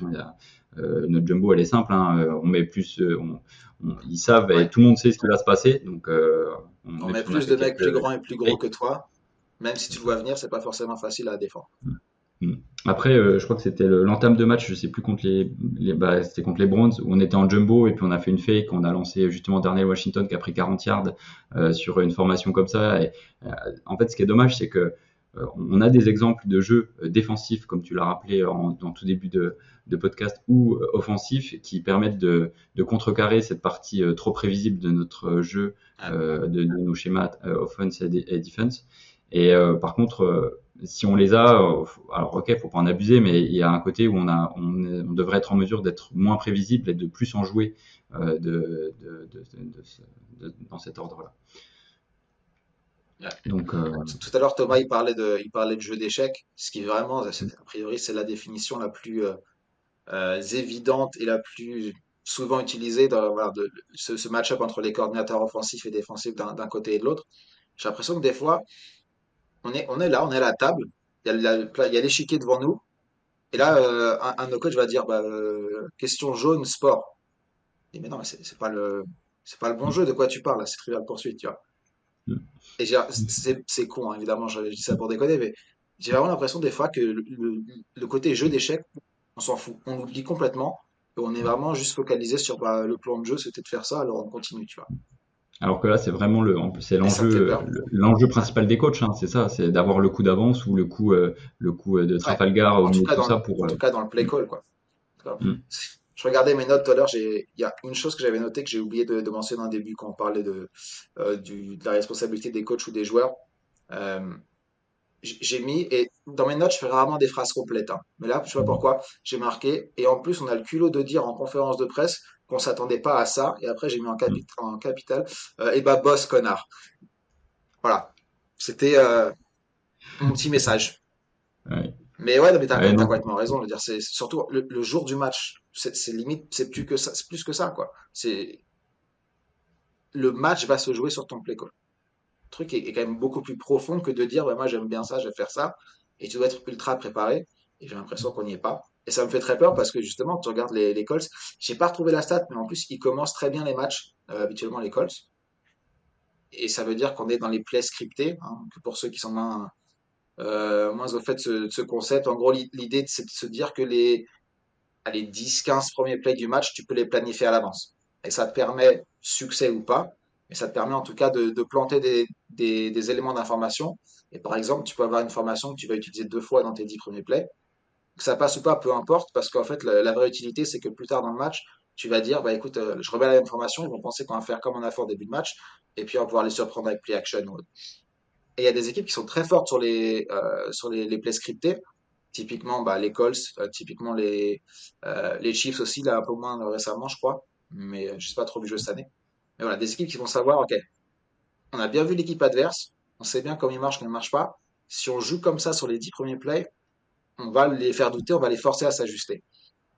notre jumbo elle est simple. Hein, on met plus, ils savent et Ouais. tout le monde sait ce qui va se passer. Donc, On même met si on a plus fait de mecs plus quelques grands et plus gros que toi. Même si tu le vois venir, c'est pas forcément facile à défendre. Mm. Après, je crois que c'était l'entame de match, je sais plus contre c'était contre les Browns où on était en jumbo et puis on a fait une fake, on a lancé justement Darnell Washington qui a pris 40 yards sur une formation comme ça. Et en fait, ce qui est dommage, c'est que on a des exemples de jeux défensifs, comme tu l'as rappelé dans tout début de podcast, ou offensifs qui permettent de contrecarrer cette partie trop prévisible de notre jeu, Ouais. de nos schémas offense et defense. Et par contre, si on les a, alors ok, faut pas en abuser, mais il y a un côté où on devrait être en mesure d'être moins prévisible et de plus en jouer dans cet ordre-là. Ouais. Donc, Tout à l'heure, Thomas, il parlait de jeu d'échecs, ce qui vraiment, a priori, c'est la définition la plus évidente et la plus souvent utilisée dans voilà, ce match-up entre les coordinateurs offensifs et défensifs d'un côté et de l'autre. J'ai l'impression que des fois, on est là, on est à la table, il y a l'échiquier devant nous, et là, un de nos coachs va dire, bah, question jaune, sport. Et mais non, mais c'est pas le bon jeu, de quoi tu parles, là, c'est Trivial Poursuite, tu vois. Et c'est con, hein, évidemment, je dis ça pour déconner, mais j'ai vraiment l'impression des fois que le côté jeu d'échecs, on s'en fout, on l'oublie complètement, et on est vraiment juste focalisé sur bah, le plan de jeu, c'était de faire ça, alors on continue, tu vois. alors que là, c'est vraiment c'est Et ça me fait l'enjeu, peur. l'enjeu Ouais, principal des coachs, hein, c'est ça, c'est d'avoir le coup d'avance ou le coup de ouais. Trafalgar au milieu de tout ça pour. En tout cas dans le play call, quoi. D'accord. Mm, Je regardais mes notes tout à l'heure, il y a une chose que j'avais notée que j'ai oublié de mentionner au début quand on parlait de la responsabilité des coachs ou des joueurs. Euh, j'ai mis, et dans mes notes, je fais rarement des phrases complètes, hein. Mais là, je sais pas mm, pourquoi, j'ai marqué, et en plus, on a le culot de dire en conférence de presse qu'on s'attendait pas à ça. Et après, j'ai mis en capital, et bah, boss, connard. Voilà. C'était mon petit message. Ouais. Mais ouais, non, mais Ouais, t'as non. complètement raison. Je veux dire, c'est surtout le jour du match. C'est limite, c'est plus que ça, c'est plus que ça, quoi. C'est le match va se jouer sur ton play call. Le truc est quand même beaucoup plus profond que de dire, bah, moi j'aime bien ça, je vais faire ça, et tu dois être ultra préparé. Et j'ai l'impression qu'on n'y est pas. Et ça me fait très peur parce que justement, tu regardes les Colts, j'ai pas retrouvé la stat, mais en plus ils commencent très bien les matchs, habituellement les Colts. Et ça veut dire qu'on est dans les plays scriptés, hein, que pour ceux qui sont moins au fait de ce concept. En gros, l'idée c'est de se dire que les 10-15 premiers plays du match, tu peux les planifier à l'avance. Et ça te permet, succès ou pas, mais ça te permet en tout cas de planter des éléments d'information. Et par exemple, tu peux avoir une formation que tu vas utiliser 2 fois dans tes 10 premiers plays. Que ça passe ou pas, peu importe, parce qu'en fait, la vraie utilité, c'est que plus tard dans le match, tu vas dire, bah écoute, je remets la même formation, ils vont penser qu'on va faire comme on a fait au début de match, et puis on va pouvoir les surprendre avec play action. Et il y a des équipes qui sont très fortes sur les plays scriptés. Typiquement, bah, les Colts, typiquement les Chiefs aussi, là, un peu moins récemment, je crois. Mais je sais pas trop du jeu cette année. Mais voilà, des équipes qui vont savoir, ok, on a bien vu l'équipe adverse, on sait bien comment il marche, comment il marche pas. Si on joue comme ça sur les 10 premiers plays, on va les faire douter, on va les forcer à s'ajuster.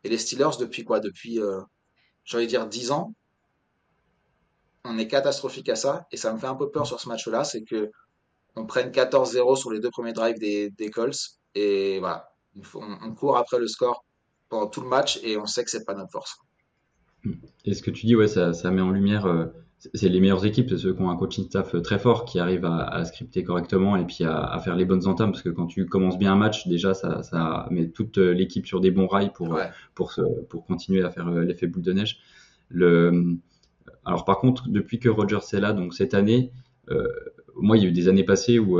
Et les Steelers, depuis quoi? Depuis, j'ai envie de dire 10 ans, on est catastrophique à ça. Et ça me fait un peu peur sur ce match-là, c'est que on prenne 14-0 sur les 2 premiers drives des Colts. Et voilà, on court après le score pendant tout le match et on sait que c'est pas notre force. Et ce que tu dis, ouais, ça met en lumière, c'est les meilleures équipes, c'est ceux qui ont un coaching staff très fort, qui arrivent à scripter correctement et puis à faire les bonnes entames, parce que quand tu commences bien un match, déjà, ça met toute l'équipe sur des bons rails Ouais, pour continuer à faire l'effet boule de neige. Le, alors par contre, depuis que Rodgers est là, donc cette année, euh, moi, il y a eu des années passées où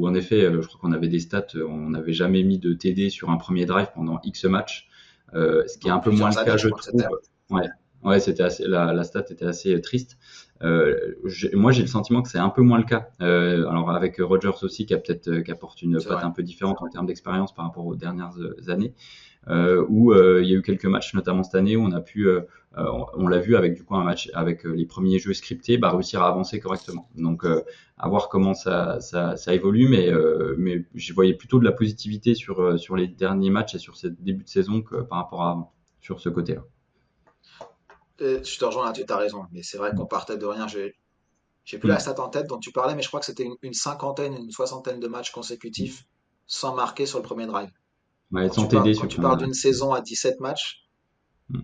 en effet, je crois qu'on avait des stats, on n'avait jamais mis de TD sur un premier drive pendant X matchs, ce qui est pendant un peu moins plusieurs le cas, années, je je crois que c'était. trouve. Ouais, ouais, c'était assez, la stat était assez triste. Moi, j'ai le sentiment que c'est un peu moins le cas. Alors avec Rodgers aussi, qui apporte une C'est patte vrai. un peu différente en termes d'expérience par rapport aux dernières années où il y a eu quelques matchs, notamment cette année, où on a pu, on l'a vu avec du coup un match avec les premiers jeux scriptés, bah, réussir à avancer correctement. Donc à voir comment ça évolue, mais je voyais plutôt de la positivité sur les derniers matchs et sur ce début de saison que par rapport à avant, sur ce côté-là. Je te rejoins là, tu as raison. Mais c'est vrai qu'on partait de rien. J'ai plus la Mm. stat en tête dont tu parlais, mais je crois que c'était une cinquantaine, une soixantaine de matchs consécutifs sans marquer sur le premier drive. Ouais, sans TD Quand sur le tu premier parles drive. d'une saison à 17 matchs, Mm.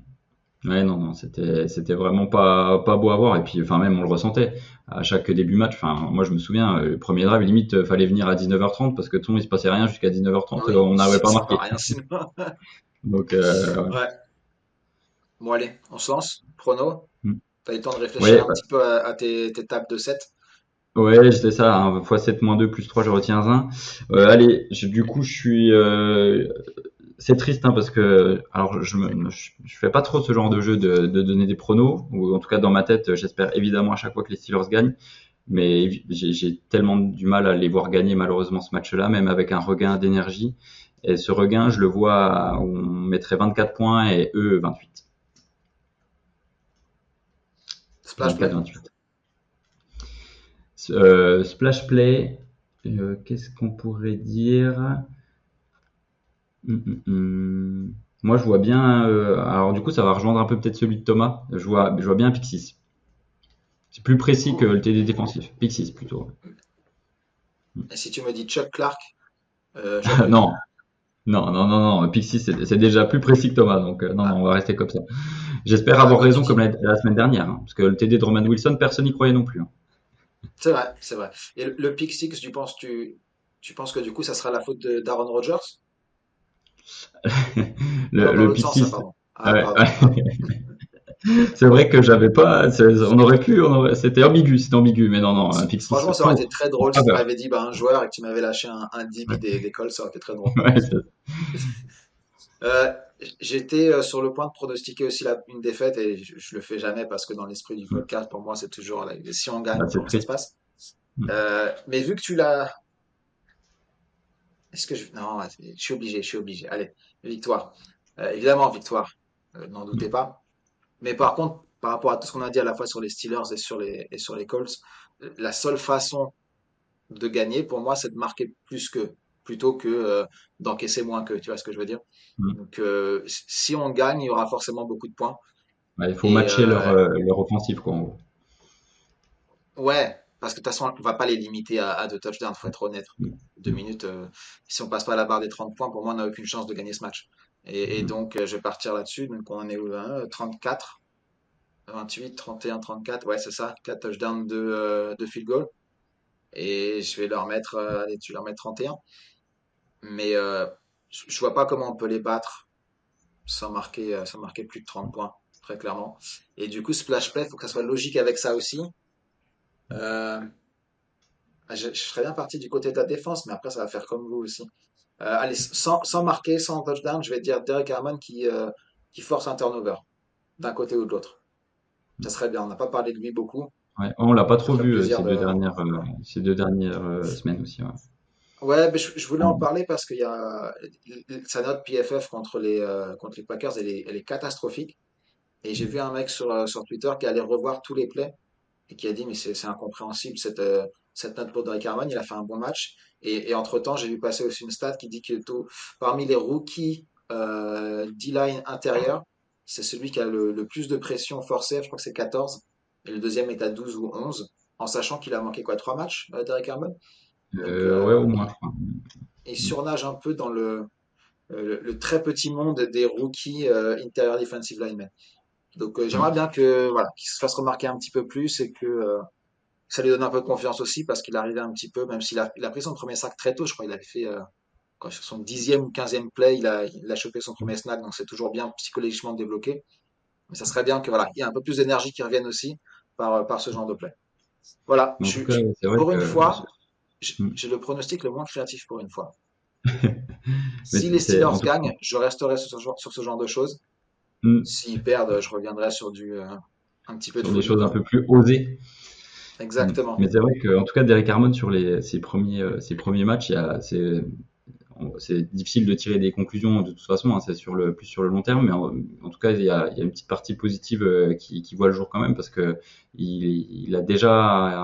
Ouais, non, non, c'était vraiment pas beau à voir. Et puis, enfin, même on le ressentait à chaque début match. Enfin, moi, je me souviens, le premier drive, limite, fallait venir à 19h30 parce que tout le monde, il se passait rien jusqu'à 19h30, oui, on n'avait ça pas sert à marqué. rien sinon. Donc, ouais. Ouais. Bon, allez, on se lance. Prono. Mm. T'as eu le temps de réfléchir Ouais, un petit peu à tes tables de 7. ouais, c'était ça, hein, x7 2 plus 3 je retiens un. Allez, du coup, c'est triste hein, parce que alors je fais pas trop ce genre de jeu de donner des pronos ou en tout cas dans ma tête, j'espère évidemment à chaque fois que les Steelers gagnent, mais j'ai tellement du mal à les voir gagner malheureusement ce match-là, même avec un regain d'énergie. Et ce regain, je le vois, on mettrait 24 points et eux 28. Splash play. 24-28. Splash play, qu'est-ce qu'on pourrait dire? Moi, je vois bien. Alors, du coup, ça va rejoindre un peu peut-être celui de Thomas. Je vois bien un pick 6. C'est plus précis que Ouh. le TD défensif. Pick 6 plutôt. Et si tu me dis Chuck Clark, j'aime mieux. Non, non, non, non, non. Pick 6, c'est déjà plus précis que Thomas. Donc, non, non, on Ah, va rester comme ça. J'espère ouais, avoir bah tu raison comme dis. la semaine dernière. Hein, parce que le TD de Roman Wilson, personne n'y croyait non plus. Hein. C'est vrai, c'est vrai. Et le pick six, tu penses que du coup, ça sera la faute d'Aaron Rodgers? Le, Non, dans le l'autre pick sens, ça, 6. pardon. Ah, Ouais, pardon, ouais. pardon. C'est vrai que j'avais pas. C'était ambigu, c'était ambigu. Mais non, non, un pick 6 Franchement, ça aurait été pour. très En drôle si tu faveur. m'avais dit bah, un joueur et que tu m'avais lâché un DB des Colts, ça aurait été très drôle. Ouais, Euh, J'étais sur le point de pronostiquer aussi une défaite et je le fais jamais parce que dans l'esprit du podcast, pour moi, c'est toujours si on gagne, c'est comment ça se triste. passe. Mais vu que tu l'as, est-ce que non, je suis obligé, je suis obligé. Allez, victoire. Évidemment, victoire. N'en doutez pas. Mais par contre, par rapport à tout ce qu'on a dit à la fois sur les Steelers et sur les Colts, la seule façon de gagner, pour moi, c'est de marquer plus que, plutôt que d'encaisser moins que. Tu vois ce que je veux dire? Mm. Donc, si on gagne, il y aura forcément beaucoup de points. Ouais, il faut Et matcher leur offensive, quoi, en gros. ouais, parce que de toute façon, on va pas les limiter à 2 touchdowns, faut être honnête. Mm. 2 minutes, si on passe pas la barre des 30 points, pour moi, on n'a aucune chance de gagner ce match. Et Mm. donc, je vais partir là-dessus. Donc, on est où, hein, 34, 28, 31, 34. Ouais, c'est ça. 4 touchdowns de field goal. Et je vais leur mettre, allez, tu leur mets 31. Mais je vois pas comment on peut les battre sans marquer plus de 30 points, très clairement. Et du coup, splash play, faut que ça soit logique avec ça aussi. Euh, je serais bien parti du côté de la défense, mais après, ça va faire comme vous aussi. Allez, sans marquer, sans touchdown, je vais dire Derek Harmon qui force un turnover d'un côté ou de l'autre. Ça serait bien. On n'a pas parlé de lui beaucoup. Ouais, on l'a pas Ça trop ferait vu plaisir de. ces deux dernières semaines aussi. Ouais. Ouais, mais je voulais en Mm. parler parce qu'il y a sa note PFF contre les Packers, elle est catastrophique. Et j'ai vu un mec sur Twitter qui allait revoir tous les plays et qui a dit, mais c'est incompréhensible cette note pour Drake Harmon, il a fait un bon match. Et entre-temps, j'ai vu passer aussi une stat qui dit que parmi les rookies D-line intérieur, c'est celui qui a le plus de pression forcée, je crois que c'est 14, et le deuxième est à 12 ou 11, en sachant qu'il a manqué quoi, 3 matchs, Derek Harmon. Donc Ouais, au moins, je crois. il Mm. surnage un peu dans le très petit monde des rookies interior defensive linemen. Donc Mm. j'aimerais bien que voilà, qu'il se fasse remarquer un petit peu plus et que ça lui donne un peu de confiance aussi parce qu'il arrivait un petit peu, même s'il il a pris son premier sac très tôt, je crois, il avait fait sur son 10e ou 15e play, il a chopé son premier snack, donc c'est toujours bien psychologiquement débloqué. Mais ça serait bien que voilà, il y ait un peu plus d'énergie qui revienne aussi par ce genre de play. Voilà, Mais en tout cas, c'est vrai pour une que fois, mm. j'ai le pronostic le moins créatif pour une fois. Mais Si les en Steelers tout cas, gagnent, je resterai sur ce genre de choses. mm, S'ils perdent, je reviendrai sur un petit peu de sur des folie, choses un quoi. peu plus osées. Mm. Exactement. Mais c'est vrai que, en tout cas, Derek Harmon sur ses premiers matchs, c'est difficile de tirer des conclusions de toute façon, hein, c'est plus sur le long terme, mais en tout cas, il y a une petite partie positive qui voit le jour quand même parce que il a déjà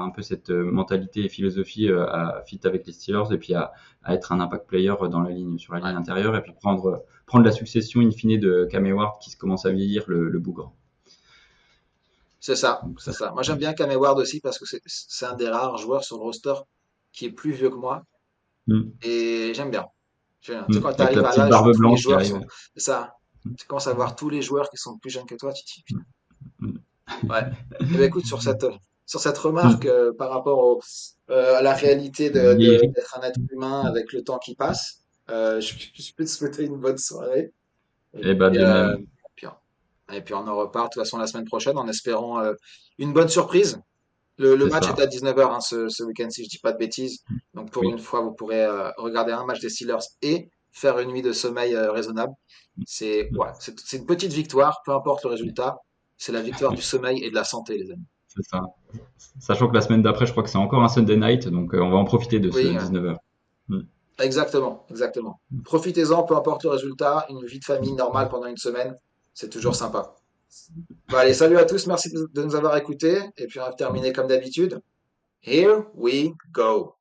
un peu cette mentalité et philosophie à fit avec les Steelers et puis à être un impact player sur la ligne Ouais. intérieure et puis prendre la succession in fine de Cam Hayward qui commence à vieillir le bougre. C'est ça, Donc c'est ça, ça. Moi, j'aime bien Cam Ward aussi parce que c'est un des rares joueurs sur le roster qui est plus vieux que moi mm, et j'aime bien. Tu sais, quand tu avec la arrives à petite l'âge où barbe tous les blanche qui joueurs arrive. sont, c'est ça, tu commences à voir tous les joueurs qui sont plus jeunes que toi, tu te dis, putain. Mm, Ouais. Et ben écoute, sur cette remarque mm. par rapport à la réalité Vieillerie. d'être un être humain avec le temps qui passe, je peux te souhaiter une bonne soirée. Et Et bah puis, de même, puis, et puis on en repart de toute façon la semaine prochaine en espérant une bonne surprise. Le c'est match est ça. à 19h ce week-end, si je dis pas de bêtises. Donc pour une Oui. fois, vous pourrez regarder un match des Steelers et faire une nuit de sommeil raisonnable. C'est une petite victoire, peu importe le résultat. C'est la victoire du sommeil et de la santé, les amis. C'est ça. Sachant que la semaine d'après, je crois que c'est encore un Sunday night, donc on va en profiter de ce Oui, 19h. exactement, exactement. Profitez-en, peu importe le résultat. Une vie de famille normale pendant une semaine, c'est toujours sympa. Bon, allez, salut à tous, merci de nous avoir écoutés. Et puis on va terminer comme d'habitude. Here we go.